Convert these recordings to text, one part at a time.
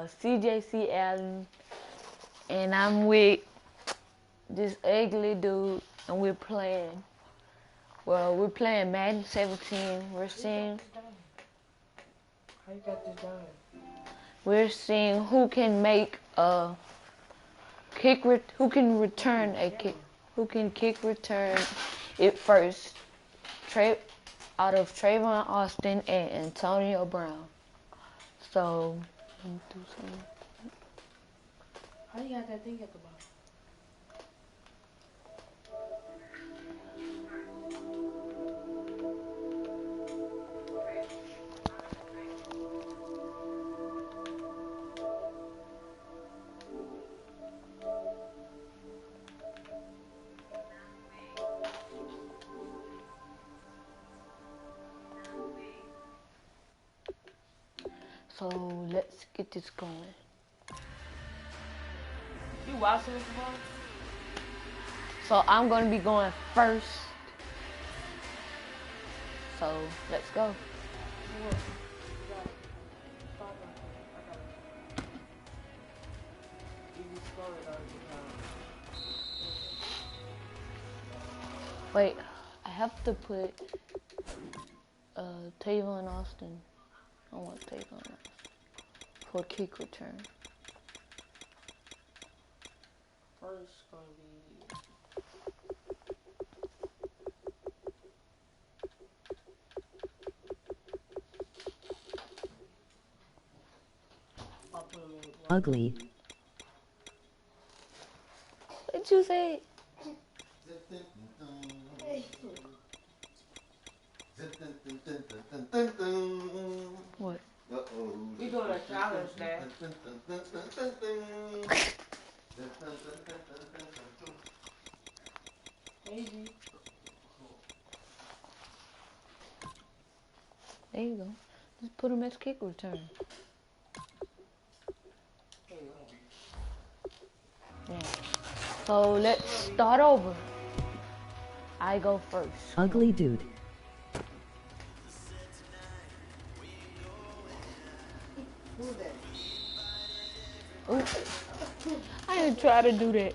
CJC Allen, and I'm with this ugly dude, and we're playing. Well, we're playing Madden 17. We're seeing. How you got this done? We're seeing who can make a kick. Who can return a kick? Who can kick return it first? Out of Tavon Austin and Antonio Brown. So, let me do something. How you got that thing at the bottom? So let's get this going. You watching this ball? So I'm gonna be going first. So let's go. Wait, I have to put Tavon Austin. I want Tavon Austin for kick return. First gonna be ugly. What you say? What? we doing a challenge now. Maybe. There you go. Just put him as kick return. Yeah. So let's start over. I go first. Ugly dude. Ooh. I didn't try to do that.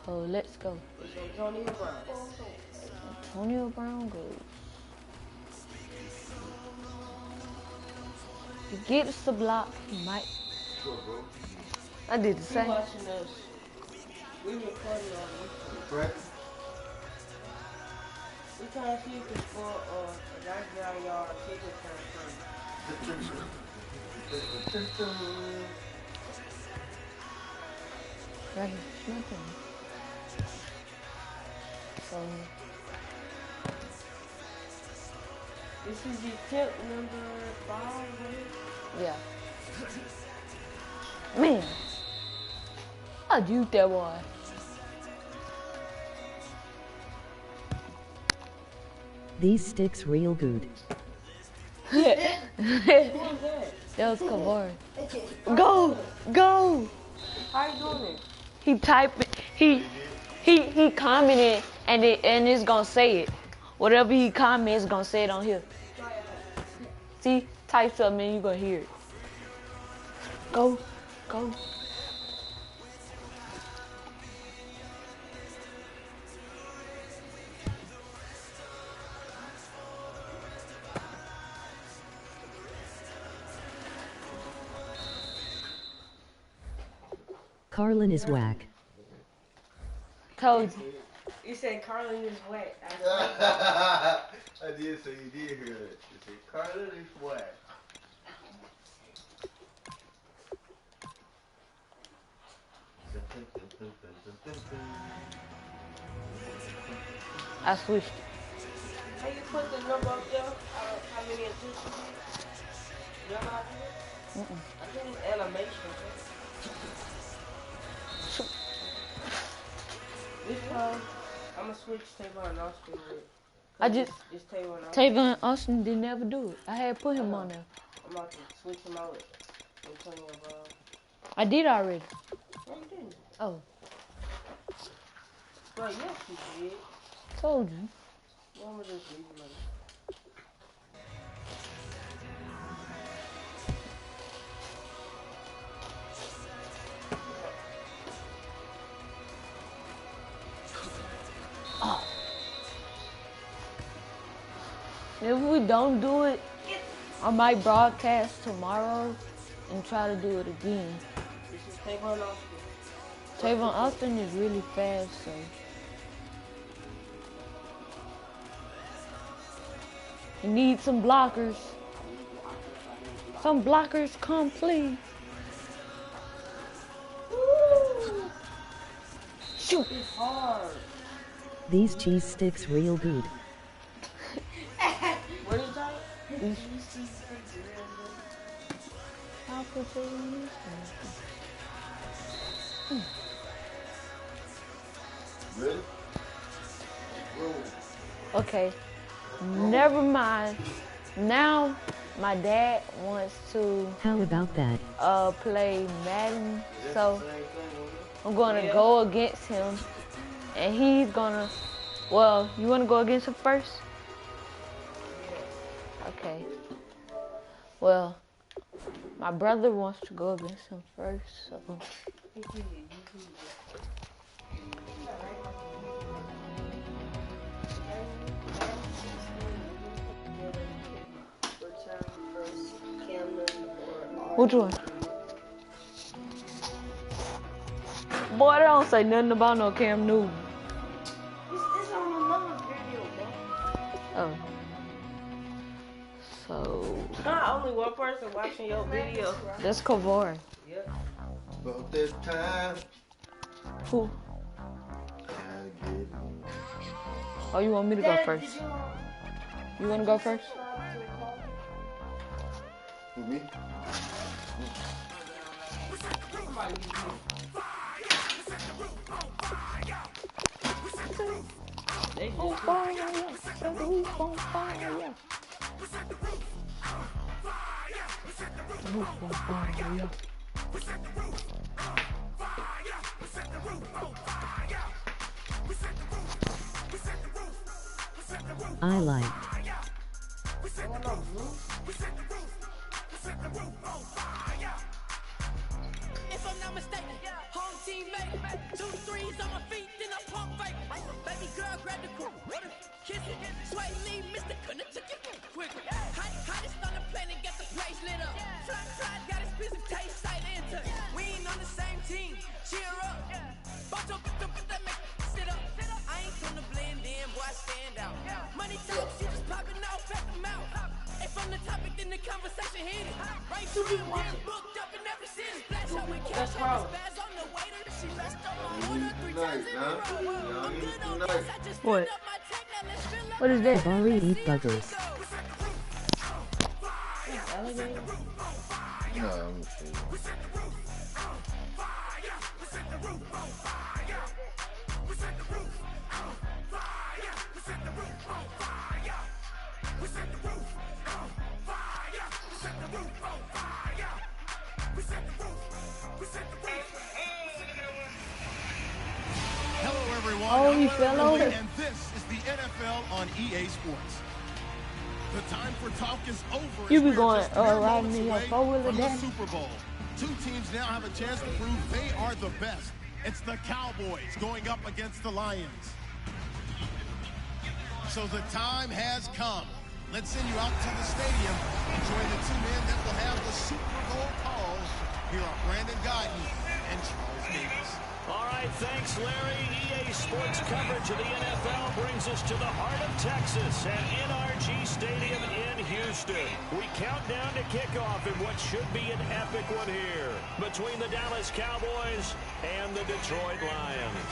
So let's go. Antonio Brown. Antonio Brown goes. He gets the block. He might. I did the You same. watching us? We recording on this. We trying to see if we score a 99-yard kick return first. Right here. Nothing. So This is the tip number 5, right? yeah. Man, I juked that boy. These sticks real good. Yeah. Who was that? That was Kavar. Go, go. How you doing it? He typed it. He commented and it's gonna say it. Whatever he comments, it's gonna say it on here. See, type something and you gonna hear it. Go, go. Carlin is whack. Told you. You said Carlin is wet. I did say you did hear that. You said Carlin is whack. I switched. How you put the number up there? How many attentions? You know how to do it? I think it's animation. This time, I'm gonna switch Tavon Austin with. It's Tavon Austin. Tavon Austin didn't ever do it. I had put him on there. I'm about to switch him out with Antonio Brown. I did already. No, you didn't. Oh, Bro, yes, you did. told you. I'm gonna just leave him like If we don't do it, I might broadcast tomorrow and try to do it again. This is Tavon Austin. Tavon Austin is really fast, so. You need some blockers. Some blockers, come please. Shoot. It's hard. These cheese sticks real good. What is that? How could they use that? Really? Okay, never mind. Now my dad wants to How about that? play Madden, so I'm gonna go against him, and he's gonna. Well, you wanna go against him first? Okay. Well, my brother wants to go against him first, so. Which one? Boy, they don't say nothing about no Cam Newton. It's on another video, bro. Oh. So, Only one person watching your video. that's Kavar. Yep. About this time. Who? I get Oh, you want me to go first? You want to go first? Who, me? On fire, set the roof on fire. Roof on fire. I liked. If I'm not mistaken, home team made 2 threes on my feet, then I pump fake. Baby girl, grab the quarter, kiss it, sway lead, Mr. Couldn't took it quicker. Hottest on the planet, got the place lit up. Fly, got his piece of taste, sight into. We ain't on the same team, cheer up. Bunch up, that make sit up. I ain't gonna blend in, boy, I stand out. Money talks, you just popping off at the mouth. If I'm the topic, then the conversation hit it. Right through the word, booked up in every city. Splash out with cash out, spaz on the waiter. She messed up my order 3 times in a row. I'm good on this, I just What? filled up my tank, now let's fill up What is that? Kavari eat buggers. No, I'm kidding. Hello, everyone. Oh, I'm he Larry fell over. Lee, and this is the NFL on EA Sports. The time for talk is over. You be We're going, just mere riding moments in your away four-wheeler, from the Daddy? Super Bowl. 2 teams now have a chance to prove they are the best. It's the Cowboys going up against the Lions. So the time has come. Let's send you out to the stadium and join the 2 men that will have the Super Bowl calls. Here are Brandon Guyton and Charles Davis. All right, thanks, Larry. EA Sports coverage of the NFL brings us to the heart of Texas at NRG Stadium in Houston. We count down to kickoff in what should be an epic one here between the Dallas Cowboys and the Detroit Lions.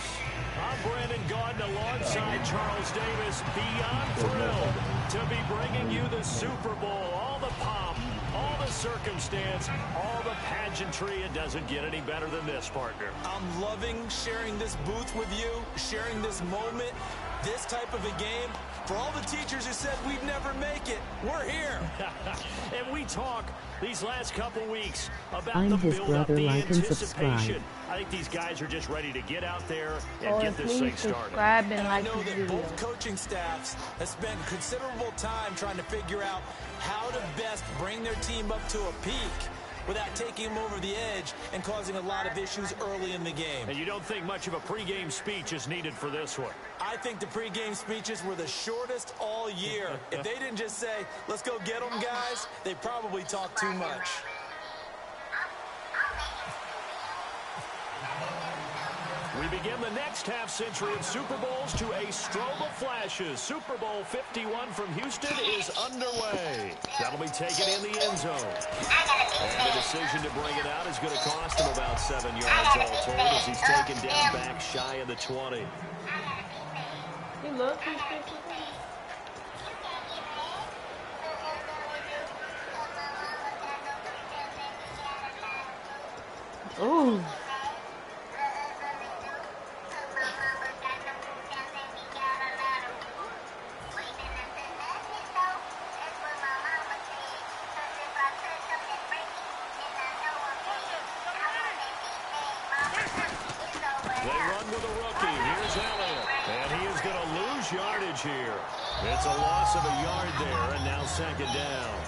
I'm Brandon Gaudin alongside Charles Davis, beyond thrilled to be bringing you the Super Bowl. All the pomp, all the circumstance, all the pageantry. It doesn't get any better than this, partner. I'm loving sharing this booth with you, sharing this moment, this type of a game. For all the teachers who said we'd never make it, we're here. And we talk these last couple weeks about I'm the his build-up, brother. the Like and anticipation. subscribe. I think these guys are just ready to get out there and Oh, get this please thing started. subscribe and And I like know this that video. both coaching staffs have spent considerable time trying to figure out how to best bring their team up to a peak. without taking him over the edge and causing a lot of issues early in the game. And you don't think much of a pregame speech is needed for this one? I think the pregame speeches were the shortest all year. If they didn't just say, let's go get them, guys, they probably talked too much. We begin the next half-century of Super Bowls to a strobe of flashes. Super Bowl 51 from Houston is underway. That'll be taken in the end zone. And the decision to bring it out is going to cost him about 7 yards all told as he's taken down back shy of the 20. He loves these pictures. Ooh. Yardage here. It's a loss of a yard there, and now second down.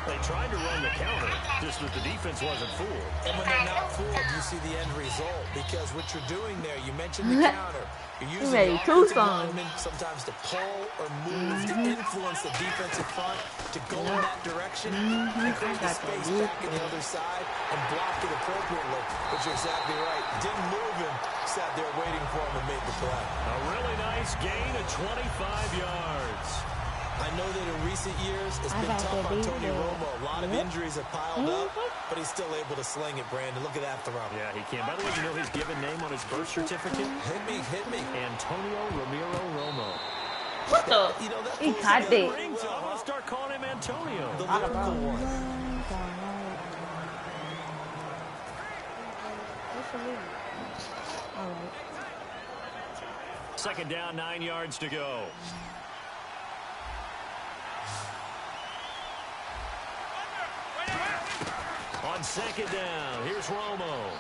They tried to run the counter, just that the defense wasn't fooled. And when they're not fooled, you see the end result. Because what you're doing there, you mentioned the counter. You're using the offensive lineman sometimes to pull or move to influence the defensive front to go in that direction and create the space back on the other side and block it appropriately. But you're exactly right. Didn't move him. Sat there waiting for him and made the play. A really nice gain of 25 yards. I know that in recent years, it's been tough on Tony Romo. A lot of injuries have piled up, but he's still able to sling it, Brandon. Look at that throw. Yeah, he can. By the way, you know his given name on his birth certificate? Hit me, hit me. Antonio Ramiro Romo. What the? You know, that He caught it. I'm going to start calling him Antonio. The lyrical one. Second down, 9 yards to go. On second down, here's Romo.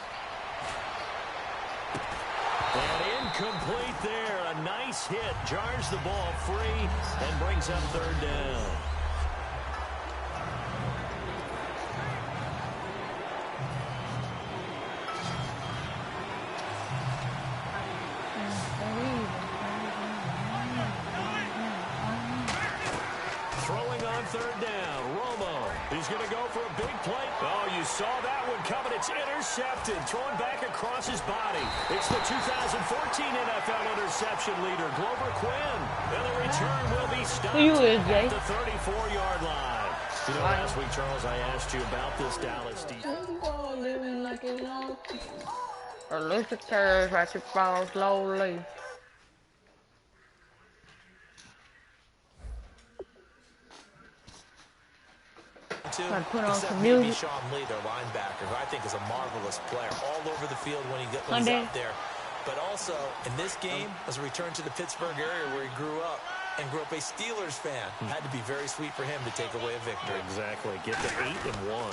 And incomplete there. A nice hit. Jars the ball free and brings up third down. Throwing on third down. Romo. He's going to go for a big play. Oh, you saw that one coming. It's intercepted. Thrown back across his body. It's the 2014 NFL interception leader, Glover Quinn. And the return will be stopped at the 34-yard line. You know, last week, Charles, I asked you about this Dallas defense. Electric curve, I should fall slowly. Put on some music. Sean Lee, their linebacker, who I think is a marvelous player, all over the field when he's out there. But also, in this game, as a return to the Pittsburgh area where he grew up and grew up a Steelers fan, had to be very sweet for him to take away a victory. Exactly. Get to 8-1.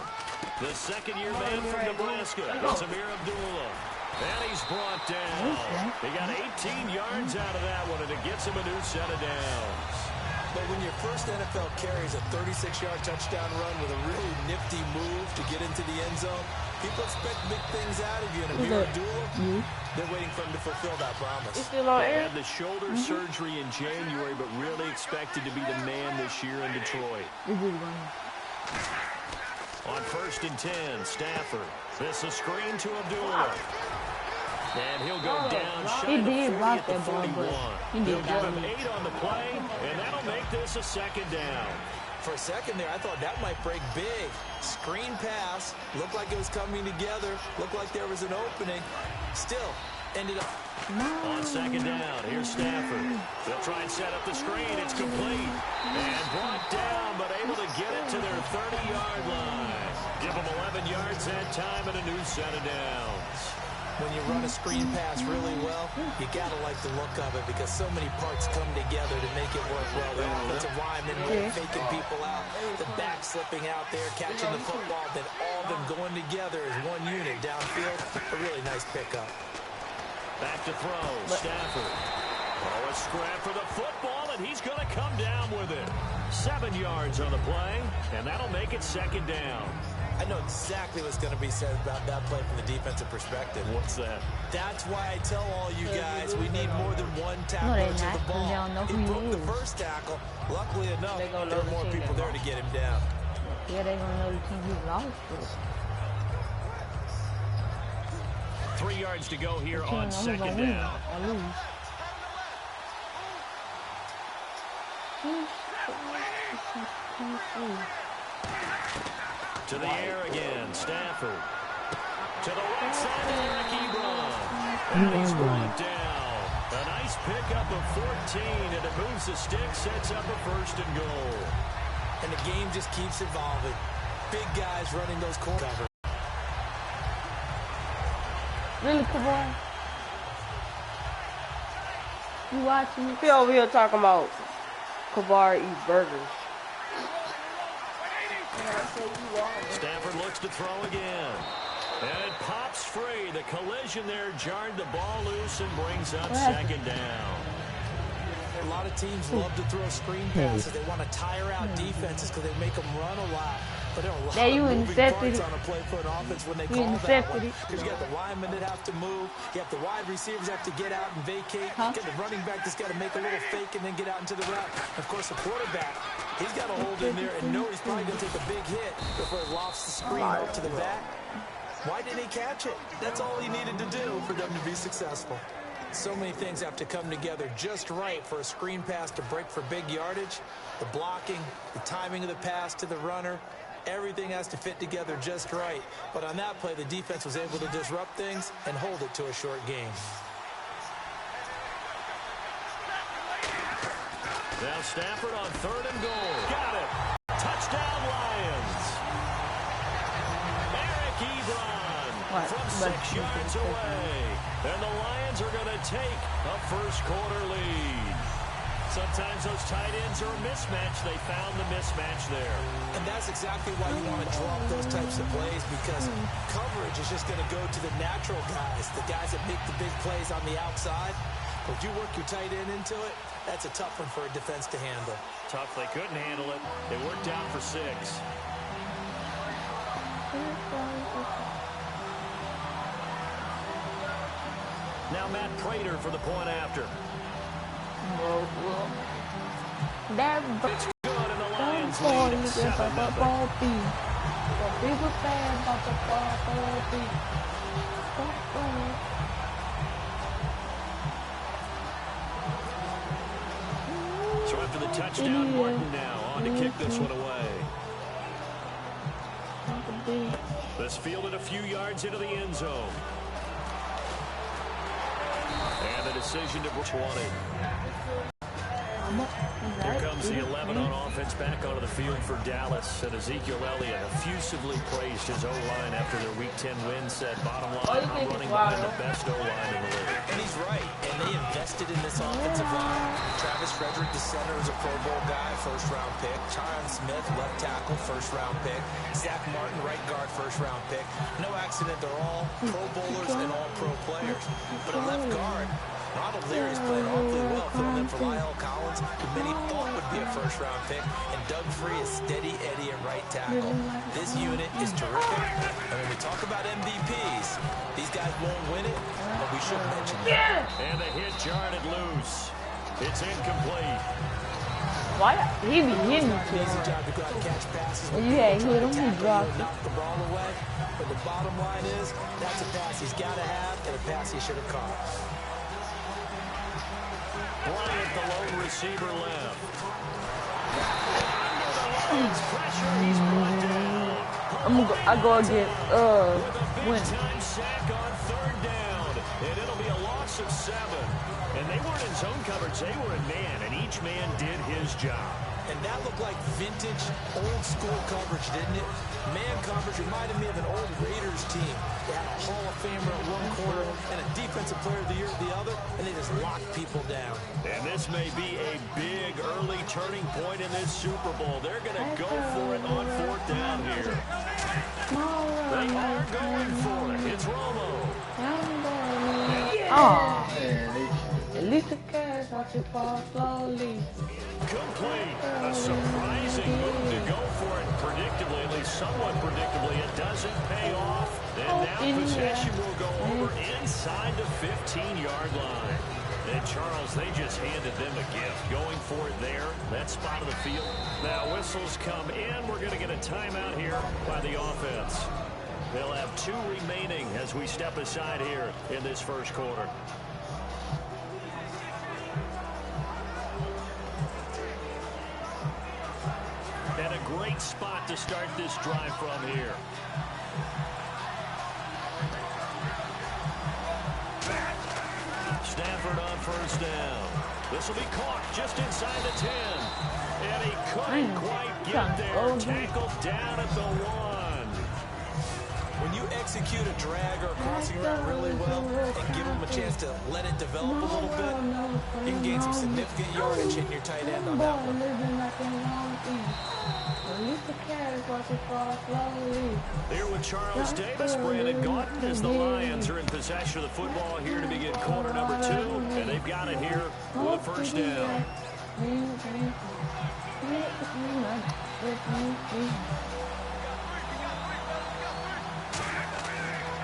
The second-year man from Nebraska, Samir Abdullah. And he's brought down. He got 18 yards out of that one, and it gets him a new set of downs. But when your first NFL carry is a 36-yard touchdown run with a really nifty move to get into the end zone, people expect big things out of you. And Amir Abdullah, they're waiting for him to fulfill that promise. He had the shoulder surgery in January, but really expected to be the man this year in Detroit. On 1st and 10, Stafford. This a screen to Abdullah. And he'll go down shy of 40 at the 41. He'll give him 8 on the play, and that'll make this a second down. For a second there, I thought that might break big. Screen pass. Looked like it was coming together. Looked like there was an opening. Still, ended up. On second down, here's Stafford. They'll try and set up the screen. It's complete. And brought down, but able to get it to their 30-yard line. Give them 11 yards that time and a new set of downs. When you run a screen pass really well, you got to like the look of it because so many parts come together to make it work well. The offensive lineman faking people out, the back slipping out there, catching the football, then all of them going together as one unit downfield. A really nice pickup. Back to throw, Stafford. Oh, a scrap for the football, and he's going to come down with it. 7 yards on the play, and that'll make it second down. I know exactly what's going to be said about that play from the defensive perspective. What's that? That's why I tell all you guys we need more than one tackler to the ball. He broke the first tackle. Luckily enough, there were more people there to get him down. Yeah, they're going to know the team he lost with. 3 yards to go here on second down. To the air again, Stafford. To the right side, Eric Ebron. And he's brought down. A nice pickup of 14, and it moves the stick, sets up a 1st and goal. And the game just keeps evolving. Big guys running those corner covers. Really, Kabar? You watching me? He over here talking about Kabar eats burgers. Stafford looks to throw again. And it pops free. The collision there jarred the ball loose and brings up second down. A lot of teams love to throw screen passes. They want to tire out defenses because they make them run a lot. But there are a lot of moving parts on a play for an offense when they call that one. Because you got the linemen that have to move. You have the wide receivers have to get out and vacate. You got the running back that's got to make a little fake and then get out into the route. Of course, the quarterback, he's got to hold in there and know he's probably going to take a big hit before he lofts the screen out to the back. Why didn't he catch it? That's all he needed to do for them to be successful. So many things have to come together just right for a screen pass to break for big yardage. The blocking, the timing of the pass to the runner, everything has to fit together just right. But on that play, the defense was able to disrupt things and hold it to a short game. Now Stafford on 3rd and goal. Got it. Touchdown Lions. Eric Ebron from 6 yards away. And the Lions are going to take a first-quarter lead. Sometimes those tight ends are a mismatch. They found the mismatch there. And that's exactly why you want to drop those types of plays, because coverage is just going to go to the natural guys, the guys that make the big plays on the outside. But you work your tight end into it, that's a tough one for a defense to handle. Tough. They couldn't handle it. They worked out for 6. Now Matt Prater for the point after. It's good, and the Lions lead 7-0. So after the touchdown, Martin now on to kick this one away. This fielded a few yards into the end zone. And the decision to 20. Here comes the 11 on offense back onto the field for Dallas. And Ezekiel Elliott effusively praised his O-line after their Week 10 win. Said, bottom line, I'm running behind the best O-line in the league. And he's right. And they invested in this offensive line. Travis Frederick, the center, is a Pro Bowl guy, first-round pick. Tyron Smith, left tackle, first-round pick. Zach Martin, right guard, first-round pick. No accident, they're all Pro Bowlers and all pro players. But at left guard, Ronald Leary's playing awfully well, filling in for Lyle Collins, who many thought would be a first-round pick, and Doug Free is steady Eddie at right tackle. This unit is terrific, and when we talk about MVPs, these guys won't win it, but we should mention them. And the hit jarred it loose. It's incomplete. Why? He be hitting me. Easy job to go out and catch passes. Yeah, he hit him. He dropped it. Knock the ball away, but the bottom line is that's a pass he's got to have and a pass he should have caught. Bryant, the lone receiver, left. Under the Lions pressure, he's brought down. I go against With a big-time sack on 3rd down, and it'll be a loss of 7. And they weren't in zone coverage; they were in man, and each man did his job. And that looked like vintage, old-school coverage, didn't it? Man coverage reminded me of an old Raiders team. They had a Hall of Famer at one corner and a Defensive Player of the Year at the other, and they just locked people down. And this may be a big early turning point in this Super Bowl. They're going to go for it on 4th down here. They are going for it. It's Romo. Oh, at least the cash. watch it fall slowly. Complete. A surprising move to go for it predictably, at least somewhat predictably. It doesn't pay off. And now possession will go over inside the 15-yard line. And Charles, they just handed them a gift. Going for it there, that spot of the field. Now whistles come in. We're going to get a timeout here by the offense. They'll have 2 remaining as we step aside here in this first quarter. And a great spot to start this drive from here. Stafford on first down. This will be caught just inside the 10. And he couldn't quite get there. Tackled down at the 1. When you execute a drag or a crossing route really well and give them a chance to let it develop a little bit, you can gain some significant yardage hitting your tight end on that one. Here with Charles Davis, Brandon Gaudin, as the Lions are in possession of the football here to begin quarter number 2, and they've got it here with a first down.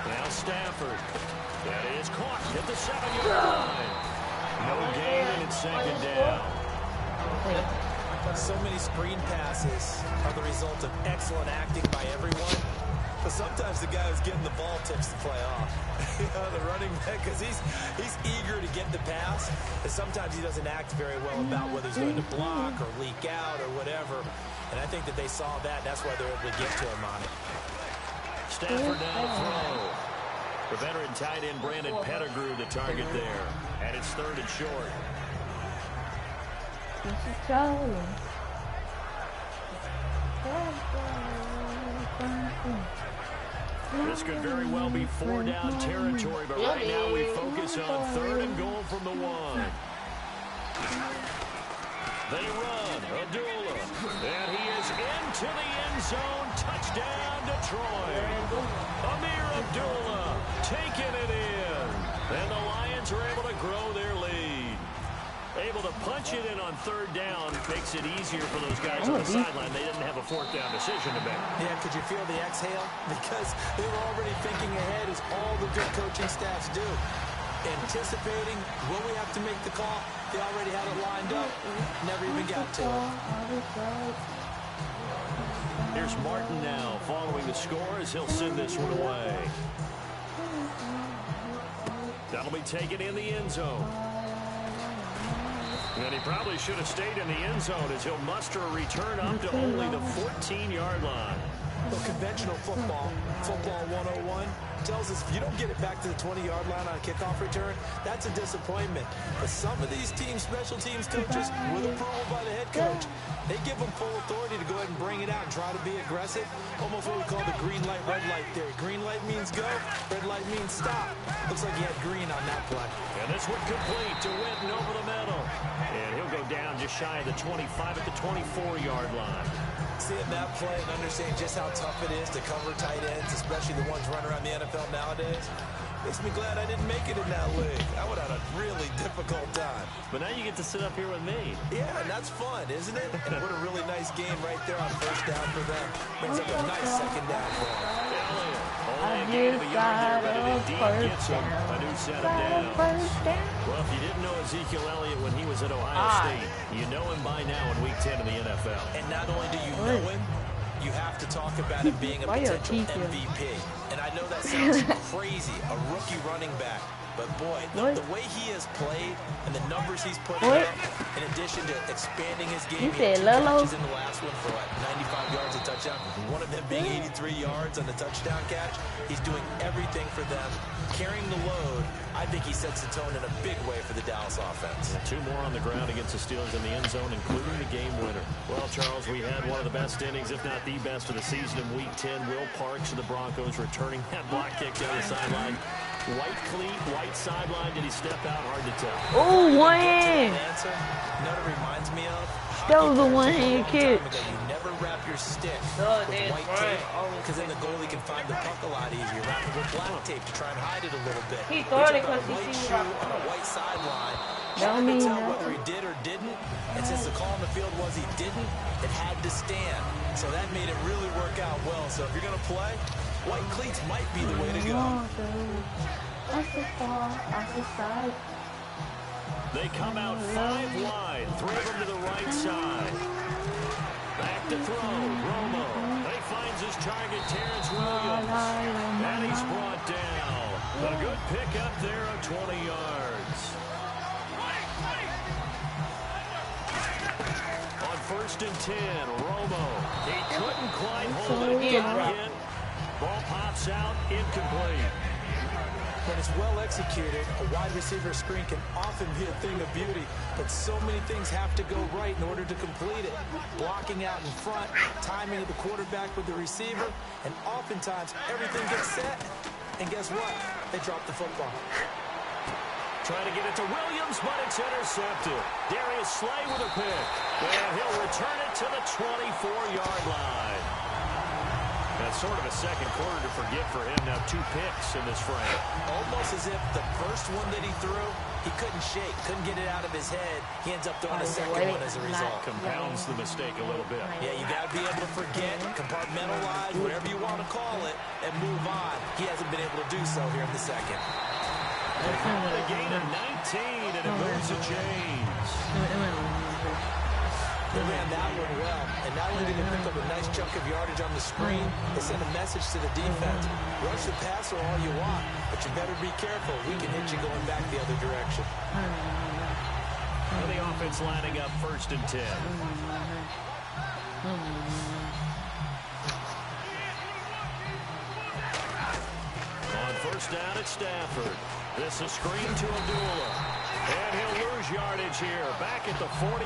Now Stafford. That is caught at the 7-yard line. No gain, and it's second down. So many screen passes are the result of excellent acting by everyone. But sometimes the guy who's getting the ball tips the play off. The running back, because he's eager to get the pass. And sometimes he doesn't act very well about whether he's going to block or leak out or whatever. And I think that they saw that. That's why they're able to get to him on it. Stafford now to throw. The veteran tight end Brandon Pettigrew the target there. And it's 3rd and short. This could very well be 4-down territory, but right now we focus on 3rd and goal from the 1. They run, Abdullah, and he is into the end zone. Touchdown, Detroit. Amir Abdullah taking it in, and the Lions are able to grow their lead. Able to punch it in on 3rd down makes it easier for those guys on the sideline. They didn't have a 4th down decision to make. Yeah, could you feel the exhale? Because they were already thinking ahead, as all the good coaching staffs do. Anticipating, will we have to make the call? They already had it lined up. Never even got to it. Here's Martin now following the score as he'll send this one away. That'll be taken in the end zone. And he probably should have stayed in the end zone as he'll muster a return up to only the 14-yard line. Well, conventional football 101, tells us if you don't get it back to the 20-yard line on a kickoff return, that's a disappointment. But some of these teams, special teams coaches, with approval by the head coach, they give them full authority to go ahead and bring it out and try to be aggressive. Almost what we call the green light, red light theory. Green light means go, red light means stop. Looks like he had green on that play. And this one complete to Witten over the middle. And he'll go down just shy of the 25 at the 24-yard line. Seeing that play and understanding just how tough it is to cover tight ends, especially the ones running around the NFL nowadays, makes me glad I didn't make it in that league. I would have had a really difficult time. But now you get to sit up here with me. Yeah, and that's fun, isn't it? And what a really nice game right there on 1st down for them. Brings up a nice 2nd down for them. Only a gain of a yard there, but it indeed gets him a new set of downs. Well, if you didn't know Ezekiel Elliott when he was at Ohio State, you know him by now in Week 10 in the NFL. And not only do you know him, you have to talk about him being a potential MVP. And I know that sounds crazy, a rookie running back. But boy, the way he has played and the numbers he's put up, in addition to expanding his game, he had 2 catches in the last one for 95 yards a touchdown. One of them being 83 yards on the touchdown catch. He's doing everything for them, carrying the load. I think he sets the tone in a big way for the Dallas offense. 2 more on the ground against the Steelers in the end zone, including the game winner. Well, Charles, we had one of the best innings, if not the best of the season in Week 10. Will Parks of the Broncos returning that block kick down the sideline. White cleat, white sideline. Did he step out? Hard to tell. Oh, one-hand. You know what it reminds me of? That was a one-hand kick. You never wrap your stick No, with they white try tape, always because then the goalie can find the puck a lot easier. Wrap it with black tape to try and hide it a little bit. He He thought took it a 'cause he white seen shoe what I on a white sideline. Don't Hard to mean tell nothing. whether he did or didn't, and since the call on the field was he didn't, it had to stand. So that made it really work out well. So if you're going to play, white cleats might be the way to go. They come out 5 wide. 3 of them to the right side. Back to throw. Romo. He finds his target, Terrence Williams. And he's brought down. But a good pickup there of 20 yards. On 1st and 10, Romo. He couldn't quite hold it again. Ball pops out, incomplete. When it's well executed, a wide receiver screen can often be a thing of beauty, but so many things have to go right in order to complete it. Blocking out in front, timing of the quarterback with the receiver, and oftentimes everything gets set, and guess what? They drop the football. Trying to get it to Williams, but it's intercepted. Darius Slay with a pick, and he'll return it to the 24-yard line. That's sort of a second quarter to forget for him. Now 2 picks in this frame. Almost as if the first one that he threw, he couldn't shake, couldn't get it out of his head. He ends up throwing a second one as a result. Compounds the mistake a little bit. Yeah, you got to be able to forget, compartmentalize, whatever you want to call it, and move on. He hasn't been able to do so here in the second. They call it a gain of 19, and it moves the chains. They ran that one well, and not only did they pick up a nice chunk of yardage on the screen, they sent a message to the defense. Rush the passer all you want, but you better be careful. We can hit you going back the other direction. And the offense lining up 1st and 10. On 1st down at Stafford. This is screen to Abdullah. And he'll lose yardage here. Back at the 41.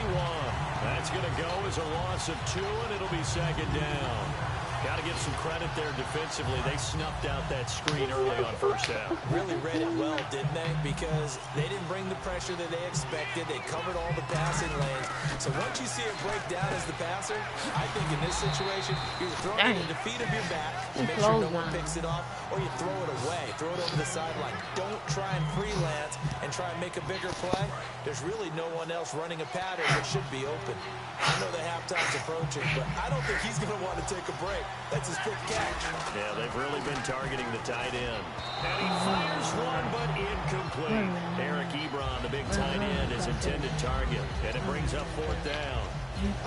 That's going to go as a loss of 2, and it'll be 2nd down. Got to give some credit there defensively. They snuffed out that screen early on 1st down. Really read it well, didn't they? Because they didn't bring the pressure that they expected. They covered all the passing lanes. So once you see it break down as the passer, I think in this situation, you're throwing it in the feet of your back to make sure no one picks it off, or you throw it away, throw it over the sideline. Don't try and freelance and try and make a bigger play. There's really no one else running a pattern that should be open. I know the halftime's approaching, but I don't think he's going to want to take a break. That's his quick catch. Yeah, they've really been targeting the tight end. And he fires one, but incomplete. Eric Ebron, the big tight end, is intended target. And it brings up 4th down.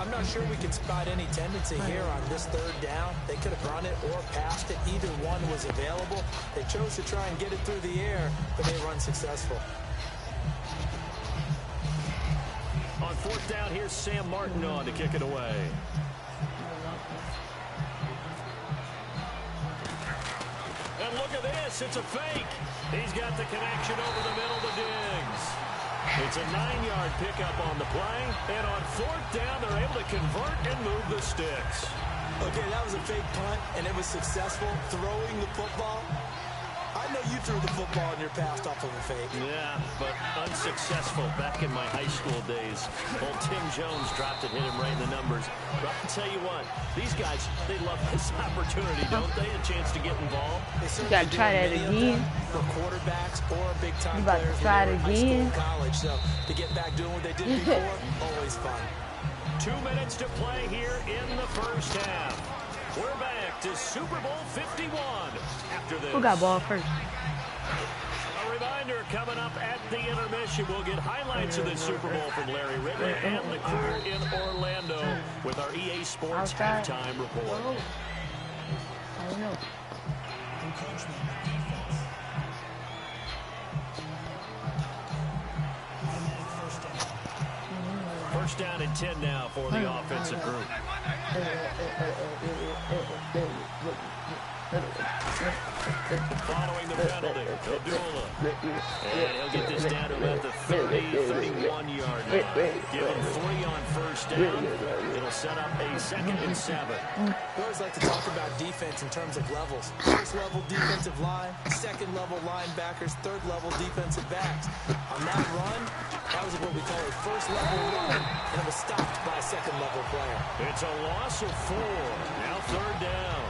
I'm not sure we can spot any tendency here on this 3rd down. They could have run it or passed it. Either one was available. They chose to try and get it through the air, but they were unsuccessful. On 4th down, here's Sam Martin on to kick it away. And look at this, it's a fake. He's got the connection over the middle to Diggs. It's a 9-yard pickup on the play, and on 4th down, they're able to convert and move the sticks. Okay, that was a fake punt, and it was successful. Throwing the football, I know you threw the football in your past off of a fake. Yeah, but unsuccessful back in my high school days. Old Tim Jones dropped it, hit him right in the numbers. But I'll tell you what, these guys, they love this opportunity, don't they? A chance to get involved. You gotta try that again. For quarterbacks or big-time You about players to try it in high school again? and college. So to get back doing what they did before, always fun. 2 minutes to play here in the 1st half. We're back to Super Bowl 51 after this. Who got ball first? A reminder coming up at the intermission. We'll get highlights of the Super Bowl from Larry Ridley and the crew in Orlando with our EA Sports halftime report. I don't know. First down and 10 now for the offensive group. Following the penalty, Abdullah. And he'll get this down to about the 31-yard line. Give him 3 on first down. It'll set up a 2nd and 7. We always like to talk about defense in terms of levels. First level defensive line, second level linebackers, third level defensive backs. On that run, that was what we call a first level run, and it was stopped by a second level player. It's a loss of 4. Now 3rd down.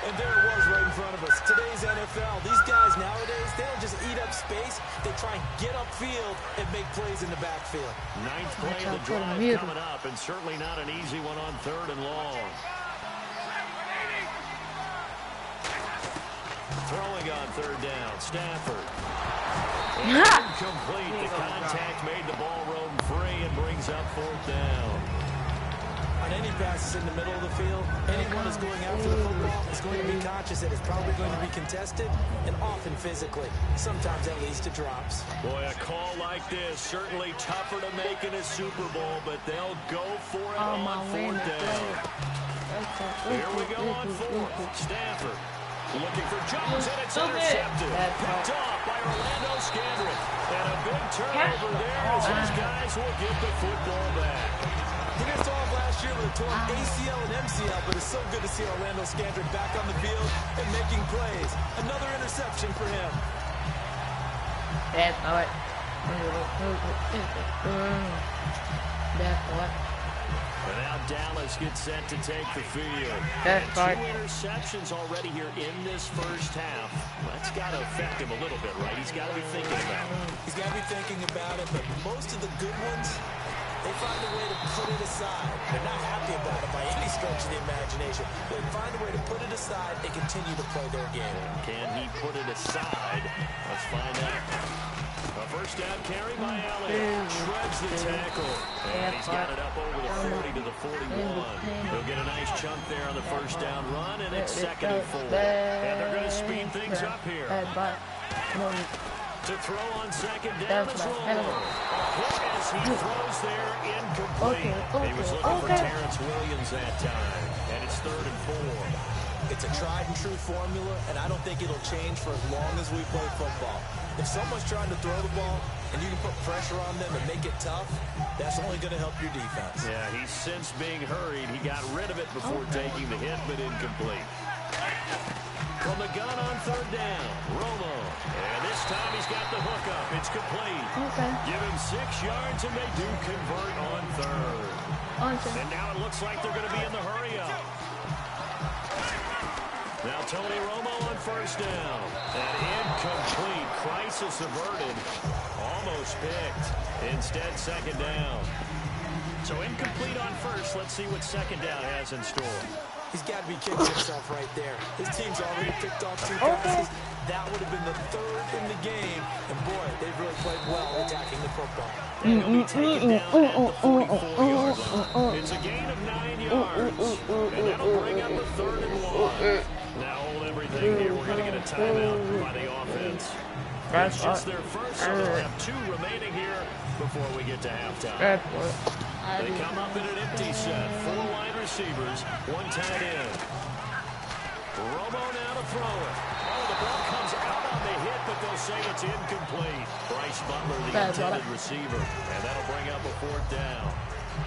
And there it was right in front of us. Today's NFL, these guys nowadays, they don't just eat up space. They try and get upfield and make plays in the backfield. 9th play of the drive coming up, and certainly not an easy one on 3rd and long. Throwing on 3rd down, Stafford. Incomplete. The contact made the ball roam free and brings up 4th down. On any passes in the middle of the field, anyone who's going after the football is going to be conscious that it's probably going to be contested, and often physically. Sometimes that leads to drops. Boy, a call like this, certainly tougher to make in a Super Bowl, but they'll go for it on 4th down. Here we go on 4th. Stafford looking for Jones, and it's intercepted. Picked off by Orlando Scandrick. And a big turnover there as his guys will get the football back. He missed all of last year with a torn ACL and MCL, but it's so good to see Orlando Scandrick back on the field and making plays. Another interception for him. That's all right. That's what. And now Dallas gets set to take the field. That's right. 2 interceptions already here in this first half. That's got to affect him a little bit, right? He's got to be thinking about it. He's got to be thinking about it, but most of the good ones, they find a way to put it aside. They're not happy about it by any stretch of the imagination. They find a way to put it aside and continue to play their game. Can he put it aside? Let's find out. A first down carry by Elliott. Shreds the tackle. And he's got it up over the 40 to the 41. He'll get a nice chunk there on the first down run, and it's 2nd and 4. And they're going to speed things up here. To throw on 2nd down is Romo. As he throws there, incomplete. He was looking for Terrence Williams that time. And it's 3rd and 4. It's a tried and true formula, and I don't think it'll change for as long as we play football. If someone's trying to throw the ball and you can put pressure on them and make it tough, that's only going to help your defense. Yeah, he's since being hurried. He got rid of it before taking the hit, but incomplete. From the gun on 3rd down, Romo. And this time he's got the hook up. It's complete. Give him 6 yards, and they do convert on 3rd. And now it looks like they're going to be in the hurry up. Now Tony Romo on 1st down. And incomplete. Crisis averted. Almost picked. Instead, 2nd down. So incomplete on 1st. Let's see what 2nd down has in store. He's got to be kicking himself right there. His team's already picked off 2 passes. That would have been the 3rd in the game. And boy, they've really played well attacking the football. And he'll be taken down at the 44-yard line. It's a gain of 9 yards. And that'll bring up a 3rd and 1. Now hold everything here. We're going to get a timeout by the offense. That's just their first, so they'll have 2 remaining here before we get to halftime. They come up in an empty set. 4 wide receivers, 1 tight end. Romo now to throw it. Oh, the ball comes out on the hit, but they'll say it's incomplete. Bryce Butler, the intended receiver. And that'll bring up a 4th down.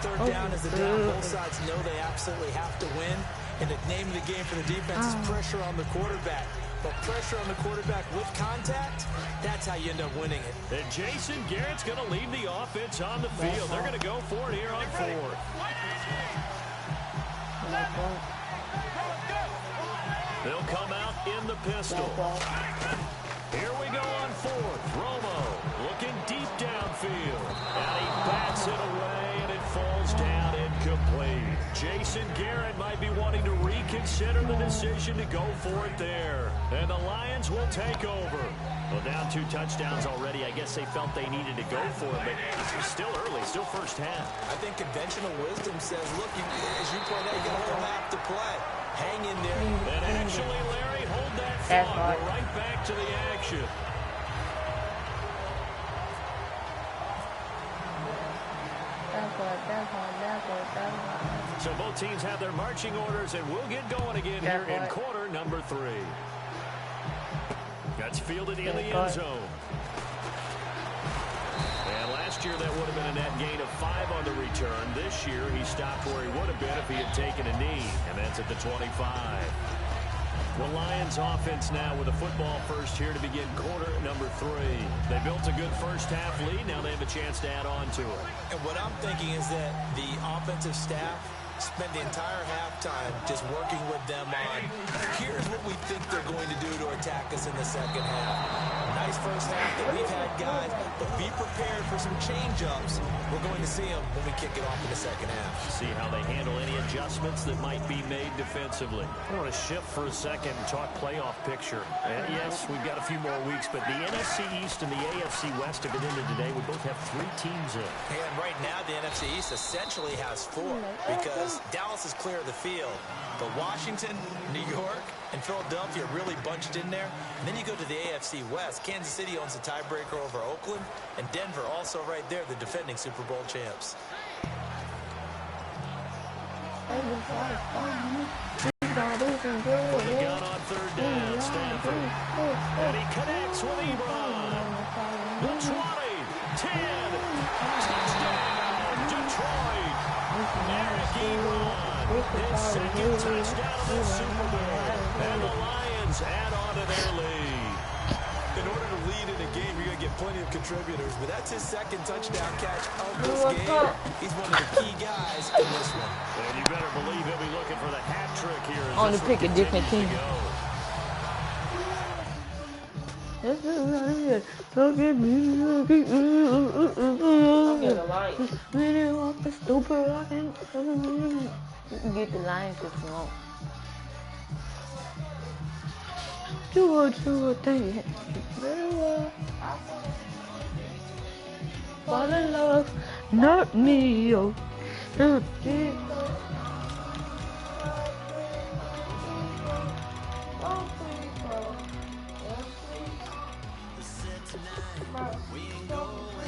3rd down is the down. Both sides know they absolutely have to win. And the name of the game for the defense is pressure on the quarterback. But pressure on the quarterback with contact, that's how you end up winning it. And Jason Garrett's going to leave the offense on the field. They're going to go for it here on 4th. They'll come out in the pistol. Here we go on 4th. Romo looking deep downfield. And he bats it away, and it falls down incomplete. Jason Garrett might be wanting to reconsider the decision to go for it there. And the Lions will take over. Well, down 2 touchdowns already. I guess they felt they needed to go for it, but it's still early, still first half. I think conventional wisdom says, look, as you point out, you got a whole half to play. Hang in there. And actually, Larry, hold that thought. We're right back to the action. That's what. So both teams have their marching orders, and we'll get going again here in quarter number 3. That's fielded in the end zone. And last year that would have been a net gain of 5 on the return. This year he stopped where he would have been if he had taken a knee, and that's at the 25. The Lions offense now with a football first here to begin quarter number 3. They built a good first half lead. Now they have a chance to add on to it. And what I'm thinking is that the offensive staff spent the entire halftime just working with them on, here's what we think they're going to do to attack us in the second half. Nice first half that we've had, guys, but be prepared for some change-ups. We're going to see them when we kick it off in the second half. See how they handle any adjustments that might be made defensively. I want to shift for a second and talk playoff picture. Yes, we've got a few more weeks, but the NFC East and the AFC West have been into today. We both have 3 teams in. And right now, the NFC East essentially has 4 because Dallas is clear of the field. But Washington, New York, and Philadelphia really bunched in there. And then you go to the AFC West. Kansas City owns the tiebreaker over Oakland. And Denver also right there, the defending Super Bowl champs. With the gun on third down, Stanford. And he connects with Ebron. The 20, 10, touchdown, Detroit. Eric Ebron, his second touchdown of the Super Bowl. And the Lions add on to their lead. In order to lead in a game, you're going to get plenty of contributors, but that's his second touchdown catch of this game. He's one of the key guys in this one. And you better believe he'll be looking for the hat trick here. I want to pick a different team. Get the Lions if you want. Do a thing. Fall in love, not me, oh.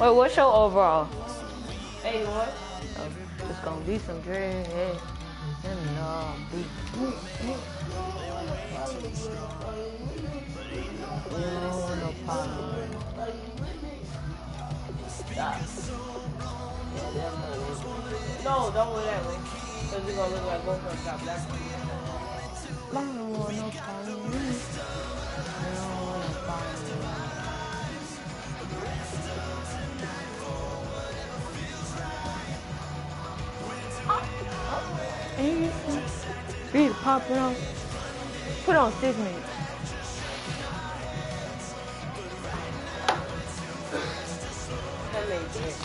Wait, what's your overall? 81. Oh, it's gonna be some dread. And no problem. Stop. No, don't go that way. Because it's gonna look like both of us got black. I don't want no problem. I don't want no problem. Read it, pop it on. Put on 6 minutes. That made sense.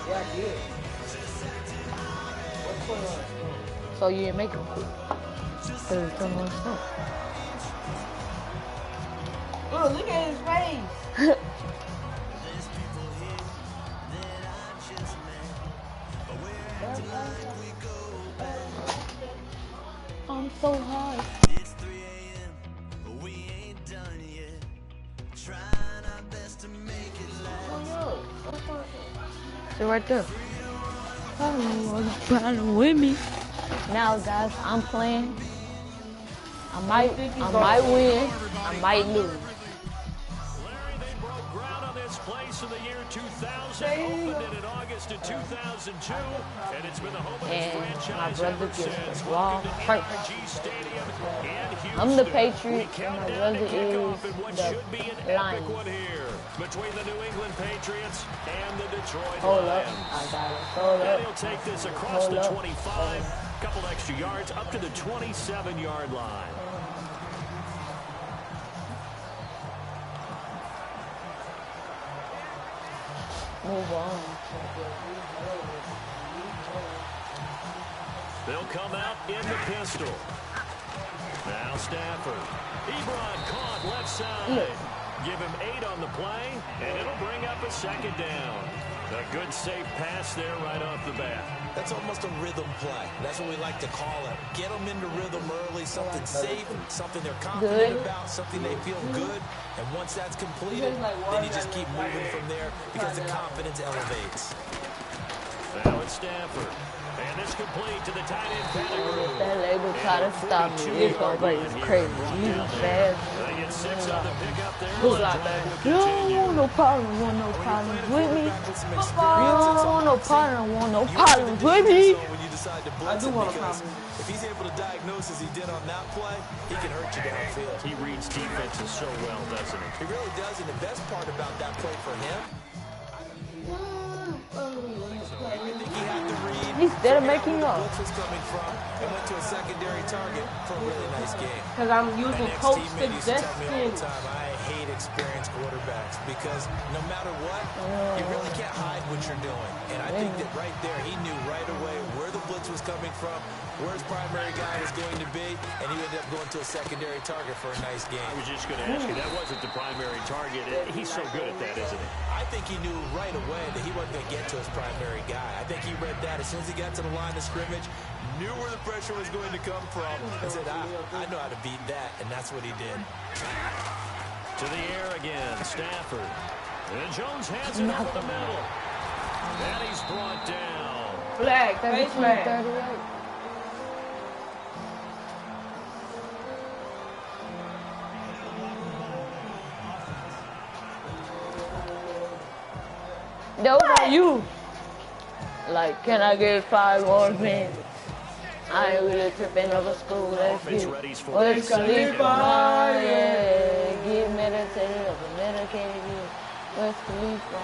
Yeah, I did. What's going on? So you didn't make it quick. Because it's on stuff. Oh, look at his face. I'm so high. It's 3 a.m., but we ain't done yet. Trying our best to make it last. Sit right there. I don't want no problem with me. Now, guys, I'm playing. I might win. I might lose. Larry, they broke ground on this place in the year 2000. Opened it in August of 2002, and it's been the home of this franchise ever since. Welcome to NRG Stadium in Houston. I'm the Patriots, We and count my down to brother kickoff in is what the should be an Lions. epic one here between the New England Patriots and the Detroit Hold up. Lions. I got it. Hold And up. he'll take this across Hold the up. 25, couple extra yards up to the 27-yard line. Move on. They'll come out in the pistol. Now Stafford. Ebron caught left side. Give him 8 on the play, and it'll bring up a second down. A good safe pass there right off the bat. That's almost a rhythm play. That's what we like to call it. Get them into rhythm early, something safe, something they're confident about, something they feel good. And once that's completed, then you just keep moving from there because the confidence elevates. Now it's Stafford. And it's complete to the tight end Pettigrew. That label try to stop me. It's gonna play crazy. You fast. They get 6 on the pickup there. Who's like that? You don't want no problem. Want no problems with me. You don't want no problem. Want no problems with me. I do want a problem. If he's able to diagnose as he did on that play, he can hurt you downfield. He reads defenses so well, doesn't he? He really does, and the best part about that play for him, I think he had to read. He's there to make you up. Blitz was coming from and went to a secondary target for a really nice game. Because I'm using coach Tell me all the suggestions. time, I hate experienced quarterbacks because no matter what, you really can't hide what you're doing. And I think that right there, he knew right away where the blitz was coming from, where his primary guy was going to be, and he ended up going to a secondary target for a nice game. I was just going to ask you, that wasn't the primary target. He's so good at that, isn't he? I think he knew right away that he wasn't going to get to his primary guy. I think he read that as soon as he got to the line of scrimmage, knew where the pressure was going to come from, and said, I know how to beat that, and that's what he did. To the air again, Stafford. And Jones has it over the middle. And he's brought down. Flag, face flag. 38. Those are you. Like, can I get 5 more minutes? I ain't really tripping over school. Let's get what's Khalifa? Yeah, get meditated over medicated. What's Khalifa?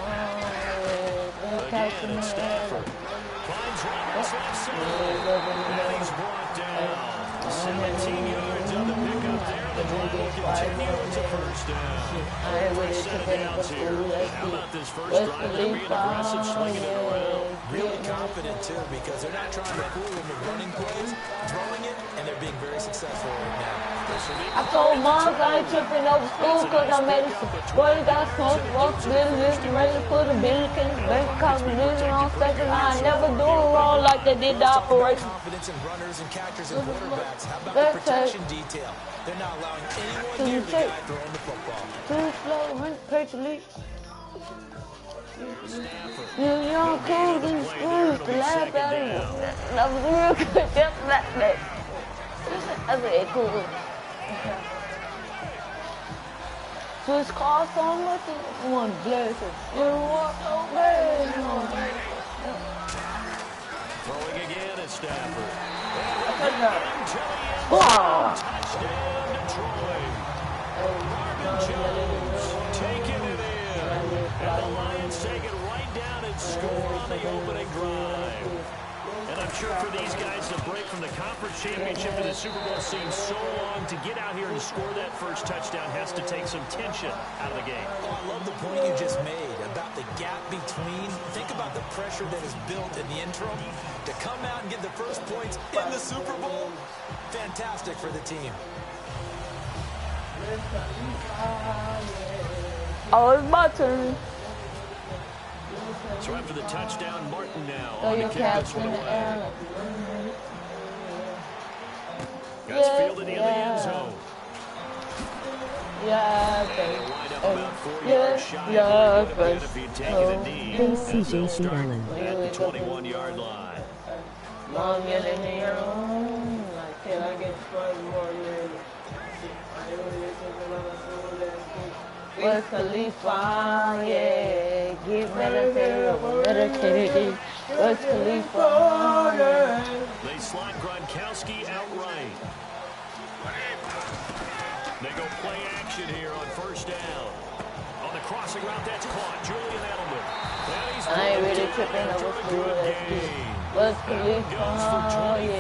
Again, it's Stafford. Finds Ramos left side. And he's brought down. 17 yards on the pickup there. The drive will continue to first down. I ain't really tripping over school. Let's How about this first get drive? They're being aggressive, slinging it around. Really confident, too, because they're not trying to fool him with running plays, throwing it, and they're being very successful right now. I told Mom I ain't tripping over school because I made it. Boy, got smoke, business, ready to put a bill in the bank account, religion on second line. Never do it wrong like they did the operation. Confidence in runners and catchers and quarterbacks. How about the protection detail? They're not allowing anyone near the guy throwing the football. Too slow, run, pitch lead. You young kids in school to laugh at him. That was real good. Just like that. I said, cool. So it's cost so much. One blessing. You want so bad. Throwing again at Stafford. Wow. Touchdown, Detroit. Marvin Jones taking it in. And the Lions take it right down and score on the opening drive. And I'm sure for these guys, the break from the conference championship to the Super Bowl seems so long. To get out here and score that first touchdown has to take some tension out of the game. Oh, I love the point you just made about the gap between. Think about the pressure that is built in the interim. To come out and get the first points in the Super Bowl, fantastic for the team. Oh, it's my turn. So after the touchdown, Martin now Throw on to your kick caps this one in the away. air. That's Yeah, fielded in the end yeah. zone. Yeah, They line up about 4 yeah, yards shy yeah, of where you would have been but- if you'd taken a knee. Hey, As they'll CJ start Allen. at the 21-yard line. Mom yelling in your room. Like, Can I get 12 more minutes? What's Khalifa? Yeah, get meditated. What's Khalifa? Yeah. They slot Gronkowski outright. They go play action here on first down. On the crossing route, that's caught. Julian Edelman. And he's I ain't brought really down tripping after over a school. good Let's gain. get what's Khalifa? Yeah,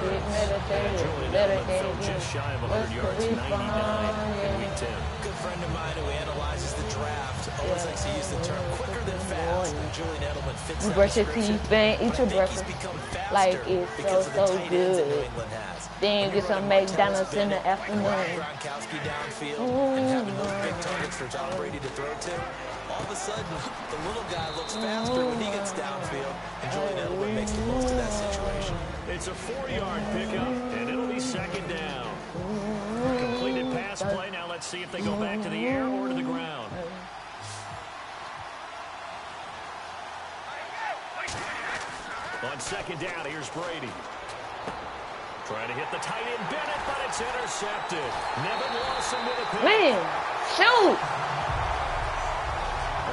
get meditated. Julian Edelman fell Meditated. just shy of 100 What's yards, Khalifa? 99 in week 10. Good friend of mine who analyzes the draft always likes to use the term quicker than fast. Julian Edelman fits that Brush your description. teeth, man. Eat your But I think he's breakfast. become faster Like it's because of the so tight ends that New good. England has. Then you get some McDonald's in the afternoon. Gronkowski downfield and having those big targets for Tom Brady to throw to. All of a sudden, the little guy looks faster when he gets downfield, and Julian Edelman makes the most of that situation. It's a 4-yard pickup, and it'll be second down. Completed pass play. Now let's see if they go back to the air or to the ground. On second down, here's Brady. Trying to hit the tight end Bennett, but it's intercepted. Nevin Lawson with a pick. Man, shoot!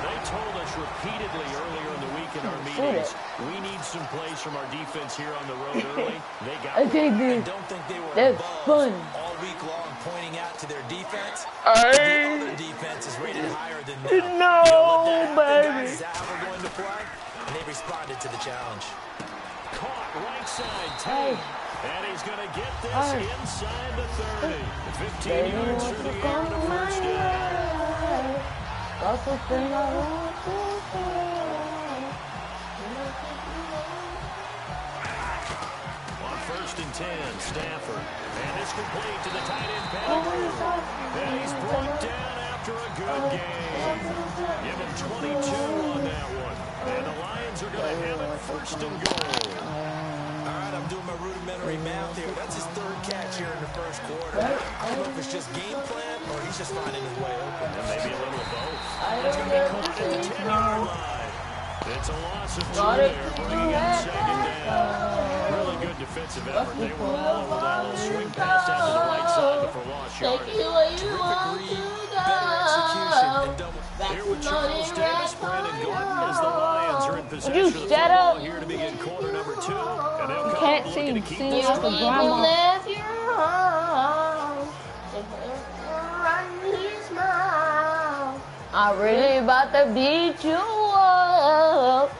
They told us repeatedly earlier in the week in our meetings, we need some plays from our defense here on the road early. They got it. I don't think they were That's fun. all week long pointing out to their defense. The other defense is rated higher than them. No, baby. baby. Is that how we're going to play? And they responded to the challenge. Caught right side, Tate. And he's going to get this inside the 30. 15 yards through the air and a first down. That's the thing I want to say. On 1st and 10, Stafford. And it's complete to the tight end, Pettigrew. And he's brought down after a good game. Give him 22 on that one. And the Lions are going to have it 1st and goal. All right, I'm doing my rudimentary math here. That's his 3rd catch here in the 1st quarter. I don't know if it's just game plan or he's just finding his way open. And maybe a little of both. It's going to be caught at the 10-yard line. It's a loss of 2 there, bringing in 2nd down. Really good defensive effort. They were all over that little swing pass out to the right side before lost yardage. Terrific read, better execution, and double. Here with Charles Davis, Brandon Gordon as the Lions are in possession of the football here to begin quarter number 2. And they'll come Can't looking to keep this like a grandma. I'm really about to beat you up.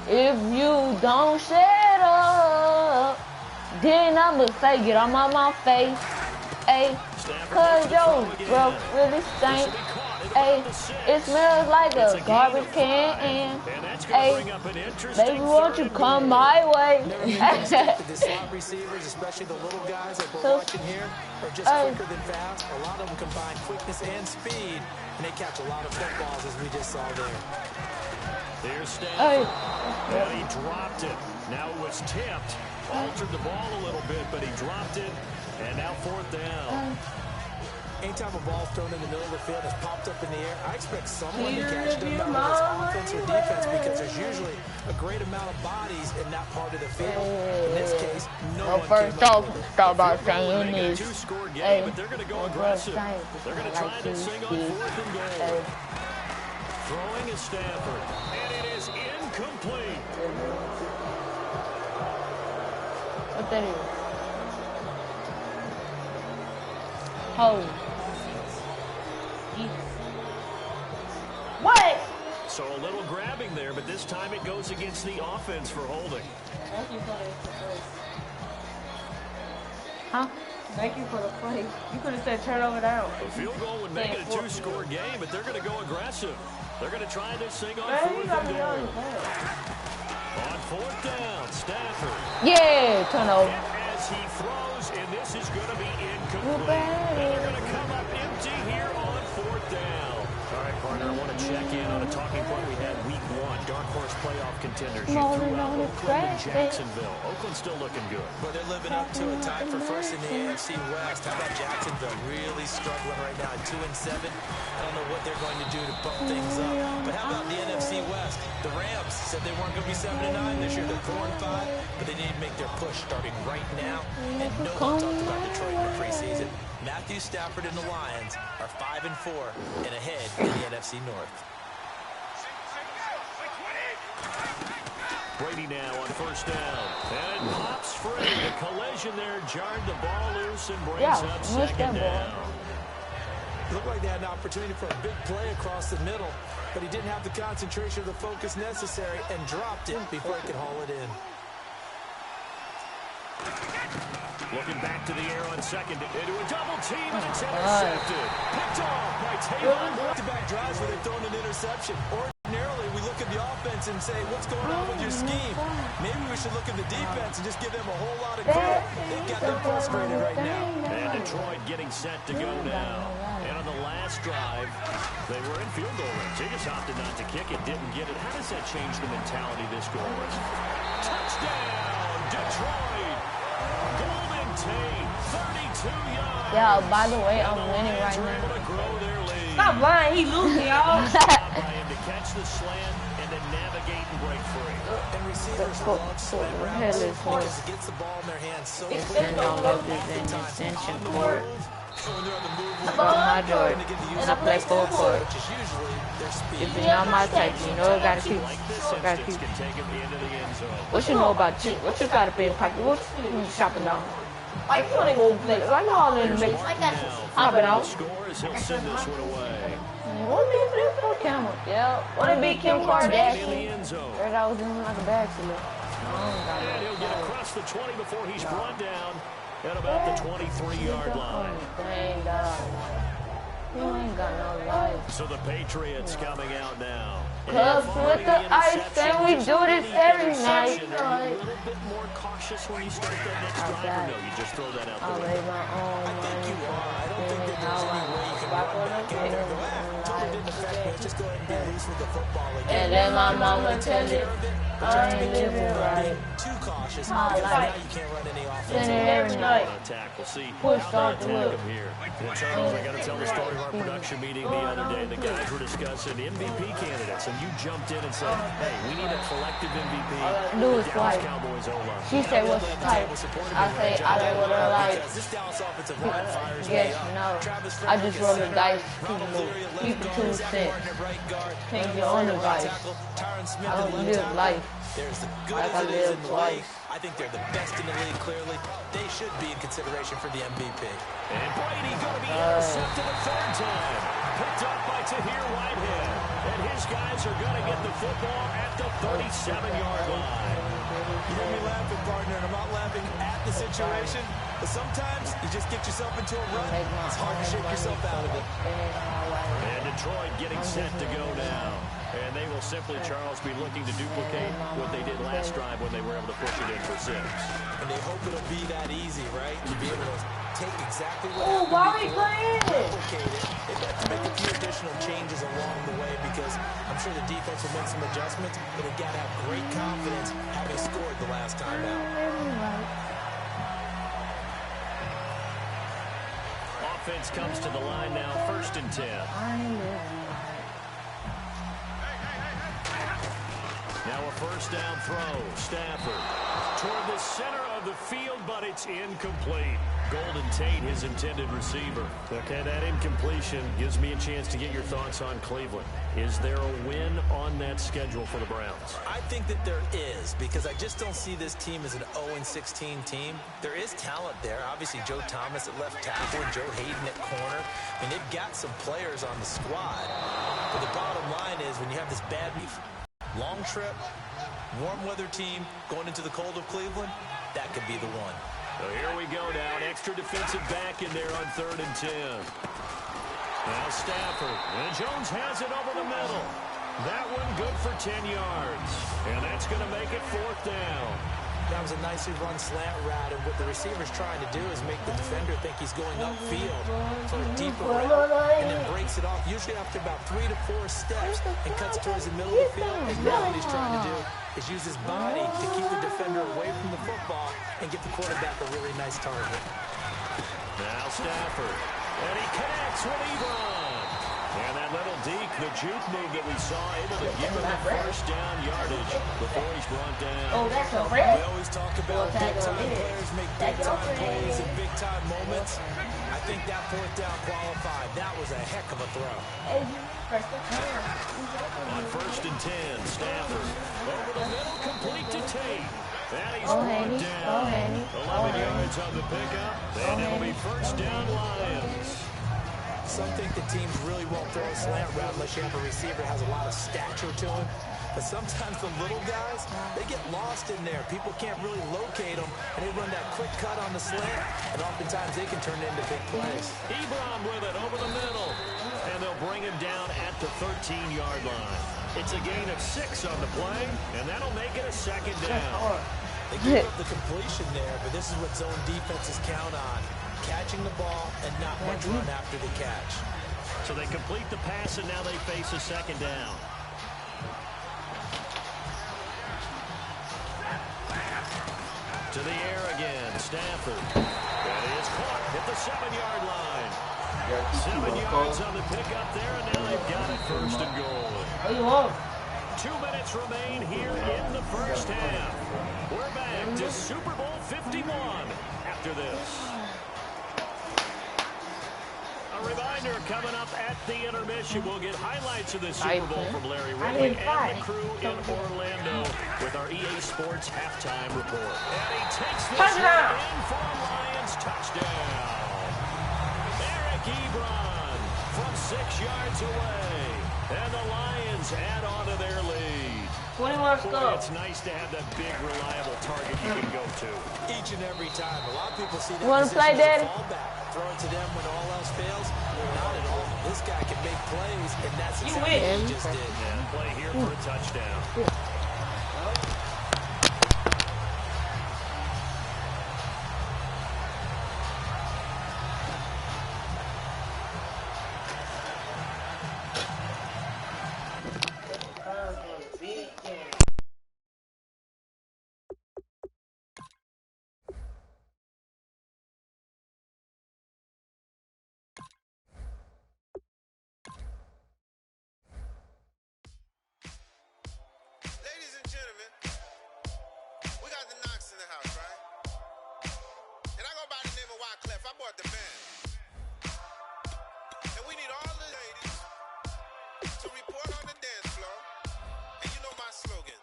If you don't shut up, then I'ma say get on my face. Ay, cause yo, bro, really stink. Ay, it smells like a garbage can. Ay, baby, won't you come my way? The slot receivers, especially the little guys that we're watching here, are just quicker than fast. A lot of them combine quickness and speed, and they catch a lot of footballs, as we just saw there. There's Stafford. And he dropped it. Now it was tipped. Altered the ball a little bit, but he dropped it. And now 4th down. Anytime a ball thrown in the middle of the field has popped up in the air, I expect someone to catch them, whether it's offense or defense, because there's usually a great amount of bodies in that part of the field. In this case, no one first came up off, with it. start by saying They got a this. 2-score game, but they're going to go aggressive. They're going to try this thing on 4th and goal. Throwing is Stafford, and it is incomplete. What that is? Oh. What? So a little grabbing there, but this time it goes against the offense for holding. Thank you for the Huh? Thank you for the play. You could have said turnover down. A field goal would make it a 2-score game, but they're going to go aggressive. They're going to try this thing on 4th and goal. On 4th down, Stafford. Yeah, turnover. As he throws, and this is going to be incomplete. And they're going to come up empty here on 4th down. All right, partner, I want to check in on a talking point we had week 1. Dark horse playoff contenders. You threw out Oakland and Jacksonville. Oakland's still looking good. But they're living up to a tie for 1st in the AFC West. How about Jacksonville? Really struggling right now at 2-7. I don't know what they're going to do to bump things up. But how about the NFC West? The Rams said they weren't going to be 7-9 this year. They're 4-5, but they need to make their push starting right now. And no one talked about Detroit in the preseason. Matthew Stafford and the Lions are 5-4 and ahead in the NFC North. Brady now on 1st down. And it pops free. The collision there jarred the ball loose and brings up 2nd down. Looked like they had an opportunity for a big play across the middle, but he didn't have the concentration or the focus necessary and dropped it before he could haul it in. Looking back to the air on 2nd into a double team, and it's intercepted. Picked off by Tavon. Back-to-back drives where they've thrown an interception. Ordinarily, we look at the offense and say, what's going on with your scheme? Maybe we should look at the defense and just give them a whole lot of credit. They've got them frustrated right now. And Detroit getting set to go now. And on the last drive, they were in field goal range. They just opted not to kick it, didn't get it. How does that change the mentality this goal is? Touchdown, Detroit! Golden Tate, 32 yards. Yeah, by the way, I'm winning right now. Stop lying, he losing, y'all. By him to catch the slant and trying to navigate and break free. And receivers love slant routes because it gets the ball in their hands so quickly. Extend all of this in extension court. When they're on the move, My Jordan. I play full court. which is usually their speed. If it's not my type, you know I gotta keep. Like this Gotta instance keep. can take him into the end zone. What you know about you? What you got up in pocket? What you shopping down? Like you wanna go play? Like all in the mix. Like that. Hopping out. Scores, he'll send this one away. What be for this for camera? Yeah. What it be Kim In Kardashian? the end zone. Heard I was doing like a backseat. And he'll get across the 20 before he's brought down at about the 23-yard line. Dang, dog. You ain't got no life. So the Patriots coming out now. Cubs with the ice, and we do this every night. Are you a little bit more cautious when you start that next drive, or no? You just throw that out I'll the lay window. my own I think money. you are. I don't think that there's any way you can run back in there and go, totally didn't affect me. Just go ahead and be loose with the football again. And then my mama tell you, I ain't living right. Too cautious. My Because life. now you can't run any offense. Spend it every night. On attack. We'll see Push how start they to attack look. him here. And Charles, I got to tell the story of our production meeting the other day. The guys were discussing MVP candidates, and you jumped in and said, hey, we need a collective MVP. Do it The Dallas twice. Cowboys O-line. She said, what's the type? I say, I like what I like. Because this Dallas offensive line fires me Yes, up. no. Travis I just roll the dice. Ronald Leary at Keep left the guard, 2 Zach cents. Martin at right guard, Take Evan your own Fuller at advice. tackle, Tyron Smith I at don't left live tackle. life. There's the good Like I as it is live in the twice. league. I think they're the best in the league, clearly. They should be in consideration for the MVP. And Brady going to be intercepted a third time. Picked up by Tahir Whitehead. And his guys are going to get the football at the 37-yard line. You hear me laughing, partner, and I'm not laughing at the situation, but sometimes you just get yourself into a rut. It's hard to shake yourself out of it. And Detroit getting set to go now. And they will simply, Charles, be looking to duplicate what they did last drive when they were able to push it in for 6. And they hope it'll be that easy, right? To be able to take exactly what Oh, happened why we before, playing? replicate it. They've got to make a few additional changes along the way because I'm sure the defense will make some adjustments, but they've got to have great confidence having scored the last time out. Offense comes to the line now, 1st and 10. Now a first down throw. Stafford toward the center of the field, but it's incomplete. Golden Tate, his intended receiver. Okay, that incompletion gives me a chance to get your thoughts on Cleveland. Is there a win on that schedule for the Browns? I think that there is, because I just don't see this team as an 0-16 team. There is talent there. Obviously, Joe Thomas at left tackle, Joe Hayden at corner. I mean, they've got some players on the squad. But the bottom line is, when you have this bad beef, long trip, warm weather team going into the cold of Cleveland, that could be the one. So here we go now. An extra defensive back in there on 3rd and 10. Now Stafford. And Jones has it over the middle. That one good for 10 yards. And that's going to make it 4th down. That was a nicely run slant route, and what the receiver's trying to do is make the defender think he's going upfield, sort of deeper route, and then breaks it off, usually after about 3 to 4 steps, and cuts towards the middle of the field. And now what he's trying to do is use his body to keep the defender away from the football and get the quarterback a really nice target. Now Stafford. And he connects with Ebron. And that little deke, the juke move that we saw, able to give him the first down yardage before he's brought down. Oh, that's a rip. We always talk about big-time players make big-time plays in big-time moments. I think that 4th down qualified. That was a heck of a throw. On 1st and 10, Stafford. Over the middle, complete to Tate. And he's brought down. 11 yards on the pickup. And it'll be first down Lions. Some think the teams really won't throw a slant route unless you have a receiver that has a lot of stature to him. But sometimes the little guys, they get lost in there. People can't really locate them, and they run that quick cut on the slant, and oftentimes they can turn it into big plays. Ebron with it over the middle. And they'll bring him down at the 13-yard line. It's a gain of 6 on the play, and that'll make it a 2nd down. They gave up the completion there, but this is what zone defenses count on. Catching the ball and not much run after the catch. So they complete the pass, and now they face a 2nd down. To the air again, Stafford. That is caught at the 7-yard line. 7 yards on the pickup there, and now they've got it 1st and goal. 2 minutes remain here in the first half. We're back to Super Bowl 51 after this. A reminder, coming up at the intermission, we'll get highlights of the Super Bowl from Larry Ridley and the crew in Orlando with our EA Sports halftime report. And he takes this one in for a Lions touchdown. Eric Ebron from 6 yards away. And the Lions add on to their lead. 21 score. It's nice to have that big, reliable target you can go to. Each and every time. A lot of people see that You want to play, Daddy? fallback. Throw it to them when all else fails. Not at all. This guy can make plays, and that's You exactly win. what he just did. And play here for a touchdown. Ladies and gentlemen, we got the Knox in the house, right? And I go by the name of Wyclef. I bought the band. And we need all the ladies to report on the dance floor. And you know my slogan.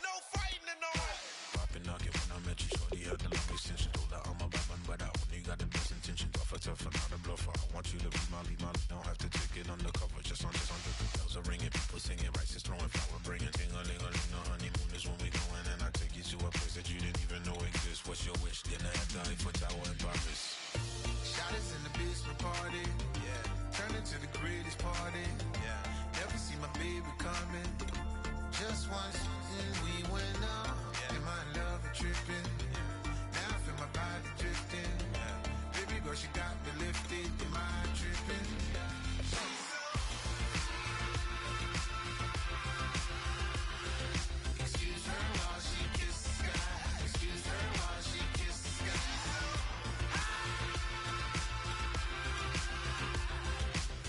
No fighting in no way. Poppin' nugget when I met you, shorty had the long extension. Told her I'm a bad but I only got the best intention. Tough, not a bluffer. I want you to be my lead, don't have to take it undercover. Just on the bells are ringing, people singing, rice is throwing, flower bringing. Ting-a-ling-a-ling, the honeymoon is when we going. And I take you to a place that you didn't even know exists. What's your wish? Dinner at the Eiffel Tower in Paris. Shot us in the basement party, yeah. Turn into the greatest party, yeah. Never see my baby coming. Just once and we went up, yeah. And my love a tripping, yeah. Now I feel my body drifting, yeah. Baby girl, she got me lifted, am I tripping? Yeah. Excuse her while she kisses the sky. Excuse her while she kisses the sky.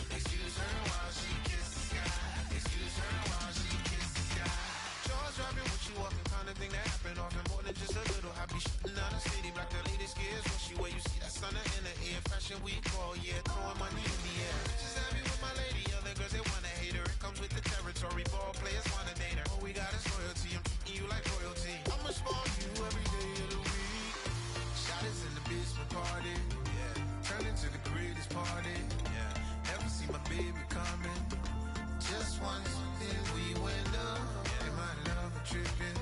Excuse her while she kisses the sky. Excuse her while she kisses the sky. Jaws dropping when she walking, kind of thing that happen often more than just a little. I be shooting out the city, black the latest gears. When she wear, you see that sun in the air. Fashion week all year, throwing money in the air. Just happy with my lady, other girls they wanna hate her. It comes with the territory, ball players wanna date her. All we got is loyalty, I'm treating you like royalty. I'ma spoil you every day of the week. Shot us in the basement party, yeah. Turn into the greatest party, yeah. Never see my baby coming. Just once, then we went up, yeah. And my love a tripping.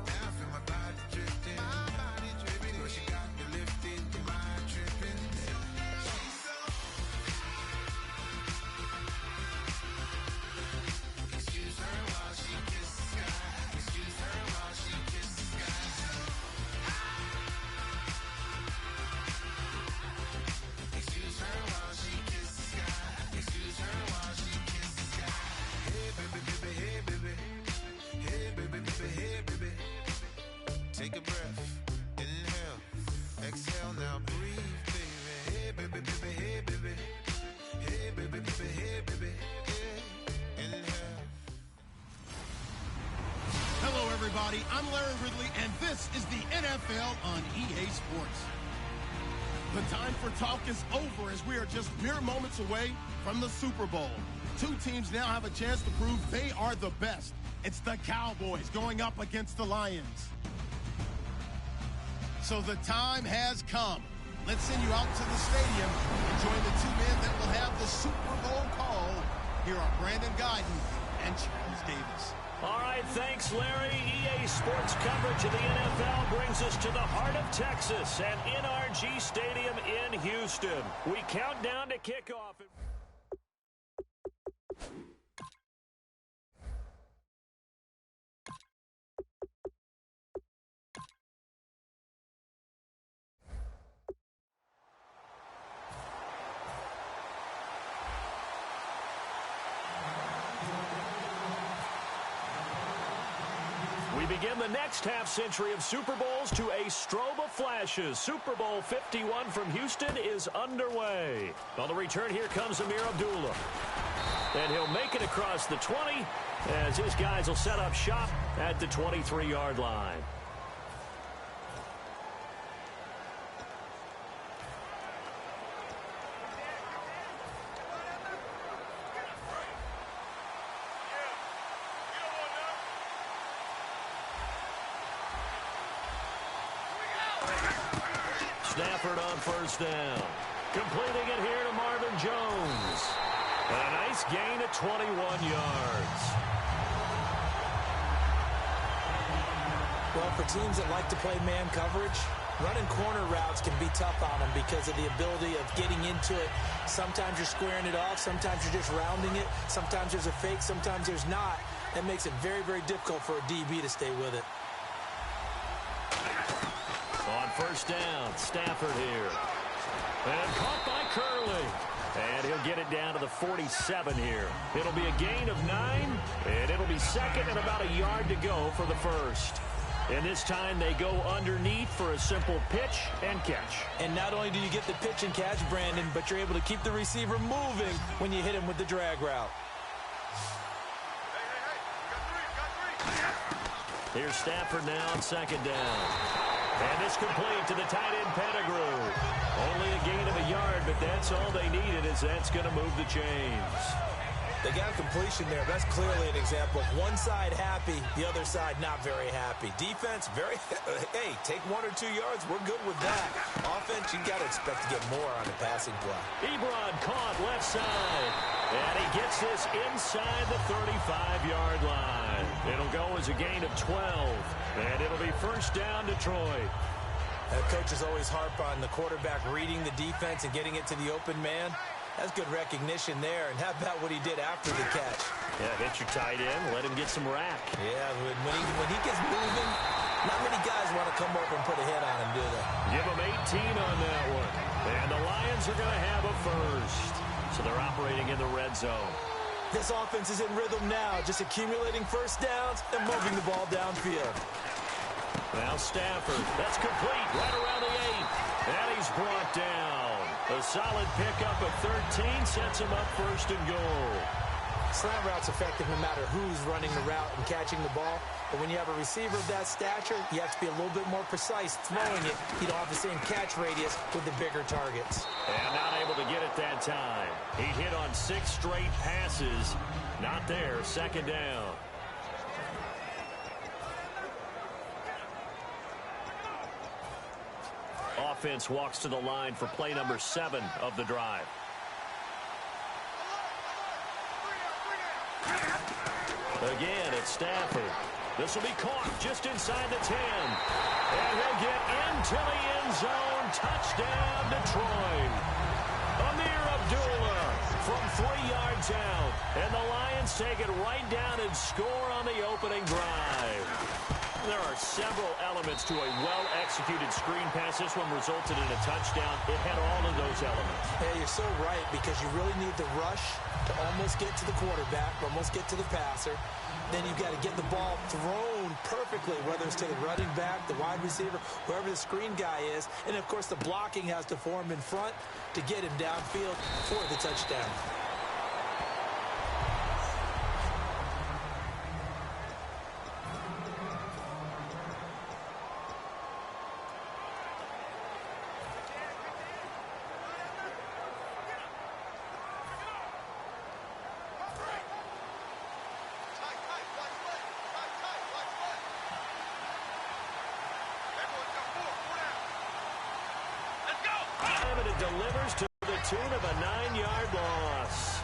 Now I feel my body drifting. My body dripping. Girl, she got me lifted. Am I tripping? Excuse her while she kisses the sky. Excuse her while she kisses the sky. Excuse her while she kisses the sky. Excuse her while she kisses the sky. Hey baby, baby, hey baby. Hey baby, baby, hey baby. Take a breath, inhale, exhale, now breathe, baby. Hey baby, baby, hey baby. Hey baby, baby, hey baby. Yeah. Inhale. Hello, everybody. I'm Larry Ridley, and this is the NFL on EA Sports. The time for talk is over as we are just mere moments away from the Super Bowl. Two teams now have a chance to prove they are the best. It's the Cowboys going up against the Lions. So the time has come. Let's send you out to the stadium and join the two men that will have the Super Bowl call. Here are Brandon Guyton and Charles Davis. All right, thanks, Larry. EA Sports coverage of the NFL brings us to the heart of Texas at NRG Stadium in Houston. We count down to kickoff. We begin begin the next half-century of Super Bowls to a strobe of flashes. Super Bowl 51 from Houston is underway. On the return, here comes Amir Abdullah. And he'll make it across the 20 as his guys will set up shop at the 23-yard line. Stafford on first down. Completing it here to Marvin Jones. A nice gain of 21 yards. Well, for teams that like to play man coverage, running corner routes can be tough on them because of the ability of getting into it. Sometimes you're squaring it off. Sometimes you're just rounding it. Sometimes there's a fake. Sometimes there's not. That makes it very, very difficult for a DB to stay with it. On first down, Stafford here. And caught by Curley. And he'll get it down to the 47 here. It'll be a gain of 9, and it'll be second and about a yard to go for the first. And this time they go underneath for a simple pitch and catch. And not only do you get the pitch and catch, Brandon, but you're able to keep the receiver moving when you hit him with the drag route. Here's Stafford now on second down. And it's complete to the tight end Pettigrew. Only a gain of a yard, but that's all they needed, as that's going to move the chains. They got a completion there. That's clearly an example of one side happy, the other side not very happy. Defense, very, hey, take 1 or 2 yards. We're good with that. Offense, you got to expect to get more on the passing play. Ebron caught left side. And he gets this inside the 35-yard line. It'll go as a gain of 12. And it'll be first down Detroit. Coaches always harp on the quarterback reading the defense and getting it to the open man. That's good recognition there. And how about what he did after the catch? Yeah, hit your tight end, let him get some rack. Yeah, when he gets moving, not many guys want to come over and put a hit on him, do they? Give him 18 on that one. And the Lions are going to have a first. So they're operating in the red zone. This offense is in rhythm now, just accumulating first downs and moving the ball downfield. Now Stafford, that's complete, right around the 8. And he's brought down. A solid pickup of 13 sets him up first and goal. Slant route's effective no matter who's running the route and catching the ball. But when you have a receiver of that stature, you have to be a little bit more precise throwing it. You don't have the same catch radius with the bigger targets. And not able to get it that time. He hit on 6 straight passes. Not there, second down. Offense walks to the line for play number 7 of the drive. Again, it's Stafford. This will be caught just inside the 10. And he'll get into the end zone. Touchdown, Detroit. Amir Abdullah from 3 yards out. And the Lions take it right down and score on the opening drive. There are several elements to a well-executed screen pass. This one resulted in a touchdown. It had all of those elements. Yeah, you're so right, because you really need the rush to almost get to the quarterback, almost get to the passer. Then you've got to get the ball thrown perfectly, whether it's to the running back, the wide receiver, whoever the screen guy is. And, of course, the blocking has to form in front to get him downfield for the touchdown. It delivers to the tune of a 9-yard loss.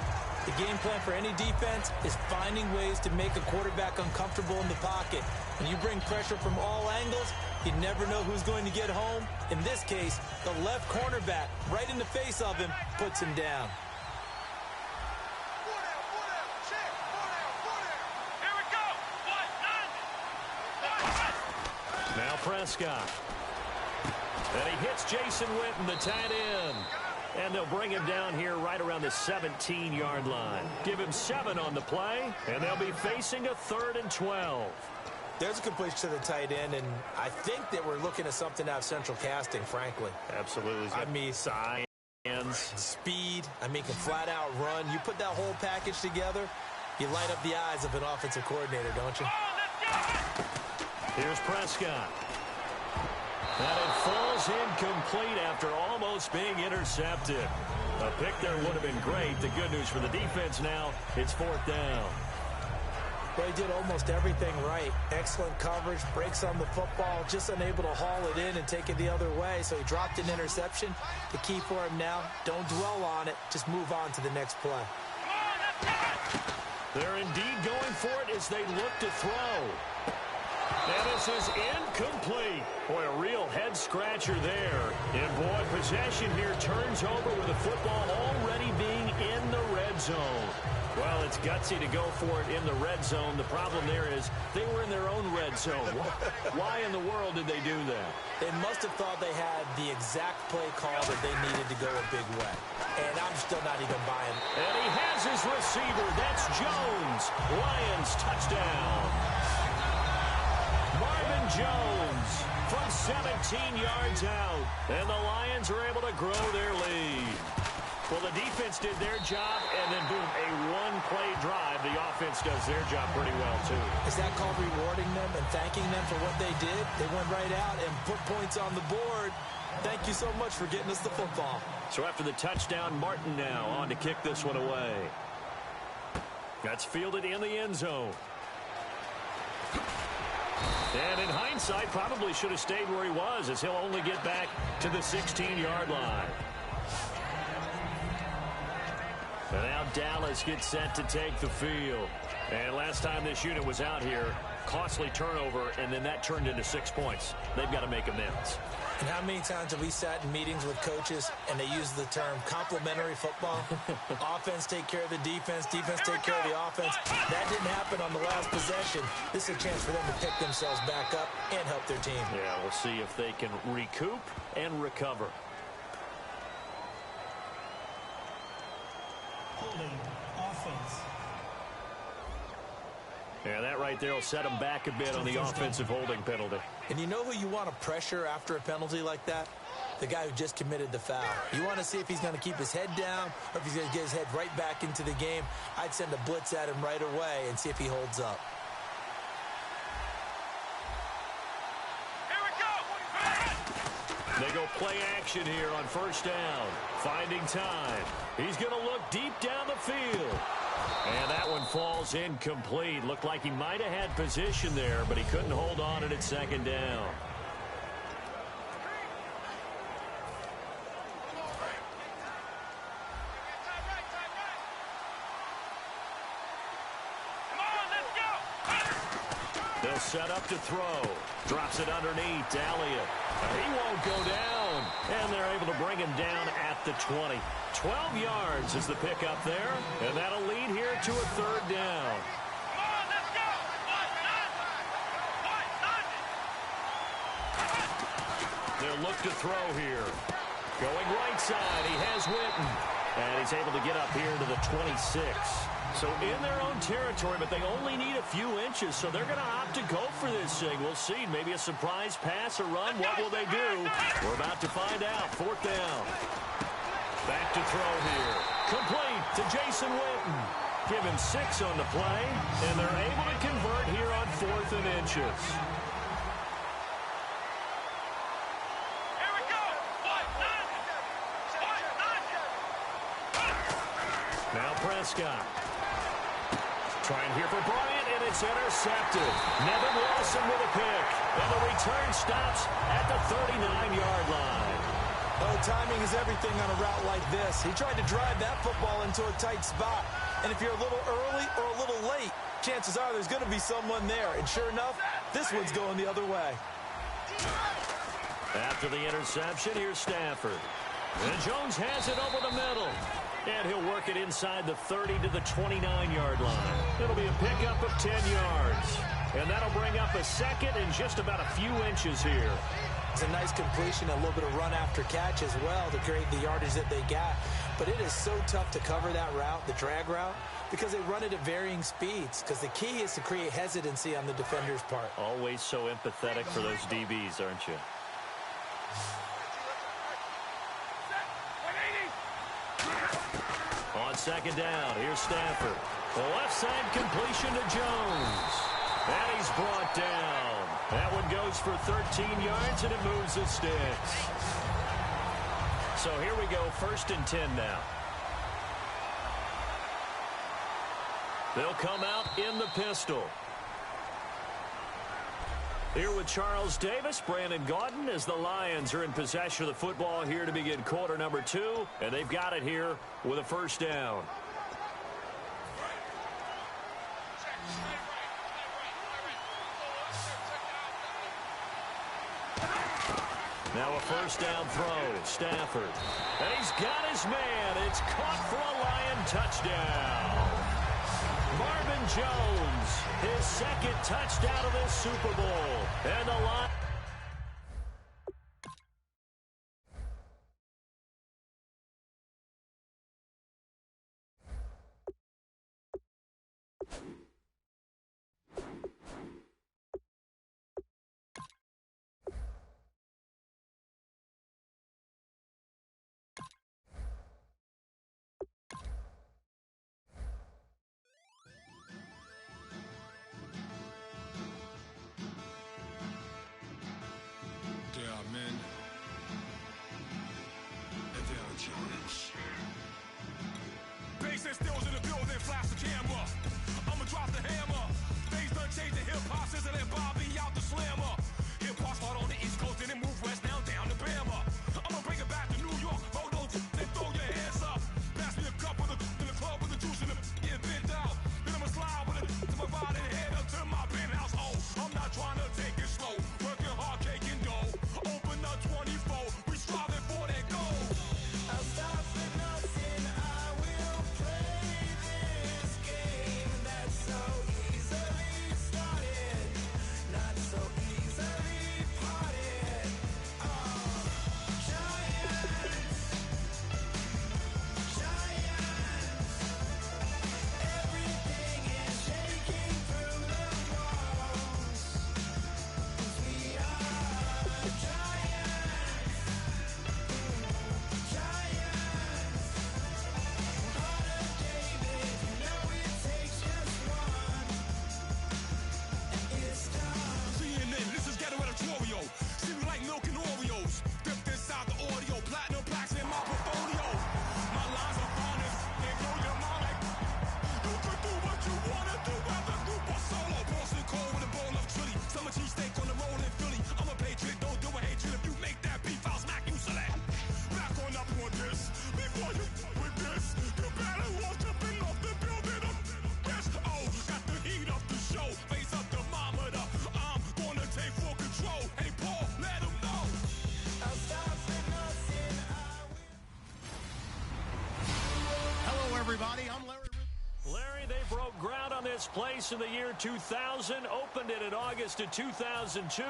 The game plan for any defense is finding ways to make a quarterback uncomfortable in the pocket. When you bring pressure from all angles, you never know who's going to get home. In this case, the left cornerback, right in the face of him, puts him down. Now Prescott. And he hits Jason Witten, the tight end. And they'll bring him down here right around the 17-yard line. Give him 7 on the play, and they'll be facing a 3rd and 12. There's a completion to the tight end, and I think that we're looking at something out of central casting, frankly. Absolutely. I mean, size, speed. I mean, can flat out run. You put that whole package together, you light up the eyes of an offensive coordinator, don't you? Here's Prescott. And it falls incomplete after almost being intercepted. A pick there would have been great. The good news for the defense now, it's 4th down. Well, he did almost everything right. Excellent coverage, breaks on the football, just unable to haul it in and take it the other way. So he dropped an interception. The key for him now, don't dwell on it. Just move on to the next play. They're indeed going for it as they look to throw. And this is incomplete. Boy, a real head-scratcher there. And, boy, possession here turns over with the football already being in the red zone. Well, it's gutsy to go for it in the red zone. The problem there is they were in their own red zone. Why in the world did they do that? They must have thought they had the exact play call that they needed to go a big way. And I'm still not even buying. And he has his receiver. That's Jones. Lions touchdown. Marvin Jones from 17 yards out. And the Lions are able to grow their lead. Well, the defense did their job, and then, boom, a one-play drive. The offense does their job pretty well, too. Is that called rewarding them and thanking them for what they did? They went right out and put points on the board. Thank you so much for getting us the football. So after the touchdown, Martin now on to kick this one away. That's fielded in the end zone. And in hindsight, probably should have stayed where he was, as he'll only get back to the 16-yard line. And now Dallas gets set to take the field. And last time this unit was out here, costly turnover, and then that turned into 6 points. They've got to make amends. And how many times have we sat in meetings with coaches and they use the term complementary football? Offense take care of the defense, defense take care of the offense. That didn't happen on the last possession. This is a chance for them to pick themselves back up and help their team. Yeah, we'll see if they can recoup and recover. Holding offense. Yeah, that right there will set them back a bit on the offensive holding penalty. And you know who you want to pressure after a penalty like that? The guy who just committed the foul. You want to see if he's going to keep his head down or if he's going to get his head right back into the game. I'd send a blitz at him right away and see if he holds up. They go play action here on 1st down. Finding time. He's going to look deep down the field. And that one falls incomplete. Looked like he might have had position there, but he couldn't hold on at 2nd down. They'll set up to throw. Drops it underneath. Elliott. He won't go down. And they're able to bring him down at the 20. 12 yards is the pickup there. And that'll lead here to a 3rd down. They'll look to throw here. Going right side. He has Witten. And he's able to get up here to the 26. So in their own territory, but they only need a few inches, so they're going to opt to go for this thing. We'll see. Maybe a surprise pass or run. What will they do? We're about to find out. 4th down. Back to throw here. Complete to Jason Witten. Give him 6 on the play, and they're able to convert here on 4th and inches. Now Prescott. Trying here for Bryant, and it's intercepted. Nevin Lawson with a pick. And the return stops at the 39-yard line. Oh, timing is everything on a route like this. He tried to drive that football into a tight spot. And if you're a little early or a little late, chances are there's going to be someone there. And sure enough, this one's going the other way. After the interception, here's Stafford. And Jones has it over the middle. And he'll work it inside the 30 to the 29-yard line. It'll be a pickup of 10 yards. And that'll bring up a 2nd and just about a few inches here. It's a nice completion, a little bit of run after catch as well to create the yardage that they got. But it is so tough to cover that route, the drag route, because they run it at varying speeds, because the key is to create hesitancy on the defender's part. Always so empathetic for those DBs, aren't you? On second down, here's Stafford. The left side completion to Jones. And he's brought down. That one goes for 13 yards, and it moves the sticks. So here we go, 1st and 10 now. They'll come out in the pistol. Here with Charles Davis, Brandon Gaudin, as the Lions are in possession of the football here to begin quarter number 2. And they've got it here with a 1st down. Now a 1st down throw, Stafford. And he's got his man. It's caught for a Lion touchdown. Marvin Jones, his 2nd touchdown of this Super Bowl. And the Lions. Stills in the building, flash the camera. I'ma drop the hammer. Things done changed the hip-hop since I let Bobby out the slammer. Hip-hop start on the East Coast and then move west now down to Bama. I'ma bring it back to New York. Oh, don't you then throw your hands up. Pass me a cup in the club with the juice in the get bent out. Then I'ma slide with it to my body and head up to my penthouse. Oh, I'm not trying to take it slow. Working hard, caking dough. Open up 24. We striving for that goal. I'll stop for nothing. I will play this game that's so easily started, not so easily parted. Giants, everything is shaking through the walls. 'Cause we are giants. Heart of David, you know it takes just one, and it's done. CNN, this is ghetto editorial. See me like milk and Oreos. Dipped inside the audio, platinum plaques in my portfolio. My lines are honest, they blow your mind like you can do what you wanna do, whether group or solo. Boston cold with a bowl of chili. Summer cheesesteak on the roll in Philly. I'm a patriot, don't do a hatred. If you make that beef, I'll smack you silly. Back on up on this. Before you with this, you better walk up and off the building up. Yes, oh, got the heat up the show. Face up the thermometer. I'm gonna take full control. Hey, Paul, let him know. I'll stop for nothing. Hello, everybody. I'm Larry. Larry, they broke ground on this place in the year 2000, opened it in August of 2002,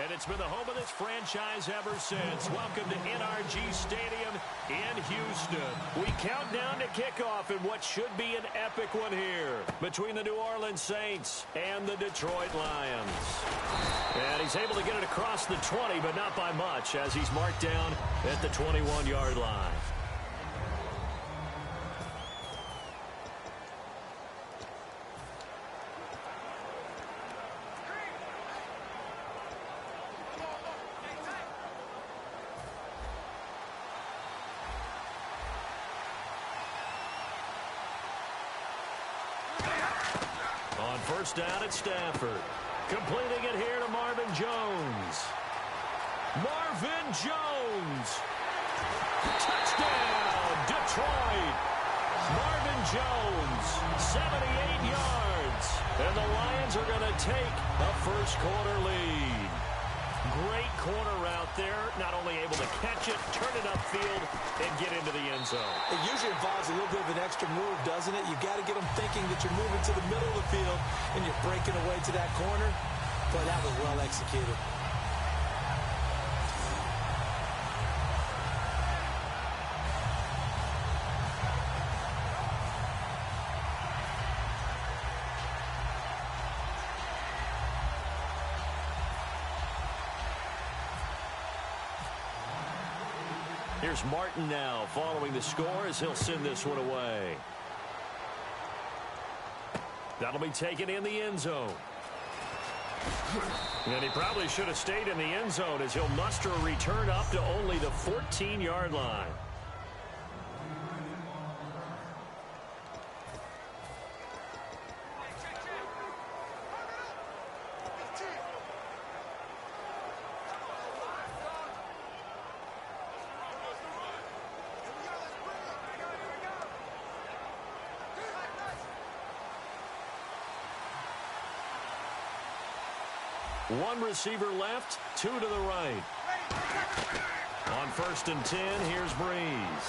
and it's been the home of this franchise ever since. Welcome to NRG Stadium in Houston. We count down to kickoff in what should be an epic one here between the New Orleans Saints and the Detroit Lions. And he's able to get it across the 20, but not by much, as he's marked down at the 21-yard line. On 1st down at Stafford. Completing it here to Marvin Jones. Marvin Jones. Touchdown, Detroit. Marvin Jones, 78 yards. And the Lions are going to take a first-quarter lead. Great corner route there. Not only able to catch it, turn it upfield, and get into the end zone. It usually involves a little bit of an extra move, doesn't it? You've got to get them thinking that you're moving to the middle of the field and you're breaking away to that corner. But that was well executed. Here's Martin now following the score as he'll send this one away. That'll be taken in the end zone. And he probably should have stayed in the end zone as he'll muster a return up to only the 14-yard line. One receiver left, two to the right. On 1st and 10, here's Breeze.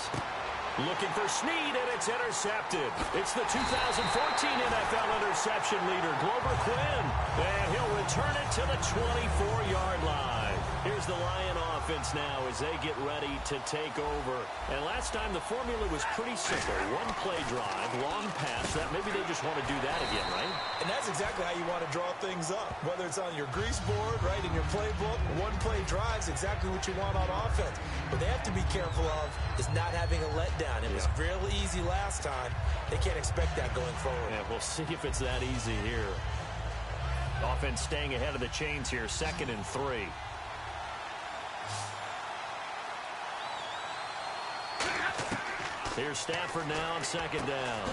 Looking for Snead, and it's intercepted. It's the 2014 NFL interception leader, Glover Quinn. And he'll return it to the 24-yard line. Here's the Lion offense now as they get ready to take over. And last time the formula was pretty simple. One play drive, long pass. That maybe they just want to do that again, right? And that's exactly how you want to draw things up. Whether it's on your grease board, right, in your playbook, one play drive's exactly what you want on offense. What they have to be careful of is not having a letdown. It was really easy last time. They can't expect that going forward. Yeah, we'll see if it's that easy here. Offense staying ahead of the chains here, 2nd and 3. Here's Stafford now on 2nd down.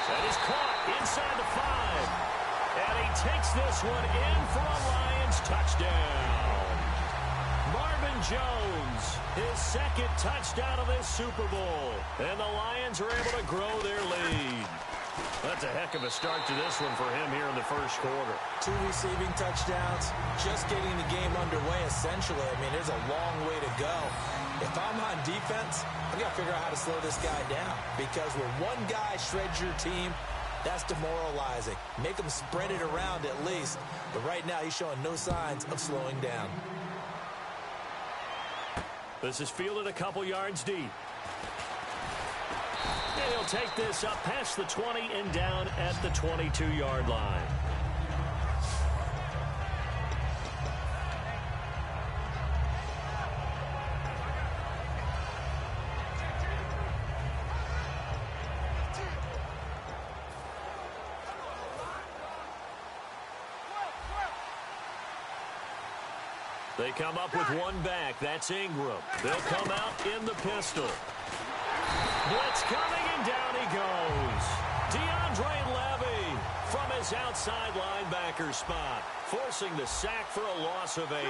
That is caught inside the 5. And he takes this one in for a Lions touchdown. Marvin Jones, his 2nd touchdown of this Super Bowl. And the Lions are able to grow their lead. That's a heck of a start to this one for him here in the 1st quarter. 2 receiving touchdowns, just getting the game underway essentially. I mean, there's a long way to go. If I'm on defense, I've got to figure out how to slow this guy down. Because when one guy shreds your team, that's demoralizing. Make him spread it around at least. But right now, he's showing no signs of slowing down. This is fielded a couple yards deep. And he'll take this up past the 20 and down at the 22-yard line. They come up with one back. That's Ingram. They'll come out in the pistol. Blitz coming, and down he goes. DeAndre Levy from his outside linebacker spot, forcing the sack for a loss of 8.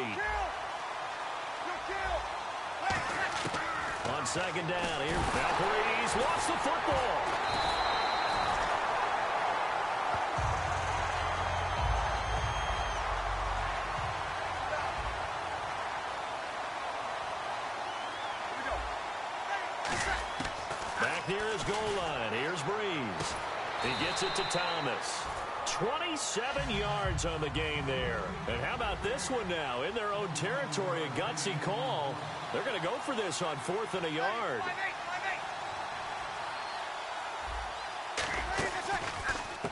On 2nd down, here, Valparaiso lost the football. Near his goal line. Here's Breeze. He gets it to Thomas. 27 yards on the game there. And how about this one now? In their own territory, a gutsy call. They're going to go for this on 4th and a yard.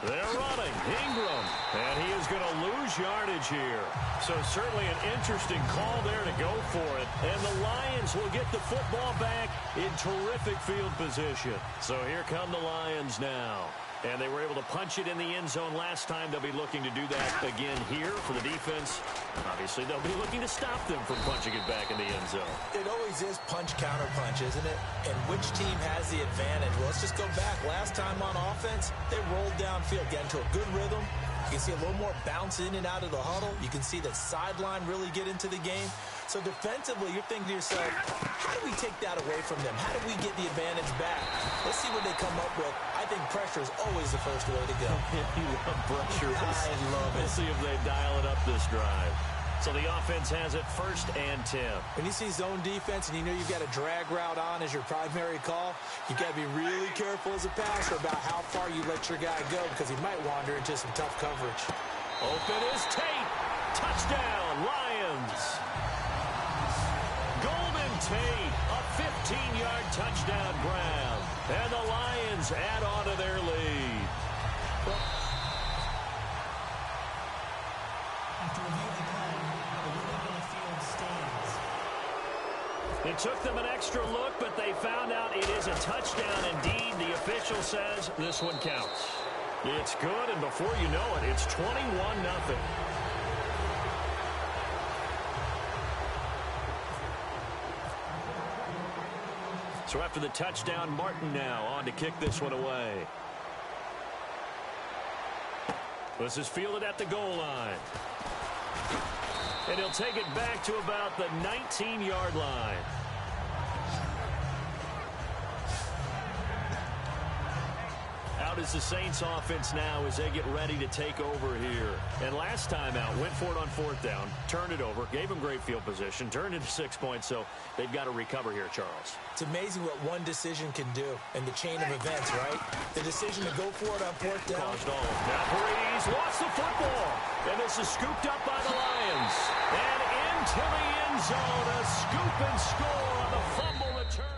They're running. Ingram. And he is going to lose yardage here. So certainly an interesting call there to go for it. And the Lions will get the football back in terrific field position. So here come the Lions now. And they were able to punch it in the end zone last time. They'll be looking to do that again here for the defense. Obviously, they'll be looking to stop them from punching it back in the end zone. It always is punch-counter-punch, isn't it? And which team has the advantage? Well, let's just go back. Last time on offense, they rolled downfield, got into a good rhythm. You can see a little more bounce in and out of the huddle. You can see the sideline really get into the game. So defensively, you're thinking to yourself, how do we take that away from them? How do we get the advantage back? Let's see what they come up with. I think pressure is always the first way to go. You love pressure. I love it. We'll see if they dial it up this drive. So the offense has it 1st and 10. When you see zone defense and you know you've got a drag route on as your primary call, you've got to be really careful as a passer about how far you let your guy go because he might wander into some tough coverage. Open is Tate. Touchdown, Lions. Golden Tate, a 15-yard touchdown grab. And the Lions add on to their lead. It took them an extra look, but they found out it is a touchdown indeed. The official says this one counts. It's good, and before you know it, it's 21-0. So after the touchdown, Martin now on to kick this one away. This is fielded at the goal line. And he'll take it back to about the 19-yard line. Out is the Saints offense now as they get ready to take over here. And last time out, went for it on 4th down, turned it over, gave them great field position, turned into 6 points, so they've got to recover here, Charles. It's amazing what one decision can do in the chain of events, right? The decision to go for it on 4th down. Caused all. Now Breeze lost the football. And this is scooped up by the Lions. And into the end zone, a scoop and score on the fumble return.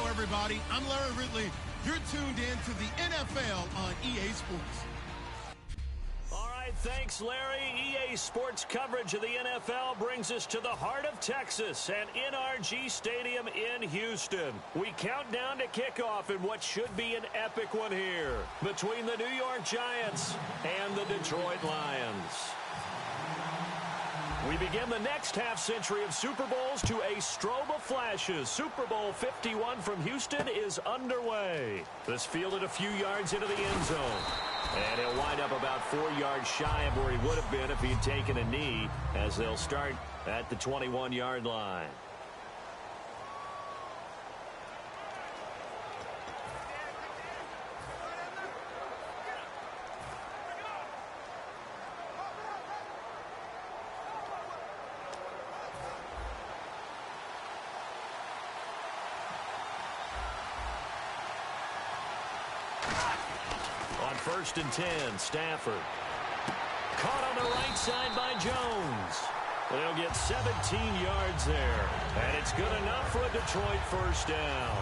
Everybody, I'm Larry Ridley. You're tuned in to the NFL on EA Sports. All right, thanks, Larry. EA Sports coverage of the NFL brings us to the heart of Texas and NRG Stadium in Houston. We count down to kickoff in what should be an epic one here between the New York Giants and the Detroit Lions. We begin the next half-century of Super Bowls to a strobe of flashes. Super Bowl 51 from Houston is underway. This fielded a few yards into the end zone. And he'll wind up about 4 yards shy of where he would have been if he'd taken a knee, as they'll start at the 21-yard line. First and 10, Stafford. Caught on the right side by Jones. They'll get 17 yards there. And it's good enough for a Detroit first down.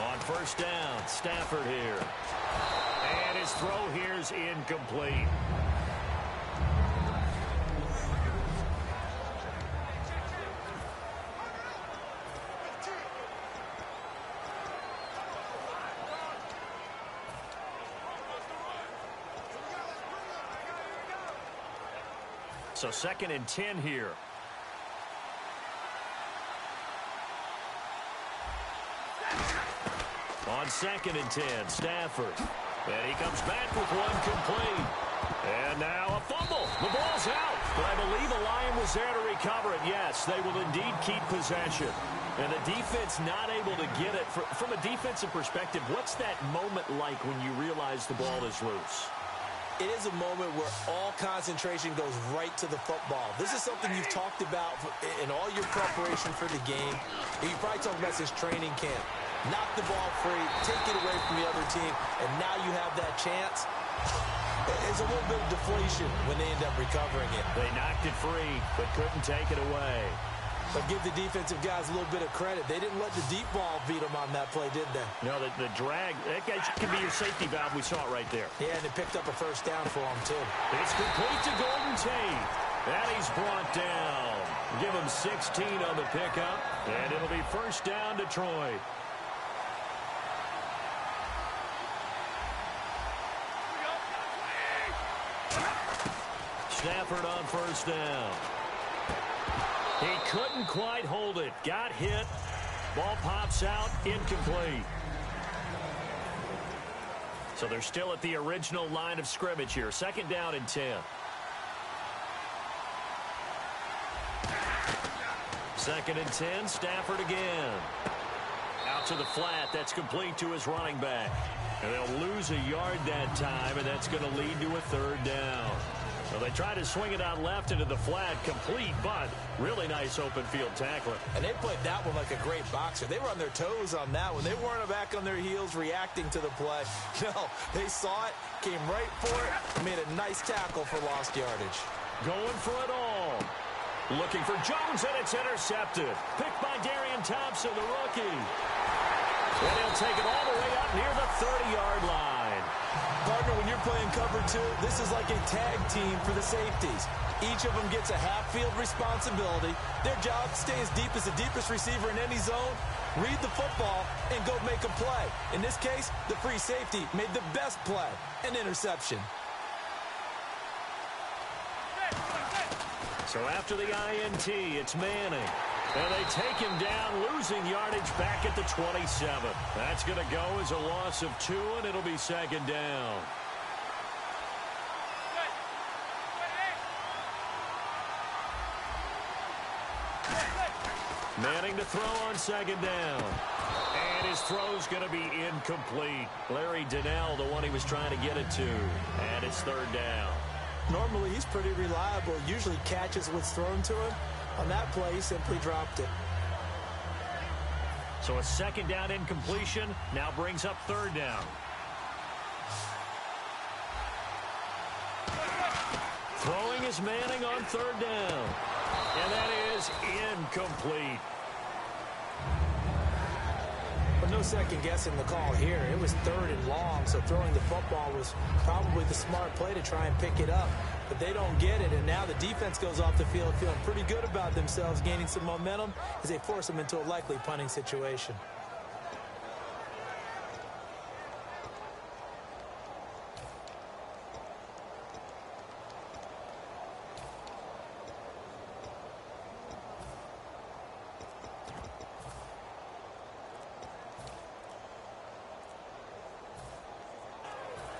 On first down, Stafford here. And his throw here's incomplete. So second and 10 here. On second and 10, Stafford. And he comes back with one complete. And now a fumble. The ball's out. But I believe a Lion was there to recover it. Yes, they will indeed keep possession. And the defense not able to get it. From a defensive perspective, what's that moment like when you realize the ball is loose? It is a moment where all concentration goes right to the football. This is something you've talked about in all your preparation for the game. You probably talked about this training camp. Knock the ball free, take it away from the other team, and now you have that chance. There's a little bit of deflation when they end up recovering it. They knocked it free, but couldn't take it away. But give the defensive guys a little bit of credit. They didn't let the deep ball beat them on that play, did they? No, the drag, that can be your safety valve. We saw it right there. Yeah, and it picked up a first down for them, too. It's complete to Golden Tate. And he's brought down. Give him 16 on the pickup, and it'll be first down, Detroit. Stafford on first down. He couldn't quite hold it. Got hit. Ball pops out. Incomplete. So they're still at the original line of scrimmage here. Second down and 10. Second and 10. Stafford again. Out to the flat. That's complete to his running back. And they'll lose a yard that time, and that's going to lead to a third down. So they try to swing it out left into the flat, complete, but really nice open field tackler. And they played that one like a great boxer. They were on their toes on that one. They weren't back on their heels reacting to the play. No, they saw it, came right for it, and made a nice tackle for lost yardage. Going for it all. Looking for Jones, and it's intercepted. Picked by Darian Thompson, the rookie. And he'll take it all the way up near the 30-yard line. Partner, when you're playing cover two, this is like a tag team for the safeties. Each of them gets a half-field responsibility. Their job, stay as deep as the deepest receiver in any zone, read the football, and go make a play. In this case, the free safety made the best play, an interception. So after the INT, it's Manning. And they take him down, losing yardage back at the 27. That's going to go as a loss of 2, and it'll be second down. Manning to throw on second down. And his throw's going to be incomplete. Larry Donnell, the one he was trying to get it to. And it's third down. Normally, he's pretty reliable. Usually catches what's thrown to him. On that play, he simply dropped it. So a second down incompletion now brings up third down. Throwing is Manning on third down. And that is incomplete. But no second guessing the call here. It was third and long, so throwing the football was probably the smart play to try and pick it up. But they don't get it, and now the defense goes off the field feeling pretty good about themselves, gaining some momentum as they force them into a likely punting situation.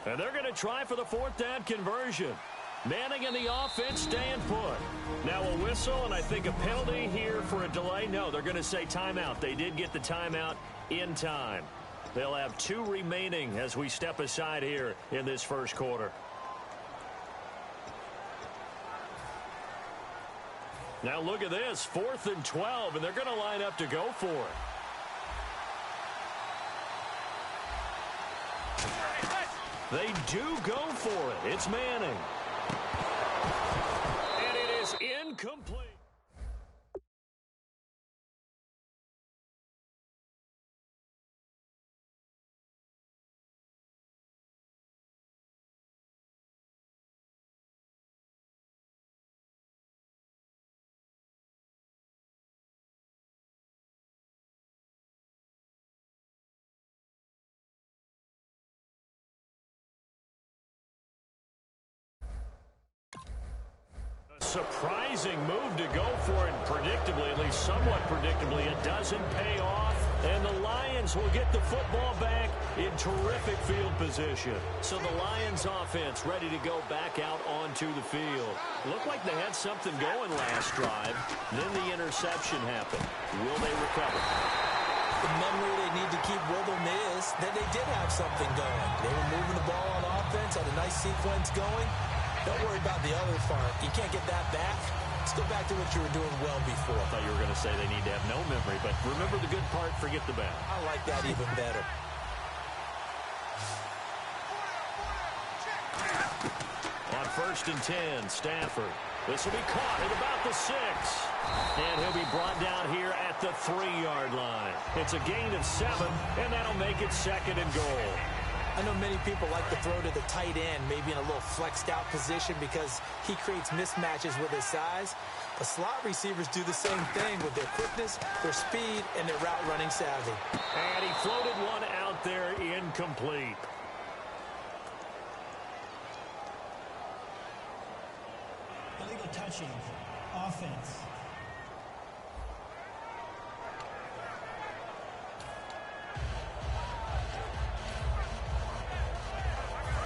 And they're going to try for the fourth down conversion. Manning and the offense staying put. Now a whistle and I think a penalty here for a delay. No, they're going to say timeout. They did get the timeout in time. They'll have 2 remaining as we step aside here in this first quarter. Now look at this, 4th and 12, and they're going to line up to go for it. They do go for it. It's Manning. And it is incomplete. Surprising move to go for it, predictably, at least somewhat predictably. It doesn't pay off, and the Lions will get the football back in terrific field position. So the Lions offense ready to go back out onto the field. Looked like they had something going last drive. Then the interception happened. Will they recover? The memory they need to keep with them is that they did have something going. They were moving the ball on offense, had a nice sequence going. Don't worry about the other part. You can't get that back. Let's go back to what you were doing well before. I thought you were going to say they need to have no memory, but remember the good part, forget the bad. I like that even better. On 1st and 10, Stafford. This will be caught at about the 6. And he'll be brought down here at the 3-yard line. It's a gain of 7, and that'll make it 2nd and goal. I know many people like to throw to the tight end, maybe in a little flexed out position because he creates mismatches with his size. But slot receivers do the same thing with their quickness, their speed, and their route running savvy. And he floated one out there incomplete. Illegal touching. Offense.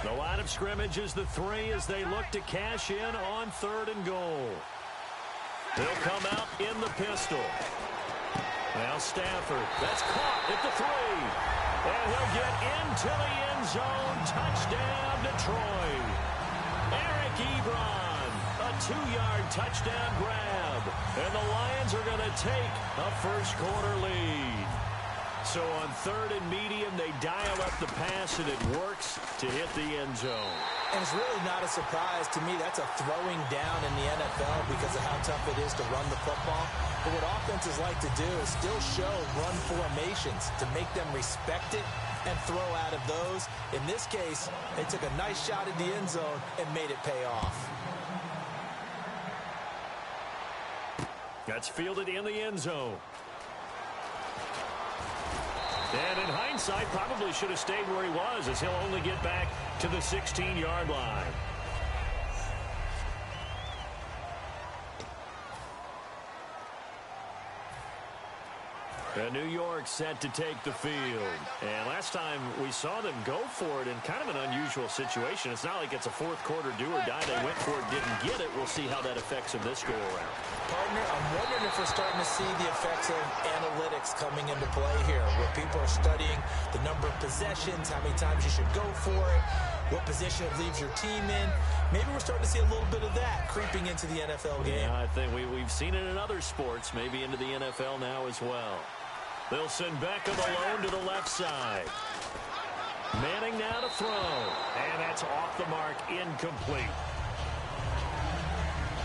The line of scrimmage is the 3 as they look to cash in on 3rd and goal. He'll come out in the pistol. Now Stafford. That's caught at the 3. And he'll get into the end zone. Touchdown, Detroit. Eric Ebron. A 2-yard touchdown grab. And the Lions are going to take a first-quarter lead. So on 3rd and medium, they dial up the pass, and it works to hit the end zone. And it's really not a surprise to me. That's a throwing down in the NFL because of how tough it is to run the football. But what offenses like to do is still show run formations to make them respect it and throw out of those. In this case, they took a nice shot at the end zone and made it pay off. That's fielded in the end zone. And in hindsight, probably should have stayed where he was, as he'll only get back to the 16-yard line. And New York set to take the field. And last time we saw them go for it in kind of an unusual situation. It's not like it's a fourth-quarter do-or-die. They went for it, didn't get it. We'll see how that affects them this go-around. Partner, I'm wondering if we're starting to see the effects of analytics coming into play here, where people are studying the number of possessions, how many times you should go for it, what position it leaves your team in. Maybe we're starting to see a little bit of that creeping into the NFL game. Yeah, I think we've seen it in other sports, maybe into the NFL now as well. They'll send Beckham alone to the left side. Manning now to throw. And that's off the mark, incomplete.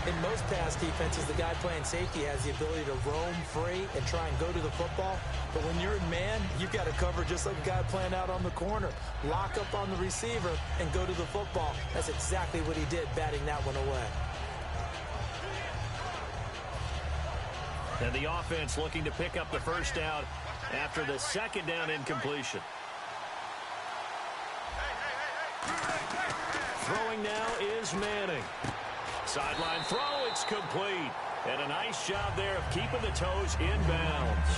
In most pass defenses, the guy playing safety has the ability to roam free and try and go to the football. But when you're in man, you've got to cover just like a guy playing out on the corner. Lock up on the receiver and go to the football. That's exactly what he did, batting that one away. And the offense looking to pick up the first down after the second down incompletion. Throwing now is Manning. Sideline throw, it's complete. And a nice job there of keeping the toes in bounds.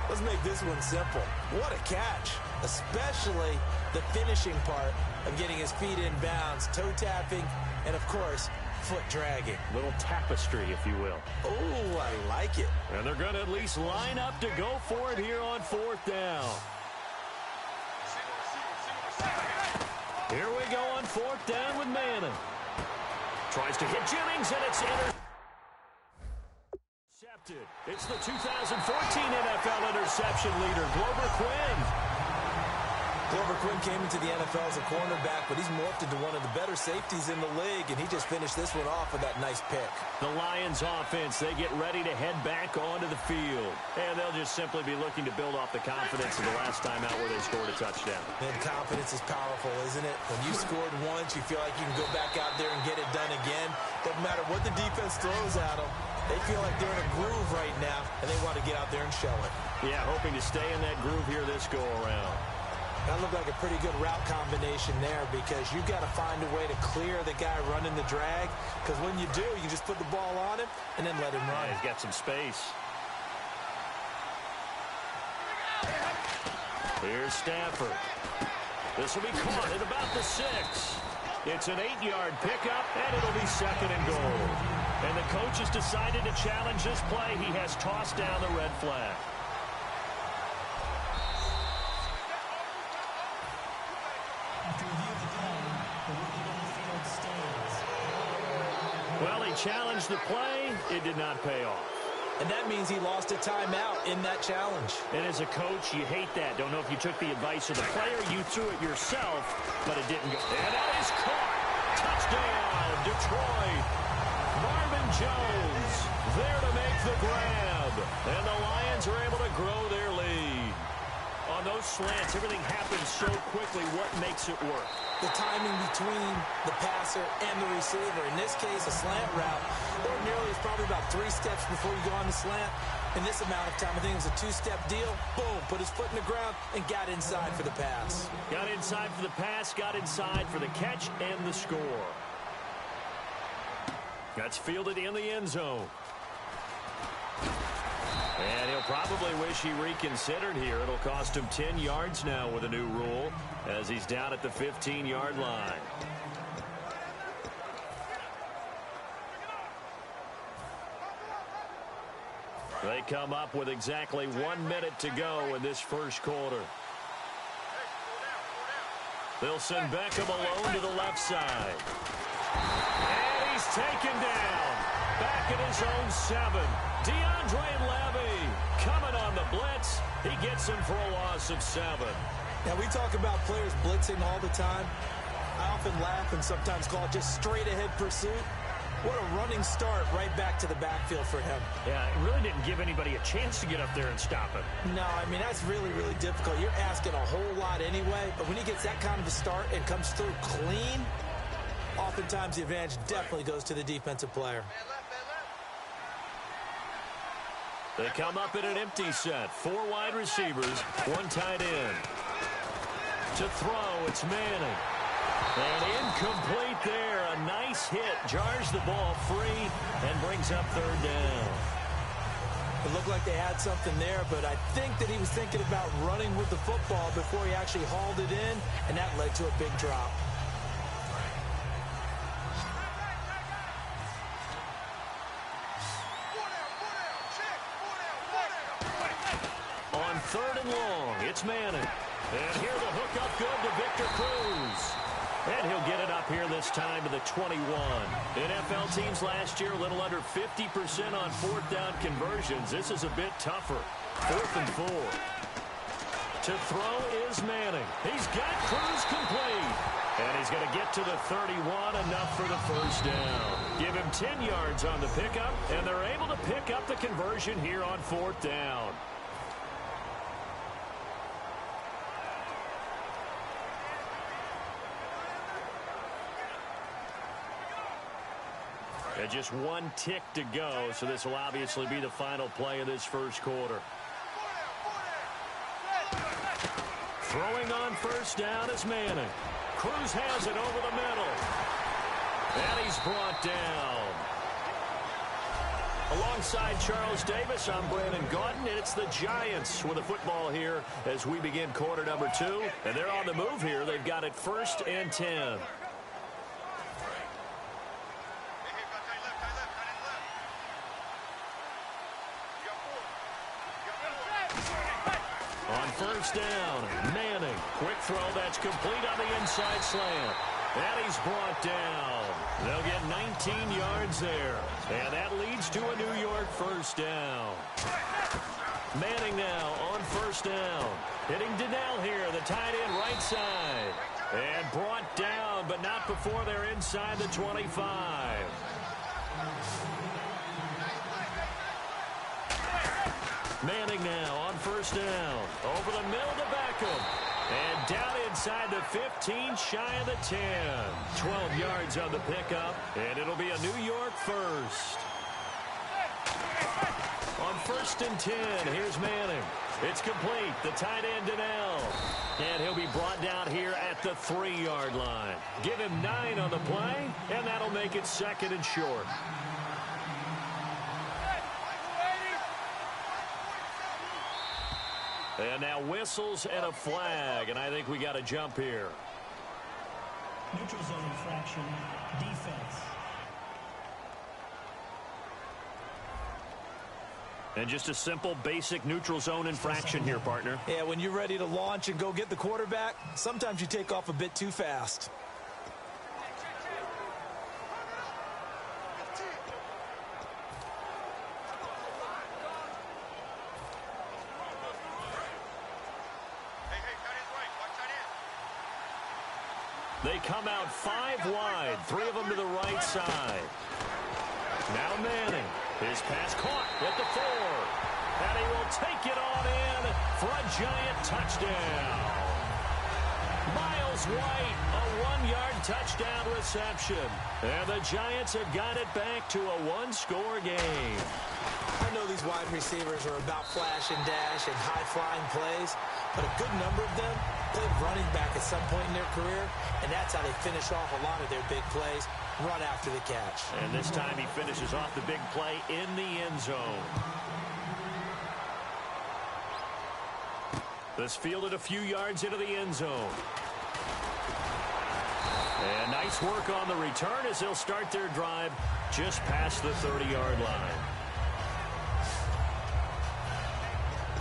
Let's make this one simple. What a catch, especially the finishing part of getting his feet in bounds, toe tapping, and of course, foot dragging. Little tapestry, if you will. Oh, I like it. And they're going to at least line up to go for it here on 4th down. Here we go on 4th down with Manning. Tries to hit Jennings, and it's intercepted. It's the 2014 NFL interception leader, Glover Quinn. Glover Quinn came into the NFL as a cornerback, but he's morphed into one of the better safeties in the league, and he just finished this one off with that nice pick. The Lions offense, they get ready to head back onto the field. And they'll just simply be looking to build off the confidence of the last time out where they scored a touchdown. And confidence is powerful, isn't it? When you scored once, you feel like you can go back out there and get it done again. Doesn't matter what the defense throws at them. They feel like they're in a groove right now, and they want to get out there and show it. Yeah, hoping to stay in that groove here this go-around. That looked like a pretty good route combination there because you've got to find a way to clear the guy running the drag, because when you do, you just put the ball on him and then let him run. Yeah, he's got some space. Here's Stafford. This will be caught at about the 6. It's an 8-yard pickup, and it'll be 2nd and goal. And the coach has decided to challenge this play. He has tossed down the red flag. After review of the play, the ruling on the field stands. Well, he challenged the play. It did not pay off. And that means he lost a timeout in that challenge. And as a coach, you hate that. Don't know if you took the advice of the player. You threw it yourself, but it didn't go. And that is caught. Touchdown, Detroit. Marvin Jones there to make the grab. And the Lions are able to grow their lead. On those slants, everything happens so quickly. What makes it work? The timing between the passer and the receiver. In this case, a slant route. Ordinarily, it's probably about 3 steps before you go on the slant. In this amount of time, I think it was a 2-step deal. Boom, put his foot in the ground and got inside for the pass. Got inside for the pass, got inside for the catch and the score. That's fielded in the end zone. And he'll probably wish he reconsidered here. It'll cost him 10 yards now with a new rule as he's down at the 15-yard line. They come up with exactly 1 minute to go in this first quarter. They'll send Beckham alone to the left side. And he's taken down. Back at his own 7. DeAndre Levy coming on the blitz. He gets him for a loss of 7. Now, we talk about players blitzing all the time. I often laugh and sometimes call it just straight-ahead pursuit. What a running start right back to the backfield for him. Yeah, it really didn't give anybody a chance to get up there and stop him. No, I mean, that's really, really difficult. You're asking a whole lot anyway, but when he gets that kind of a start and comes through clean, oftentimes the advantage definitely goes to the defensive player. They come up in an empty set. 4 wide receivers, 1 tight end. To throw, it's Manning. And incomplete there. A nice hit. Jars the ball free and brings up 3rd down. It looked like they had something there, but I think that he was thinking about running with the football before he actually hauled it in, and that led to a big drop. On 3rd and long, it's Manning. And here the hook up good to Victor Cruz. And he'll get it up here this time to the 21. NFL teams last year a little under 50% on 4th down conversions. This is a bit tougher. 4th and 4. To throw is Manning. He's got Cruz complete. And he's going to get to the 31, enough for the 1st down. Give him 10 yards on the pickup, and they're able to pick up the conversion here on 4th down. And just 1 tick to go, so this will obviously be the final play of this first quarter. Throwing on 1st down is Manning. Cruz has it over the middle. And he's brought down. Alongside Charles Davis, I'm Brandon Gaudin, and it's the Giants with the football here as we begin quarter number 2. And they're on the move here. They've got it 1st and 10. On 1st down, Manning. Quick throw that's complete on the inside slant. And he's brought down. They'll get 19 yards there. And that leads to a New York 1st down. Manning now on 1st down. Hitting Donnell here, the tight end right side. And brought down, but not before they're inside the 25. Manning now on 1st down. Over the middle to Beckham. And down inside the 15, shy of the 10. 12 yards on the pickup, and it'll be a New York 1st. On On 1st and 10, here's Manning. It's complete. The tight end, Donnell. And he'll be brought down here at the 3-yard line. Give him 9 on the play, and that'll make it 2nd and short. And now whistles and a flag, and I think we got a jump here. Neutral zone infraction, defense. And just a simple, basic neutral zone infraction here, partner. Yeah, when you're ready to launch and go get the quarterback, sometimes you take off a bit too fast. They come out 5 wide, 3 of them to the right side. Now Manning. His pass caught at the 4. And he will take it on in for a giant touchdown. Miles White, a 1-yard touchdown reception. And the Giants have got it back to a 1-score game. I know these wide receivers are about flash and dash and high-flying plays, but a good number of them played running back at some point in their career, and that's how they finish off a lot of their big plays, run after the catch. And this time he finishes off the big play in the end zone. This fielded a few yards into the end zone. And nice work on the return as they'll start their drive just past the 30-yard line.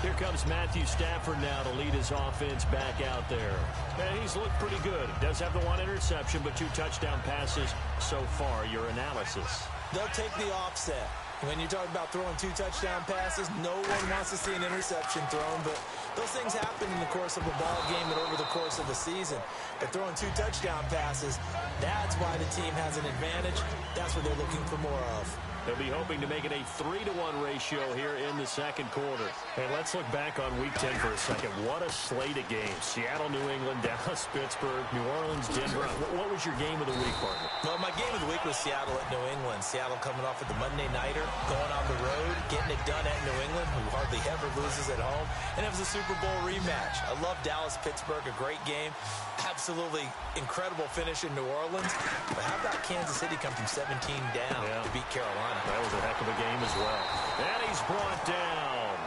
Here comes Matthew Stafford now to lead his offense back out there. And he's looked pretty good. Does have the 1 interception, but 2 touchdown passes so far. Your analysis? They'll take the offset. When you're talking about throwing 2 touchdown passes, no one wants to see an interception thrown, but those things happen in the course of a ball game and over the course of the season. But throwing 2 touchdown passes, that's why the team has an advantage. That's what they're looking for more of. They'll be hoping to make it a 3-to-1 ratio here in the second quarter. And let's look back on Week 10 for a second. What a slate of games. Seattle, New England, Dallas, Pittsburgh, New Orleans, Denver. What was your game of the week, partner? Well, my game of the week was Seattle at New England. Seattle coming off of the Monday Nighter, going on the road, getting it done at New England, who hardly ever loses at home. And it was a Super Bowl rematch. I love Dallas, Pittsburgh, a great game. Absolutely incredible finish in New Orleans. But how about Kansas City come from 17 down to beat Carolina? That was a heck of a game as well. And he's brought down.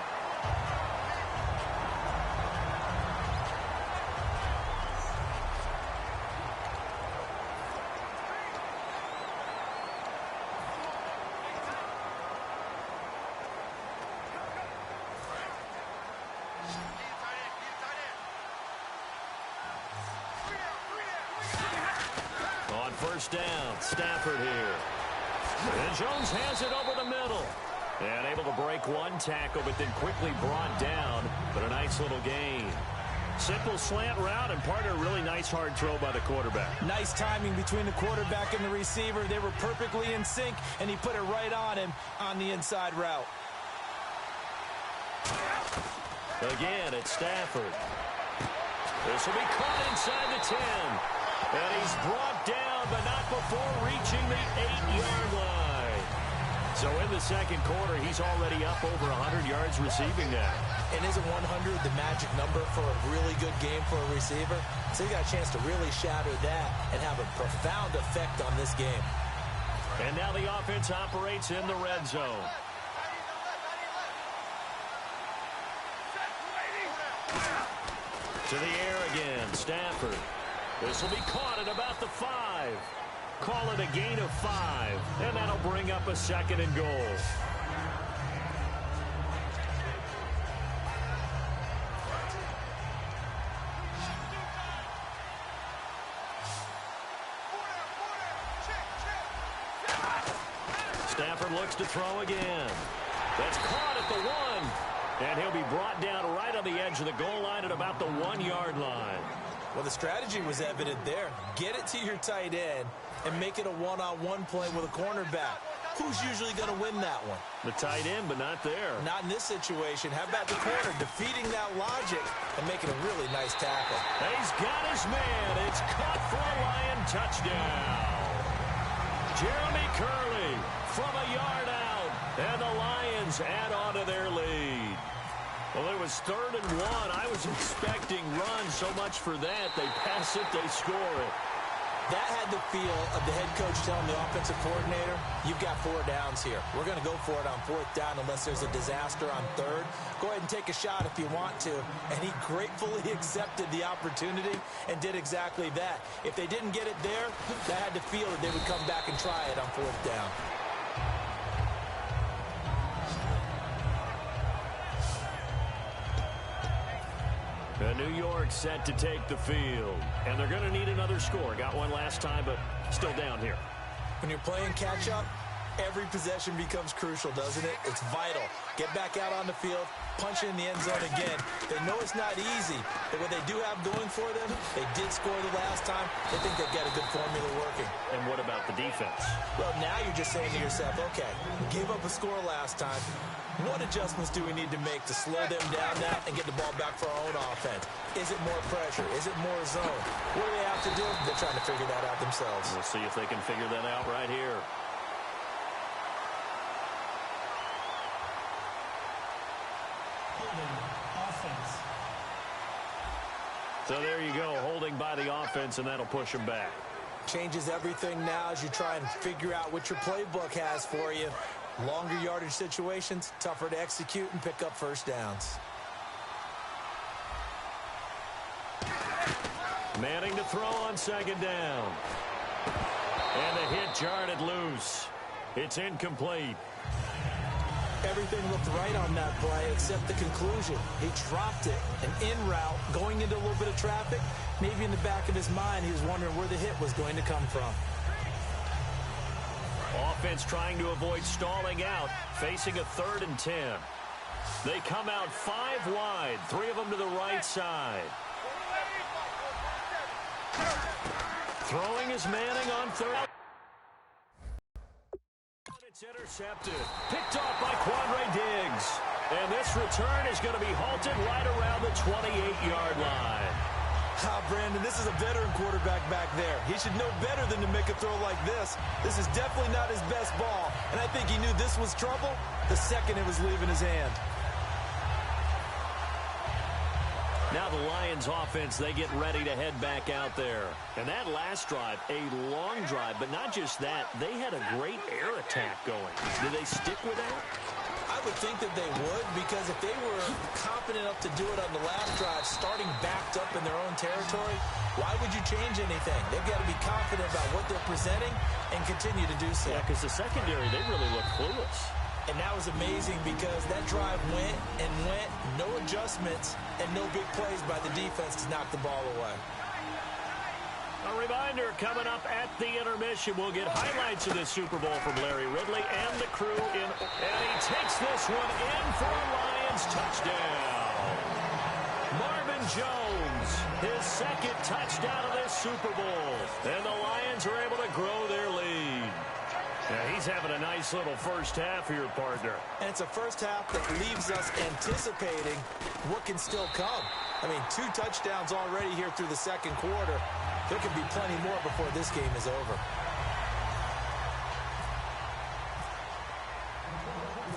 On 1st down, Stafford here. And Jones has it over the middle. And able to break 1 tackle, but then quickly brought down. But a nice little gain. Simple slant route, and part of a really nice hard throw by the quarterback. Nice timing between the quarterback and the receiver. They were perfectly in sync, and he put it right on him on the inside route. Again, it's Stafford. This will be caught inside the 10. And he's brought down, but not before reaching the 8-yard line. So in the second quarter, he's already up over 100 yards receiving now. And isn't 100 the magic number for a really good game for a receiver? So he got a chance to really shatter that and have a profound effect on this game. And now the offense operates in the red zone. To the air again, Stafford. This will be caught at about the 5. Call it a gain of 5. And that'll bring up a 2nd and goal. Stafford looks to throw again. That's caught at the 1. And he'll be brought down right on the edge of the goal line at about the 1-yard line. Well, the strategy was evident there. Get it to your tight end and make it a one-on-one play with a cornerback. Who's usually going to win that one? The tight end, but not there. Not in this situation. How about the corner defeating that logic and making a really nice tackle? He's got his man. It's caught for a Lion touchdown. Jeremy Curley from a yard out. And the Lions add on to their lead. Well, it was 3rd and 1. I was expecting runs. So much for that. They pass it, they score it. That had the feel of the head coach telling the offensive coordinator, you've got 4 downs here. We're going to go for it on 4th down unless there's a disaster on 3rd. Go ahead and take a shot if you want to. And he gratefully accepted the opportunity and did exactly that. If they didn't get it there, that had the feel that they would come back and try it on 4th down. New York set to take the field. And they're going to need another score. Got one last time, but still down here. When you're playing catch-up, every possession becomes crucial, doesn't it? It's vital. Get back out on the field, punch in the end zone again. They know it's not easy, but what they do have going for them, they did score the last time. They think they've got a good formula working. And what about the defense? Well, now you're just saying to yourself, okay, we gave up a score last time. What adjustments do we need to make to slow them down now and get the ball back for our own offense? Is it more pressure? Is it more zone? What do they have to do? They're trying to figure that out themselves. We'll see if they can figure that out right here. Offense. So there you go, holding by the offense, and that'll push them back. Changes everything now as you try and figure out what your playbook has for you. Longer yardage situations, tougher to execute and pick up first downs. Manning to throw on 2nd down. And the hit jarred it loose. It's incomplete. Everything looked right on that play except the conclusion. He dropped it, an in route, going into a little bit of traffic. Maybe in the back of his mind, he was wondering where the hit was going to come from. Offense trying to avoid stalling out, facing a 3rd and 10. They come out 5 wide, 3 of them to the right side. Throwing is Manning on 3rd. It's intercepted. Picked off by Quandre Diggs. And this return is going to be halted right around the 28-yard line. Brandon, this is a veteran quarterback back there. He should know better than to make a throw like this. This is definitely not his best ball, and I think he knew this was trouble the second it was leaving his hand. Now the Lions offense, they get ready to head back out there. And that last drive, a long drive, but not just that, they had a great air attack going. Did they stick with that? I would think that they would, because if they were confident enough to do it on the last drive, starting backed up in their own territory, why would you change anything? They've got to be confident about what they're presenting and continue to do so. Yeah, because the secondary, they really look clueless. And that was amazing because that drive went and went, no adjustments, and no big plays by the defense to knock the ball away. A reminder, coming up at the intermission, we'll get highlights of this Super Bowl from Larry Ridley and the crew in. And he takes this one in for a Lions touchdown. Marvin Jones, his 2nd touchdown of this Super Bowl. And the Lions are able to grow their lead. Yeah, he's having a nice little first half here, partner. And it's a first half that leaves us anticipating what can still come. I mean, 2 touchdowns already here through the 2nd quarter. There could be plenty more before this game is over.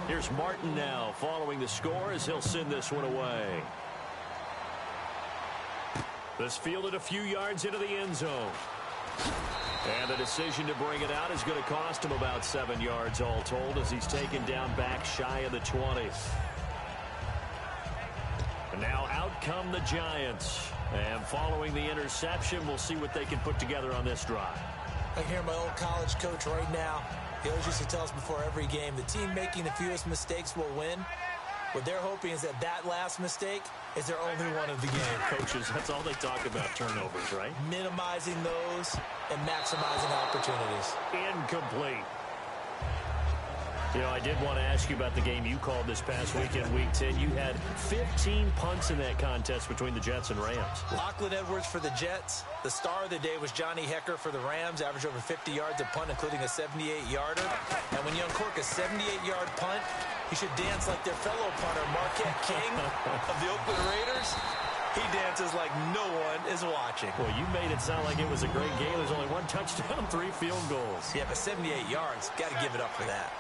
Here's Martin now following the score as he'll send this one away. This fielded a few yards into the end zone. And the decision to bring it out is going to cost him about 7 yards all told as he's taken down back shy of the 20. And now out come the Giants. And following the interception, we'll see what they can put together on this drive. I hear my old college coach right now. He always used to tell us before every game, the team making the fewest mistakes will win. What they're hoping is that last mistake is their only one of the game. Coaches, that's all they talk about, turnovers, right? Minimizing those and maximizing opportunities. Incomplete. You know, I did want to ask you about the game you called this past weekend, Week 10. You had 15 punts in that contest between the Jets and Rams. Lachlan Edwards for the Jets. The star of the day was Johnny Hecker for the Rams, averaged over 50 yards a punt, including a 78-yarder. And when you uncork a 78-yard punt, you should dance like their fellow punter, Marquette King of the Oakland Raiders. He dances like no one is watching. Well, you made it sound like it was a great game. There's only 1 touchdown, 3 field goals. Yeah, but 78 yards, got to give it up for that.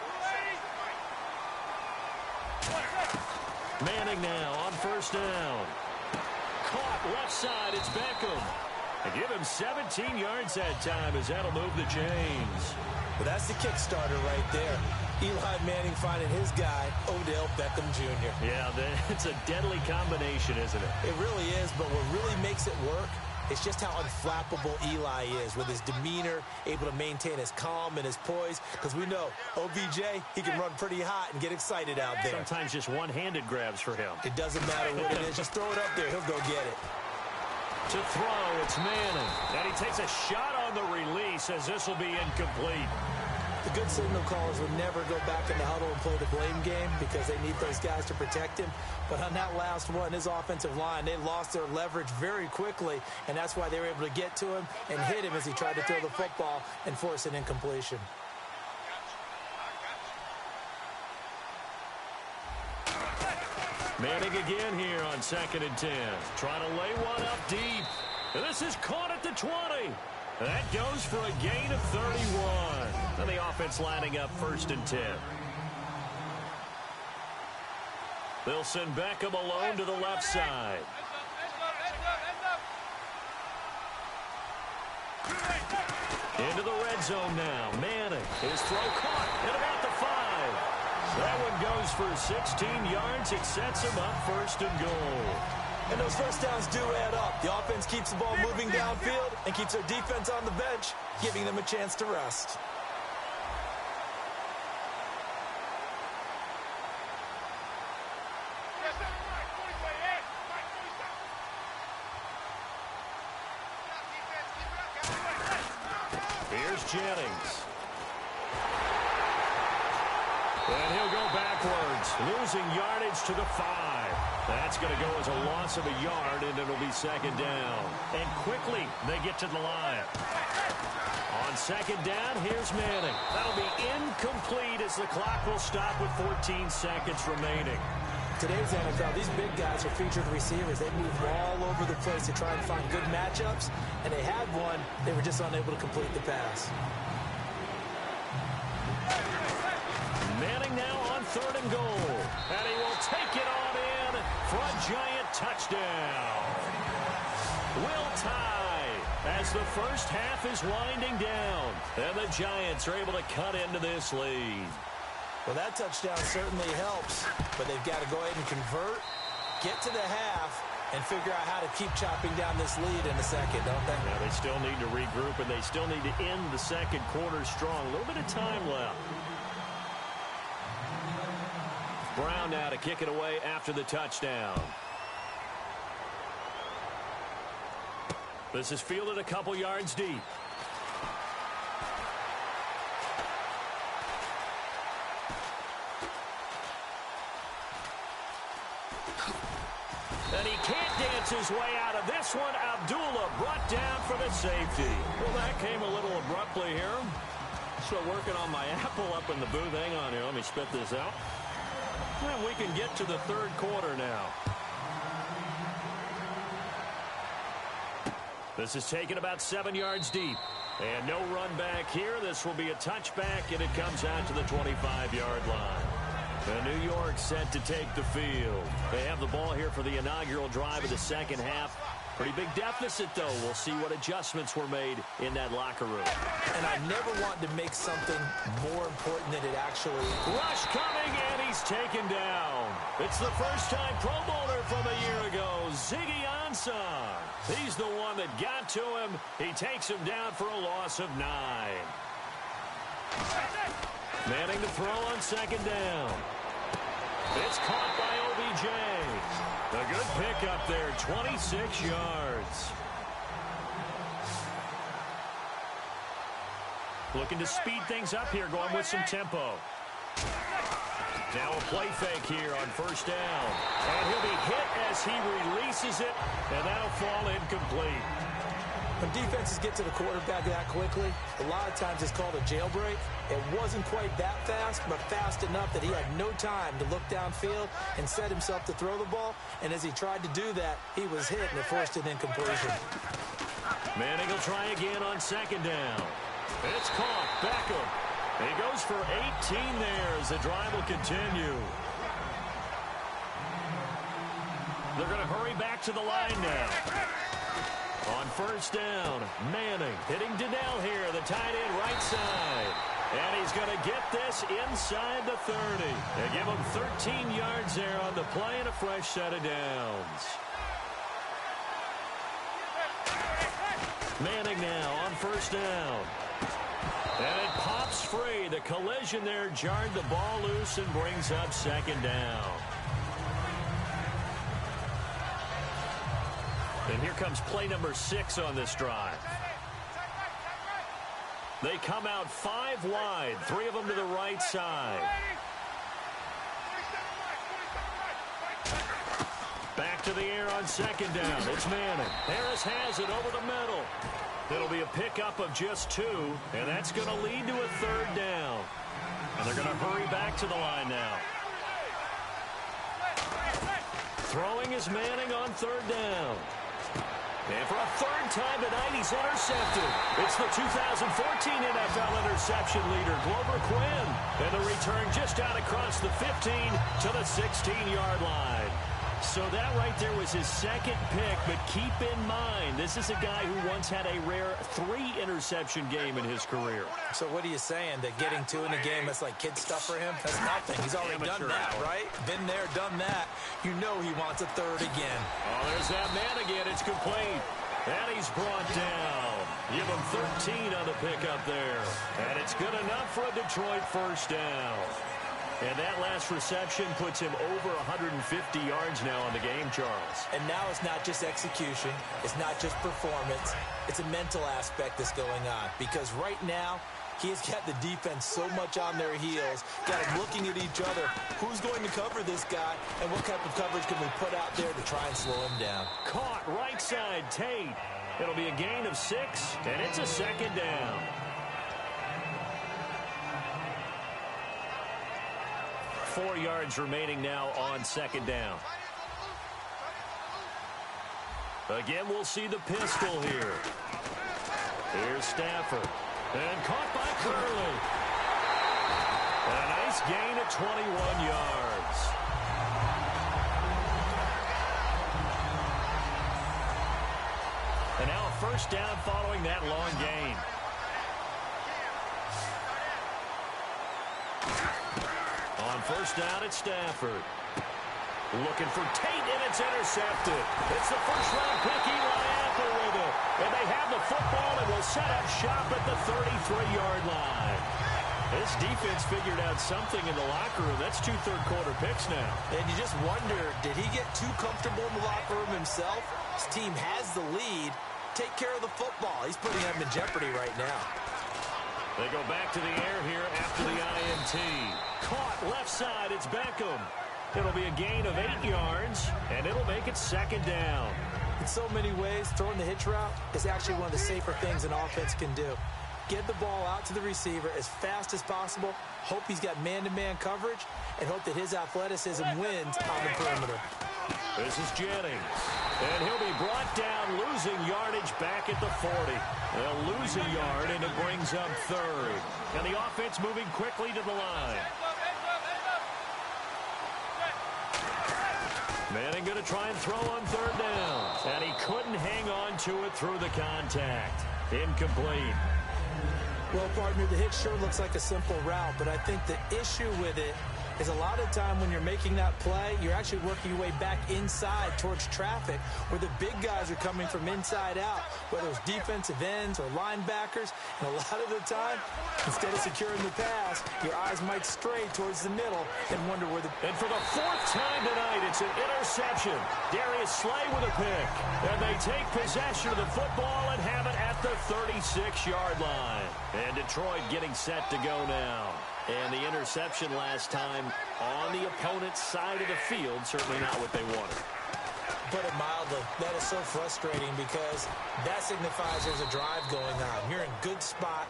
Manning now on first down. Caught left side. It's Beckham. And give him 17 yards that time as that'll move the chains. Well, that's the kickstarter right there. Eli Manning finding his guy, Odell Beckham Jr. Yeah, it's a deadly combination, isn't it? It really is, but what really makes it work is just how unflappable Eli is with his demeanor, able to maintain his calm and his poise. Because we know, OBJ, he can run pretty hot and get excited out there. Sometimes just one-handed grabs for him. It doesn't matter what it is. Just throw it up there. He'll go get it. To throw, it's Manning. And he takes a shot on the release as this will be incomplete. The good signal callers would never go back in the huddle and play the blame game because they need those guys to protect him. But on that last one, his offensive line, they lost their leverage very quickly, and that's why they were able to get to him and hit him as he tried to throw the football and force an incompletion. Manning again here on 2nd and 10. Trying to lay one up deep. And this is caught at the 20. That goes for a gain of 31. And the offense lining up 1st and 10. They'll send Beckham alone to the left side. Into the red zone now. Manning. His throw caught at about the 5. That one goes for 16 yards. It sets him up 1st and goal. And those first downs do add up. The offense keeps the ball moving downfield and keeps their defense on the bench, giving them a chance to rest. Here's Jennings. And he'll go backwards, losing yardage to the 5. That's going to go as a loss of a yard, and it'll be 2nd down. And quickly, they get to the line. On 2nd down, here's Manning. That'll be incomplete as the clock will stop with 14 seconds remaining. Today's NFL, these big guys are featured receivers. They move all over the place to try and find good matchups, and they had one. They were just unable to complete the pass. Manning now on 3rd and goal. And he will take it on in for a giant touchdown. Will tie as the first half is winding down. And the Giants are able to cut into this lead. Well, that touchdown certainly helps. But they've got to go ahead and convert, get to the half, and figure out how to keep chopping down this lead in the second, don't they? Yeah, they still need to regroup, and they still need to end the second quarter strong. A little bit of time left. Brown now to kick it away after the touchdown. This is fielded a couple yards deep. And he can't dance his way out of this one. Abdullah brought down for the safety. Well, that came a little abruptly here. Still working on my apple up in the booth. Hang on here. Let me spit this out. And we can get to the 3rd quarter now. This is taken about 7 yards deep. And no run back here. This will be a touchback, and it comes out to the 25-yard line. And New York set to take the field. They have the ball here for the inaugural drive of the second half. Pretty big deficit, though. We'll see what adjustments were made in that locker room. And I never want to make something more important than it actually is. Rush coming, and he's taken down. It's the first time Pro Bowler from a year ago, Ziggy Ansah. He's the one that got to him. He takes him down for a loss of 9. Manning to throw on 2nd down. It's caught by OBJ. A good pickup there, 26 yards. Looking to speed things up here, going with some tempo. Now a play fake here on 1st down. And he'll be hit as he releases it, and that'll fall incomplete. When defenses get to the quarterback that quickly, a lot of times it's called a jailbreak. It wasn't quite that fast, but fast enough that he had no time to look downfield and set himself to throw the ball. And as he tried to do that, he was hit, and it forced an incompletion. Manning will try again on 2nd down. It's caught. Beckham. He goes for 18 there as the drive will continue. They're going to hurry back to the line now. On first down, Manning hitting Donnell here, the tight end right side. And he's going to get this inside the 30. They give him 13 yards there on the play and a fresh set of downs. Manning now on first down. And it pops free. The collision there jarred the ball loose and brings up second down. And here comes play number 6 on this drive. They come out 5 wide, 3 of them to the right side. Back to the air on second down. It's Manning. Harris has it over the middle. It'll be a pickup of just 2, and that's going to lead to a third down. And they're going to hurry back to the line now. Throwing is Manning on third down. And for a third time tonight, he's intercepted. It's the 2014 NFL interception leader, Glover Quinn. And the return just out across the 15 to the 16-yard line. So that right there was his second pick, but keep in mind, this is a guy who once had a rare 3-interception game in his career. So what are you saying, that getting 2 in a game, that's like kid stuff for him? That's nothing. He's already done that, right? Been there, done that. You know he wants a third again. Oh, there's that man again. It's complete. And he's brought down. Give him 13 on the pickup there. And it's good enough for a Detroit first down. And that last reception puts him over 150 yards now on the game, Charles. And now it's not just execution. It's not just performance. It's a mental aspect that's going on. Because right now, he's got the defense so much on their heels, got them looking at each other. Who's going to cover this guy, and what type of coverage can we put out there to try and slow him down? Caught right side, Tate. It'll be a gain of 6, and it's a second down. 4 yards remaining now on second down. Again, we'll see the pistol here. Here's Stafford. And caught by Curley. And a nice gain of 21 yards. And now a first down following that long gain. On first down, it's Stafford. Looking for Tate, and it's intercepted. It's the first-round pick, Eli Apple with it. And they have the football and will set up shop at the 33-yard line. This defense figured out something in the locker room. That's 2 third-quarter picks now. And you just wonder, did he get too comfortable in the locker room himself? His team has the lead. Take care of the football. He's putting them in jeopardy right now. They go back to the air here after the INT. Caught left side, it's Beckham. It'll be a gain of 8 yards, and it'll make it second down. In so many ways, throwing the hitch route is actually one of the safer things an offense can do. Get the ball out to the receiver as fast as possible, hope he's got man-to-man coverage, and hope that his athleticism wins on the perimeter. This is Jennings. And he'll be brought down, losing yardage back at the 40. They'll lose a yard, and it brings up third. And the offense moving quickly to the line. Manning going to try and throw on third down. And he couldn't hang on to it through the contact. Incomplete. Well, partner, the hit sure looks like a simple route, but I think the issue with it is a lot of time when you're making that play, you're actually working your way back inside towards traffic where the big guys are coming from inside out, whether it's defensive ends or linebackers. And a lot of the time, instead of securing the pass, your eyes might stray towards the middle and wonder where the... And for the 4th time tonight, it's an interception. Darius Slay with a pick. And they take possession of the football and have it at the 36-yard line. And Detroit getting set to go now. And the interception last time on the opponent's side of the field, certainly not what they wanted. Put it mildly, that is so frustrating because that signifies there's a drive going on. You're in good spot,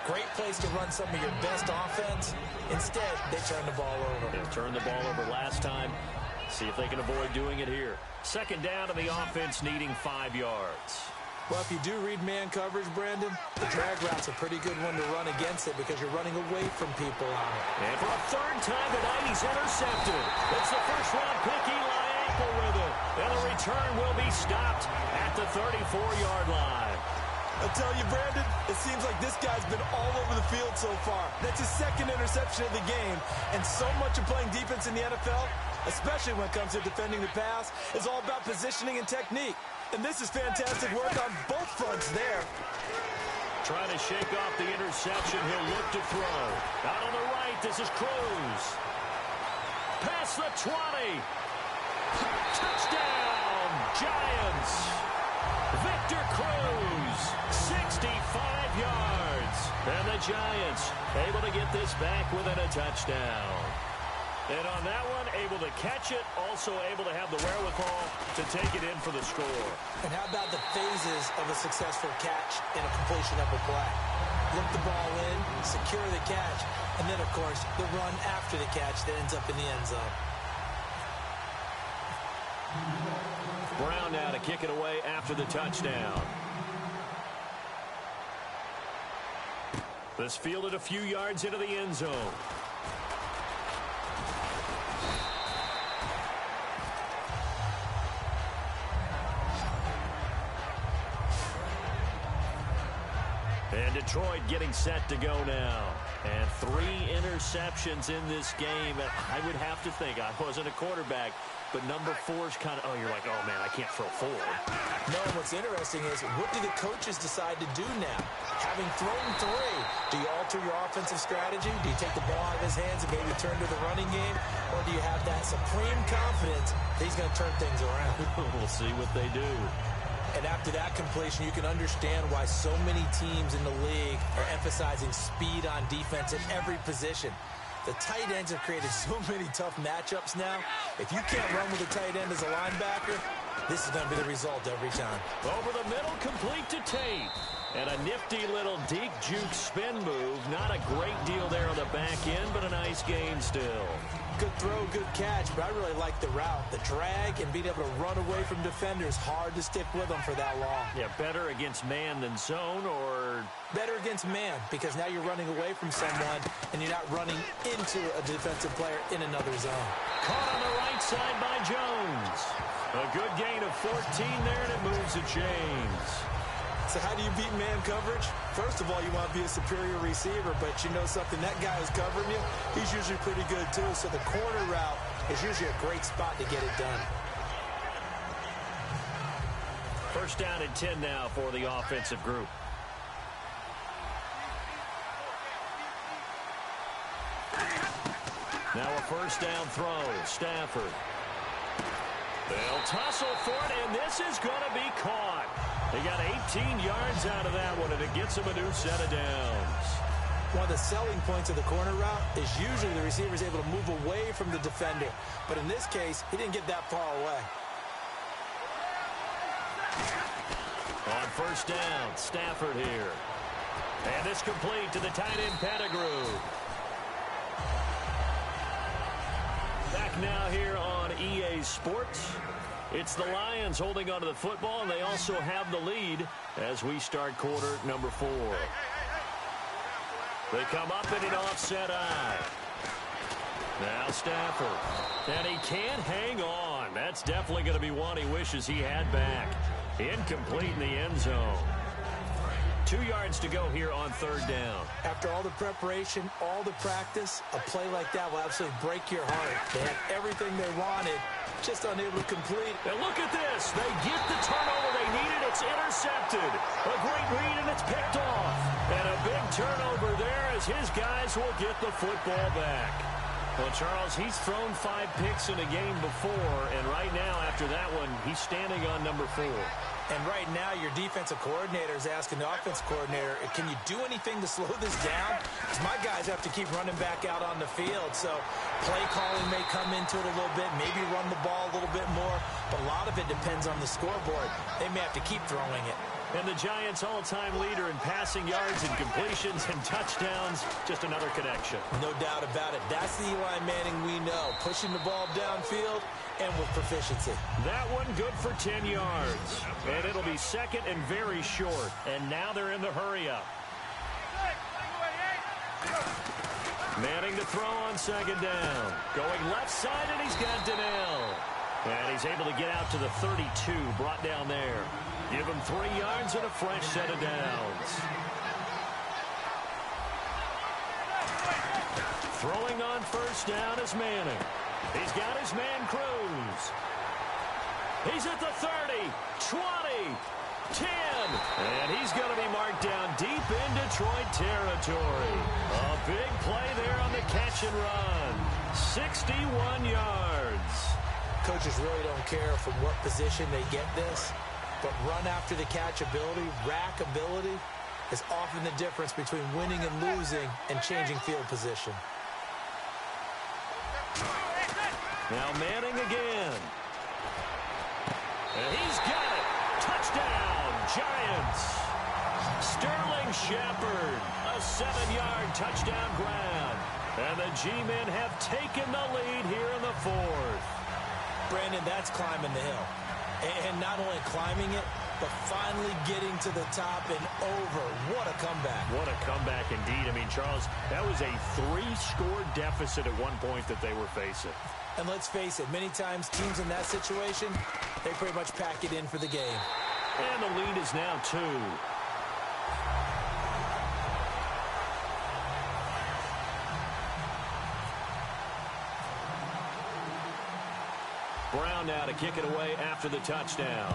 great place to run some of your best offense. Instead, they turn the ball over. They turned the ball over last time. See if they can avoid doing it here. Second down, and the offense needing 5 yards. Well, if you do read man coverage, Brandon, the drag route's a pretty good one to run against it because you're running away from people on it. And for a 3rd time tonight, he's intercepted. It's the first-round pick, Eli Apple with it. And the return will be stopped at the 34-yard line. I tell you, Brandon, it seems like this guy's been all over the field so far. That's his second interception of the game. And so much of playing defense in the NFL, especially when it comes to defending the pass, is all about positioning and technique. And this is fantastic work on both fronts there. Trying to shake off the interception. He'll look to throw. Out on the right, this is Cruz. Past the 20. Touchdown, Giants. Victor Cruz, 65 yards. And the Giants able to get this back within a touchdown. And on that one, able to catch it, also able to have the wherewithal to take it in for the score. And how about the phases of a successful catch and a completion of a play? Look the ball in, secure the catch, and then, of course, the run after the catch that ends up in the end zone. Brown now to kick it away after the touchdown. This fielded a few yards into the end zone. And Detroit getting set to go now. And 3 interceptions in this game. And I would have to think, I wasn't a quarterback, but number 4's kind of, you're like, oh, man, I can't throw 4. No, what's interesting is, what do the coaches decide to do now? Having thrown 3, do you alter your offensive strategy? Do you take the ball out of his hands and maybe turn to the running game? Or do you have that supreme confidence that he's going to turn things around? We'll see what they do. And after that completion, you can understand why so many teams in the league are emphasizing speed on defense at every position. The tight ends have created so many tough matchups now. If you can't run with a tight end as a linebacker, this is going to be the result every time. Over the middle, complete to Tate. And a nifty little deep juke spin move. Not a great deal there on the back end, but a nice gain still. Good throw, good catch, but I really like the route. The drag and being able to run away from defenders, hard to stick with them for that long. Yeah, better against man than zone, or... Better against man, because now you're running away from someone and you're not running into a defensive player in another zone. Caught on the right side by Jones. A good gain of 14 there, and it moves to James. So how do you beat man coverage? First of all, you want to be a superior receiver, but you know something, that guy who's covering you, he's usually pretty good too. So the corner route is usually a great spot to get it done. First down and 10 now for the offensive group. Now a first down throw. Stafford. They'll tussle for it, and this is going to be caught. They got 18 yards out of that one, and it gets them a new set of downs. One of the selling points of the corner route is usually the receiver is able to move away from the defender. But in this case, he didn't get that far away. On first down, Stafford here. And it's complete to the tight end Pettigrew. Back now here on EA Sports. It's the Lions holding onto the football, and they also have the lead as we start quarter number 4. They come up in an offset eye. Now Stafford. And he can't hang on. That's definitely going to be one he wishes he had back. Incomplete in the end zone. 2 yards to go here on third down. After all the preparation, all the practice, a play like that will absolutely break your heart. They had everything they wanted, just unable to complete. And look at this. They get the turnover they needed. It's intercepted. A great read, and it's picked off. And a big turnover there as his guys will get the football back. Well, Charles, he's thrown 5 picks in a game before, and right now, after that one, he's standing on number 4. And right now, your defensive coordinator is asking the offensive coordinator, can you do anything to slow this down? Because my guys have to keep running back out on the field. So play calling may come into it a little bit, maybe run the ball a little bit more. But a lot of it depends on the scoreboard. They may have to keep throwing it. And the Giants' all-time leader in passing yards and completions and touchdowns, just another connection. No doubt about it. That's the Eli Manning we know. Pushing the ball downfield and with proficiency. That one good for 10 yards. And it'll be second and very short. And now they're in the hurry-up. Manning to throw on second down. Going left side, and he's got Donnell. And he's able to get out to the 32, brought down there. Give him 3 yards and a fresh set of downs. Throwing on first down is Manning. He's got his man Cruz. He's at the 30, 20, 10. And he's going to be marked down deep in Detroit territory. A big play there on the catch and run. 61 yards. Coaches really don't care from what position they get this, but run after the catch ability, rack ability, is often the difference between winning and losing and changing field position. Now Manning again. And he's got it. Touchdown, Giants. Sterling Shepard, a 7-yard touchdown grab. And the G-men have taken the lead here in the 4th. Brandon, that's climbing the hill. And not only climbing it, but finally getting to the top and over. What a comeback. What a comeback indeed. I mean, Charles, that was a 3-score deficit at one point that they were facing. And let's face it, many times teams in that situation, they pretty much pack it in for the game. And the lead is now 2. Brown now to kick it away after the touchdown.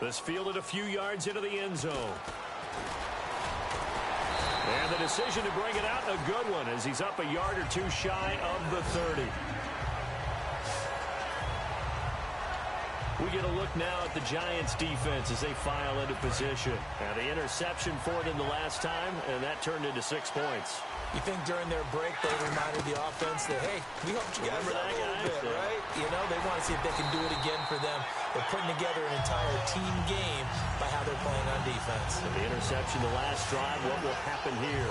This fielded a few yards into the end zone. And the decision to bring it out, a good one, as he's up a yard or 2 shy of the 30. We get a look now at the Giants' defense as they file into position. Now the interception for them the last time, and that turned into 6 points. You think during their break they reminded the offense that, hey, we hope you guys out a little bit, right? You know, they want to see if they can do it again for them. They're putting together an entire team game by how they're playing on defense. And the interception the last drive, what will happen here?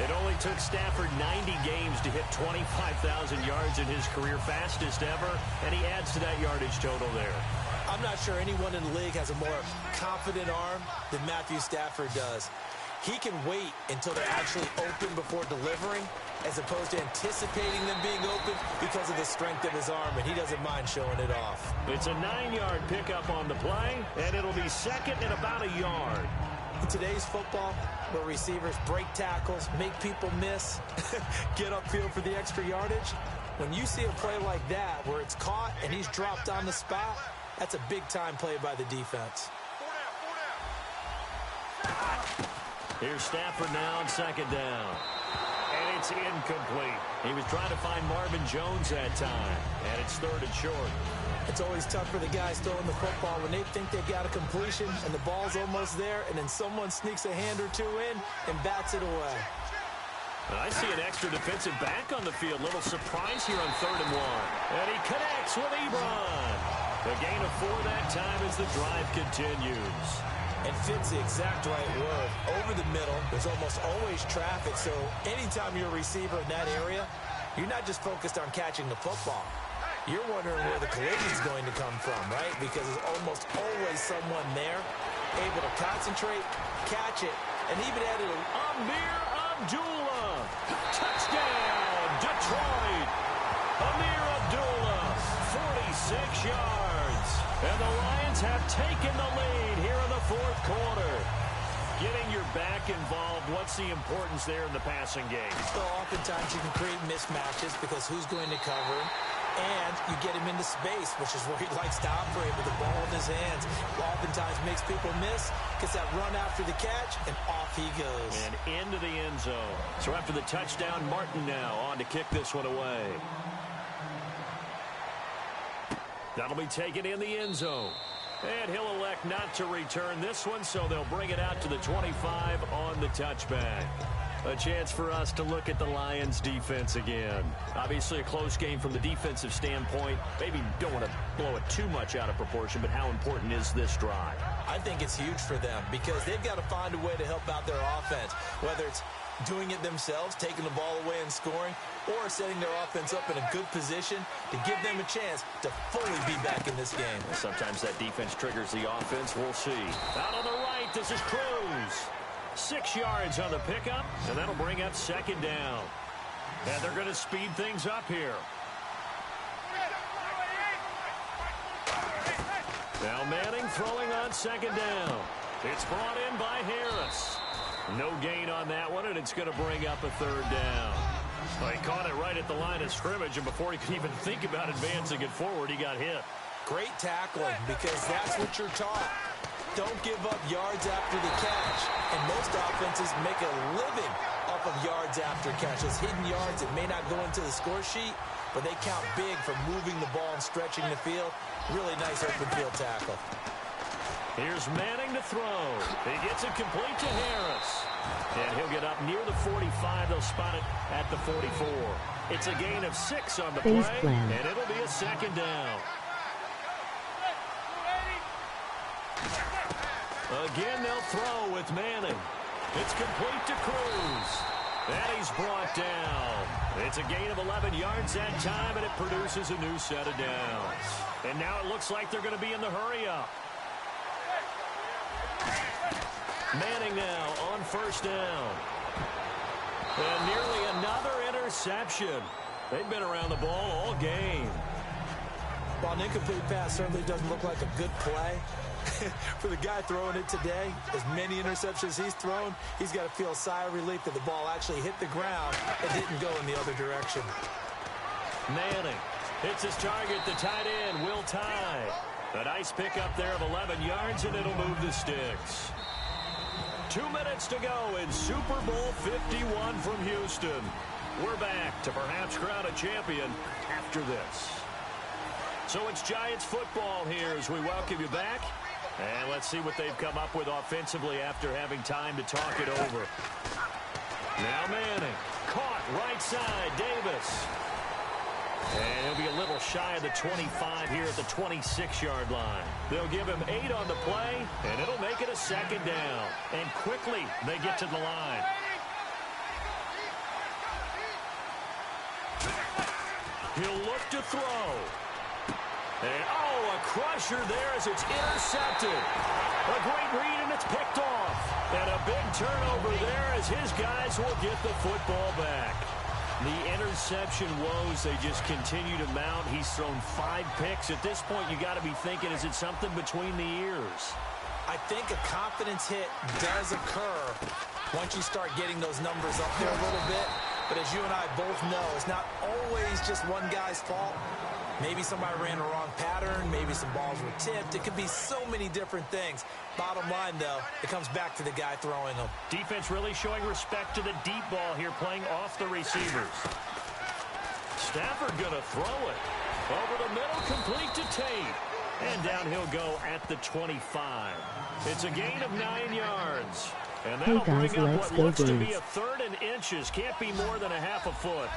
It only took Stafford 90 games to hit 25,000 yards in his career, fastest ever, and he adds to that yardage total there. I'm not sure anyone in the league has a more confident arm than Matthew Stafford does. He can wait until they're actually open before delivering, as opposed to anticipating them being open because of the strength of his arm, and he doesn't mind showing it off. It's a 9-yard pickup on the play, and it'll be second and about a yard. In today's football, where receivers break tackles, make people miss, get upfield for the extra yardage, when you see a play like that where it's caught and he's dropped on the spot, that's a big-time play by the defense. Here's Stafford now on second down. And it's incomplete. He was trying to find Marvin Jones that time. And it's 3rd and short. It's always tough for the guys throwing the football when they think they've got a completion and the ball's almost there, and then someone sneaks a hand or 2 in and bats it away. And I see an extra defensive back on the field. Little surprise here on 3rd and 1. And he connects with Ebron. The gain of 4 that time as the drive continues. And fits the exact right word. Over the middle, there's almost always traffic, so anytime you're a receiver in that area, you're not just focused on catching the football. You're wondering where the collision's going to come from, right? Because there's almost always someone there able to concentrate, catch it, and even added Amir Abdullah. Touchdown, Detroit. Amir Abdullah, 46 yards. And the Lions have taken the lead here in the 4th quarter. Getting your back involved, what's the importance there in the passing game? Well, oftentimes you can create mismatches because who's going to cover him, and you get him into space, which is where he likes to operate with the ball in his hands. Oftentimes makes people miss, gets that run after the catch, and off he goes. And into the end zone. So after the touchdown, Martin now on to kick this one away. That'll be taken in the end zone. And he'll elect not to return this one, so they'll bring it out to the 25 on the touchback. A chance for us to look at the Lions' defense again. Obviously a close game from the defensive standpoint. Maybe don't want to blow it too much out of proportion, but how important is this drive? I think it's huge for them because they've got to find a way to help out their offense, whether it's doing it themselves, taking the ball away and scoring, or setting their offense up in a good position to give them a chance to fully be back in this game. Sometimes that defense triggers the offense. We'll see. Out on the right, this is Cruz. 6 yards on the pickup, and that'll bring up second down. And they're going to speed things up here. Now Manning throwing on second down. It's brought in by Harris. No gain on that one, and it's going to bring up a third down. Well, he caught it right at the line of scrimmage, and before he could even think about advancing it forward, he got hit. Great tackling, because that's what you're taught. Don't give up yards after the catch. And most offenses make a living off of yards after catches. Hidden yards that may not go into the score sheet, but they count big for moving the ball and stretching the field. Really nice open field tackle. Here's Manning to throw. He gets it complete to Harris. And he'll get up near the 45. They'll spot it at the 44. It's a gain of 6 on the play, and it'll be a second down. Again, they'll throw with Manning. It's complete to Cruz. And he's brought down. It's a gain of 11 yards that time, and it produces a new set of downs. And now it looks like they're going to be in the hurry-up. Manning now on first down. And nearly another interception. They've been around the ball all game. While an incomplete pass certainly doesn't look like a good play, for the guy throwing it today, as many interceptions he's thrown, he's got to feel a sigh of relief that the ball actually hit the ground and didn't go in the other direction. Manning hits his target, the tight end, Will Tye. A nice pickup there of 11 yards, and it'll move the sticks. 2 minutes to go in Super Bowl 51 from Houston. We're back to perhaps crown a champion after this. So it's Giants football here as we welcome you back. And let's see what they've come up with offensively after having time to talk it over. Now Manning. Caught right side. Davis. And he'll be a little shy of the 25 here at the 26-yard line. They'll give him 8 on the play, and it'll make it a second down. And quickly they get to the line. He'll look to throw. And, a crusher there as it's intercepted. A great read, and it's picked off. And a big turnover there as his guys will get the football back. The interception woes, they just continue to mount. He's thrown 5 picks. At this point, you got to be thinking, is it something between the ears? I think a confidence hit does occur once you start getting those numbers up there a little bit. But as you and I both know, it's not always just one guy's fault. Maybe somebody ran the wrong pattern. Maybe some balls were tipped. It could be so many different things. Bottom line, though, it comes back to the guy throwing them. Defense really showing respect to the deep ball here, playing off the receivers. Stafford going to throw it. Over the middle, complete to Tate. And down he'll go at the 25. It's a gain of 9 yards. And that'll bring up what looks to be a 3rd and inches. Can't be more than a half a foot.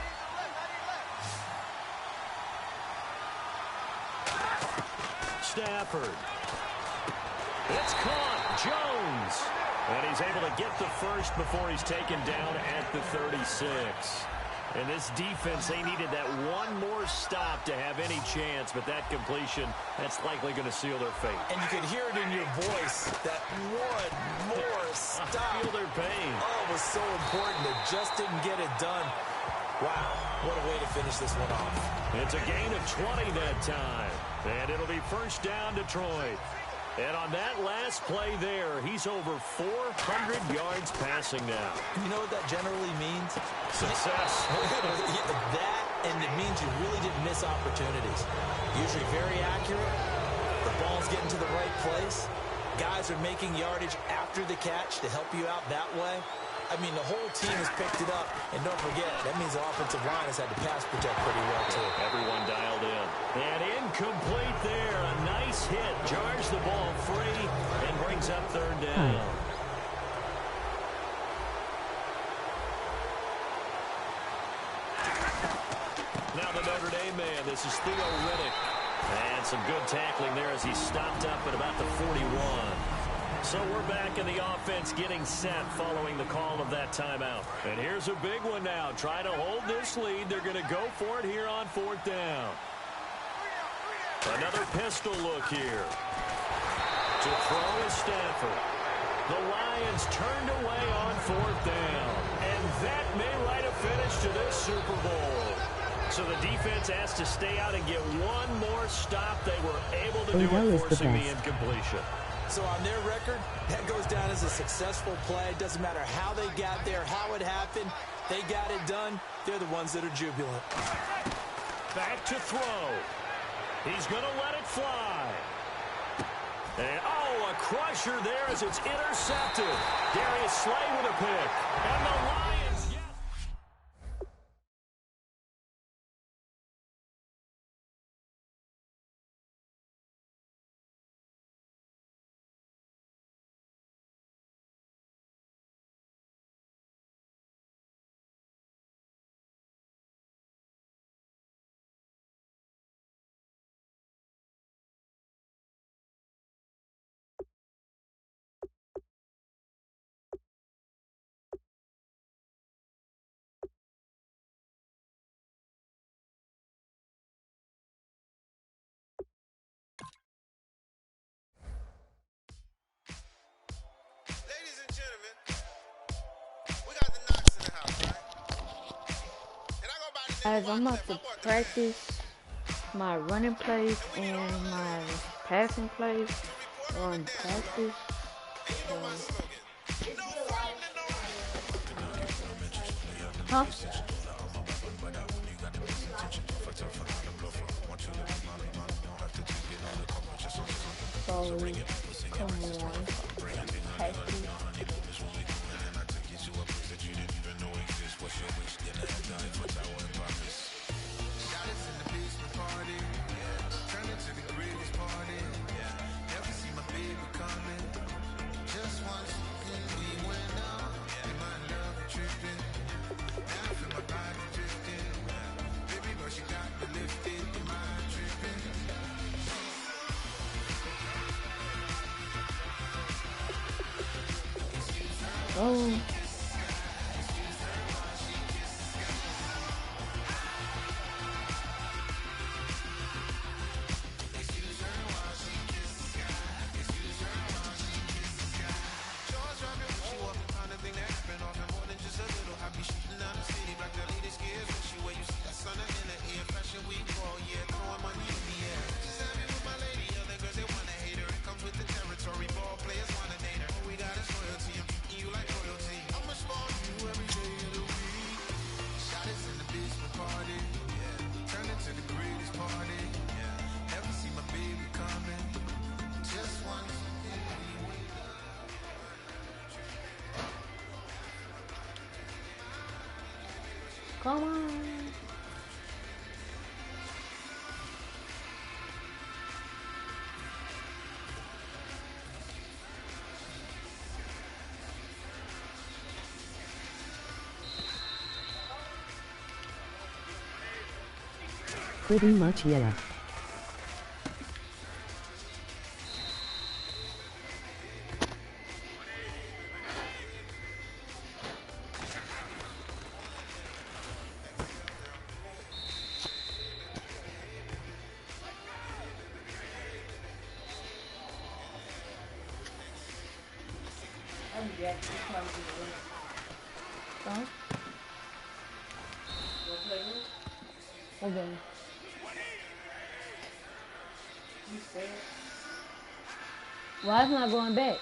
Stafford. It's caught. Jones. And he's able to get the first before he's taken down at the 36. And this defense, they needed that one more stop to have any chance, but that completion, that's likely going to seal their fate. And you could hear it in your voice, that one more stop. Feel their pain. Oh, it was so important. They just didn't get it done. Wow, what a way to finish this one off. It's a gain of 20 that time. And it'll be first down, Detroit. And on that last play there, he's over 400 yards passing now. You know what that generally means? Success. That, and it means you really didn't miss opportunities. Usually very accurate. The ball's getting to the right place. Guys are making yardage after the catch to help you out that way. I mean, the whole team has picked it up. And don't forget, that means the offensive line has had to pass protect pretty well, too. Everyone dialed in. And incomplete there. A nice hit. Jars the ball free and brings up 3rd down. Now the Notre Dame man. This is Theo Riddick. And some good tackling there as he stopped up at about the 41. So we're back in the offense getting set following the call of that timeout. And here's a big one now. Try to hold this lead. They're going to go for it here on 4th down. Another pistol look here. To throw is Stafford. The Lions turned away on 4th down. And And that may write a finish to this Super Bowl. So the defense asked to stay out and get one more stop. They were able to do it, forcing the incompletion. So on their record, that goes down as a successful play. Doesn't matter how they got there, how it happened. They got it done. They're the ones that are jubilant. Back to throw. He's going to let it fly. And, oh, a crusher there as it's intercepted. Darius Slay with a pick. And the Lions, yes. Ladies and gentlemen, we got the Knox in the house, right? And I go by the name Guys, I'm about to practice my running plays and my passing plays on practice. Huh? So, come on. Oh. Come on. Pretty much, yeah. Huh? Okay. Why is not going back?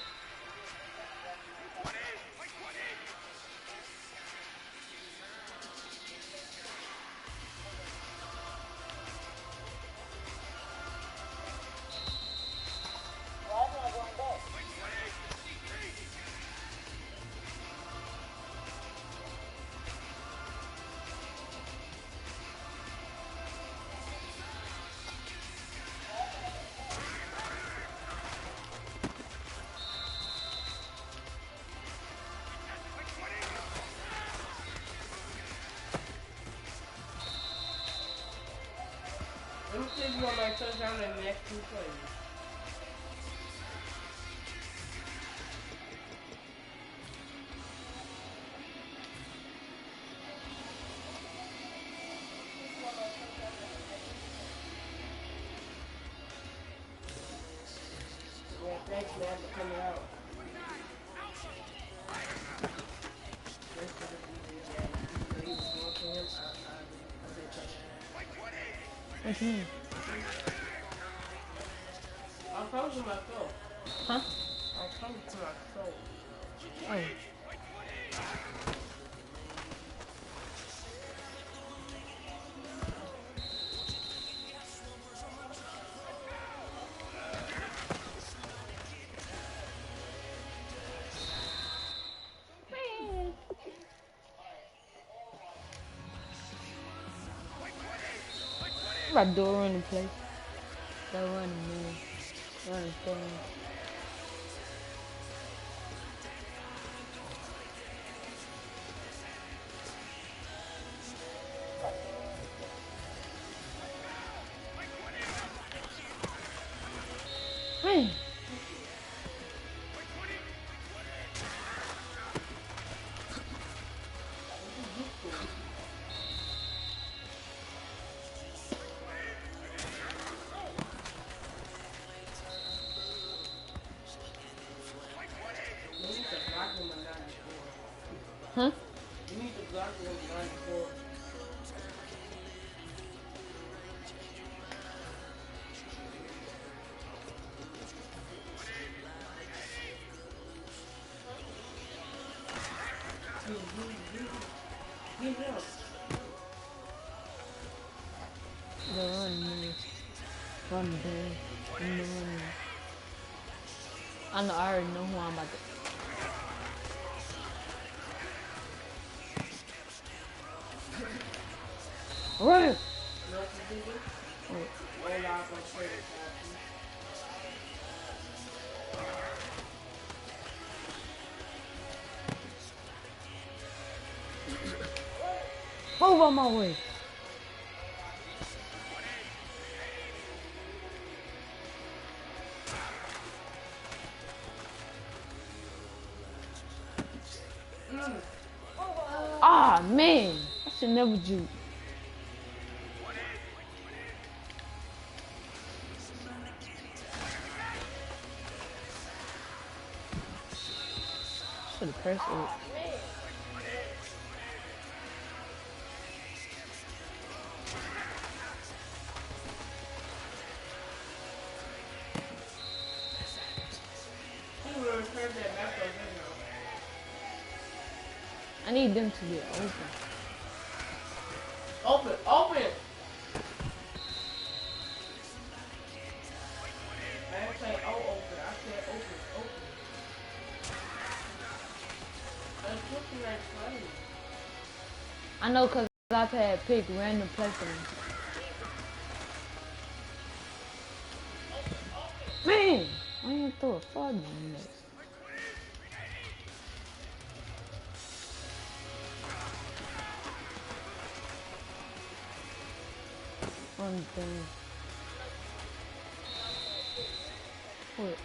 Let me see if you want my touchdown in the next 2 plays. Yeah, thanks, man, for coming out. Rest of the video. What you mean? I'm talking to myself. Huh? I'm talking to myself. Oh. About door in the place. They're running, man. Running things. Man. You need to block him at 94. Huh? You need to block him at 94. Get him. They're running, man. Running, man. Running. I already know who I'm about to. Run! You know what you do? Roll out on straight Move on my way. Ah, man. I should never juke. Should have pressed it. I need them to get open. Open, open! I didn't say oh open, I said open, open. That's looking like funny. I know because I've had pick random play for them. Man! I ain't throw a far in this. One thing. What?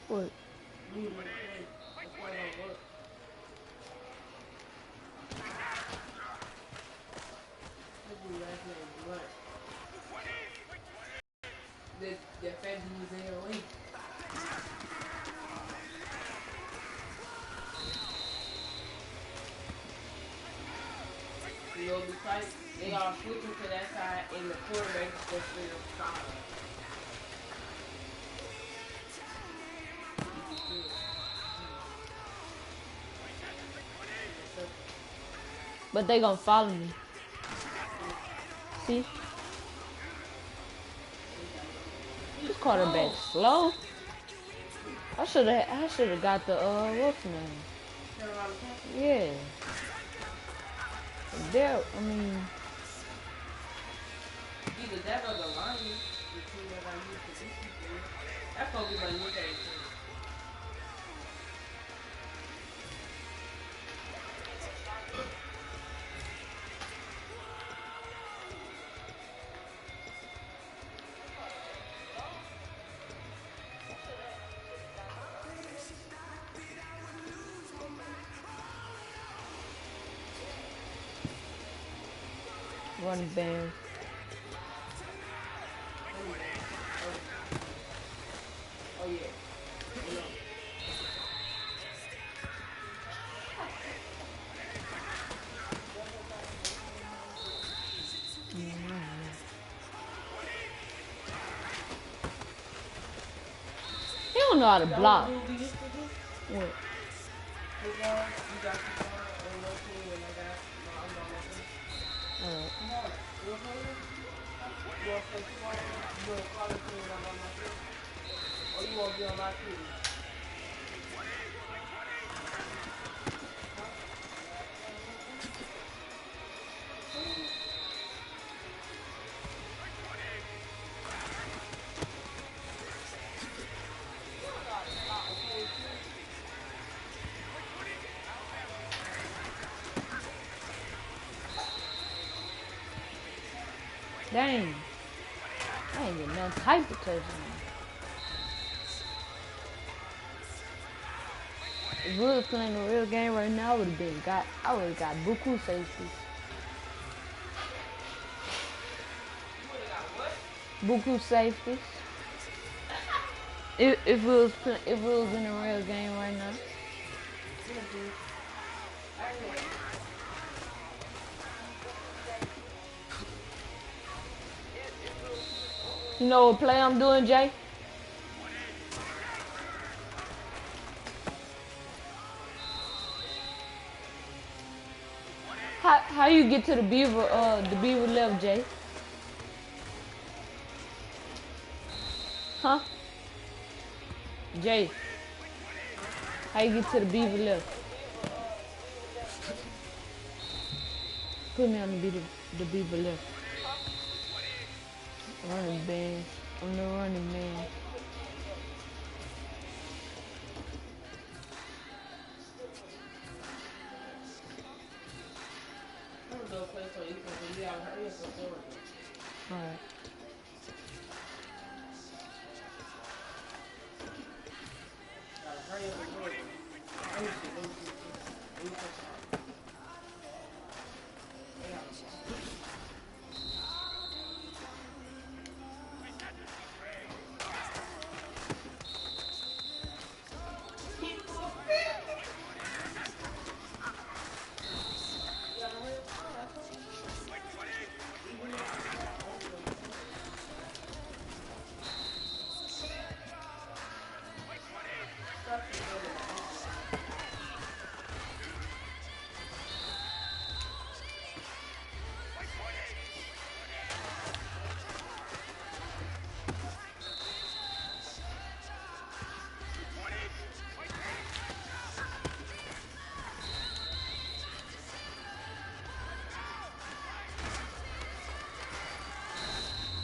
What? The fat dude's in your way. You know, besides, they all switching to that side, and the quarterback is supposed to be on the side. But they gonna follow me. See? This quarterback slow. I should have got the what's the name? Yeah. There, I mean. Either that or the Lions, the team that I used to beat people. That's gonna be my new favorite team. Running band. Oh yeah. He don't know how to block. What we used to do? What? Football, you got football on your team and I got I'm on my team. Alright. Come on. You want to play this? You want to play football? You want to call the team and I'm on my team? Or you want to be on my team? Dang. I ain't getting no type of touchdown. If we was playing a real game right now, I would have got buku safeties. Buku safeties. If we was in a real game right now. You know what play I'm doing, Jay? How you get to the beaver left, Jay? Huh? Jay. How you get to the beaver left? Put me on the beaver left. Running band. I'm the running man. I'm going to go play so you can be out of hurry for Georgia. Alright. Hurry up for Georgia. I used to go to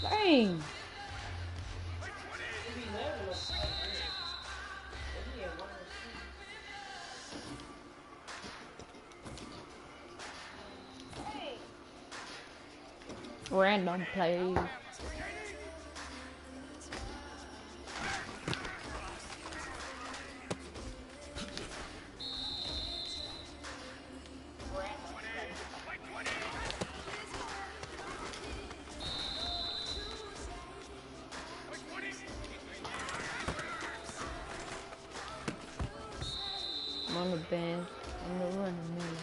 Dang. Random plays. I'm on the bench. I'm the running man.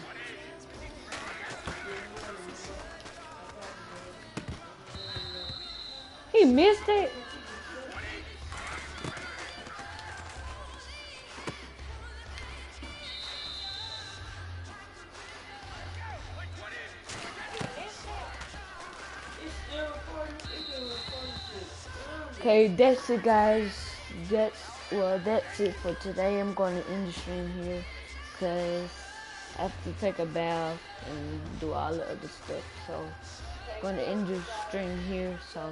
He missed it. Okay, that's it, guys. That's it for today. I'm going to end the stream here because I have to take a bath and do all the other stuff. So I'm going to end the stream here. So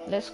let's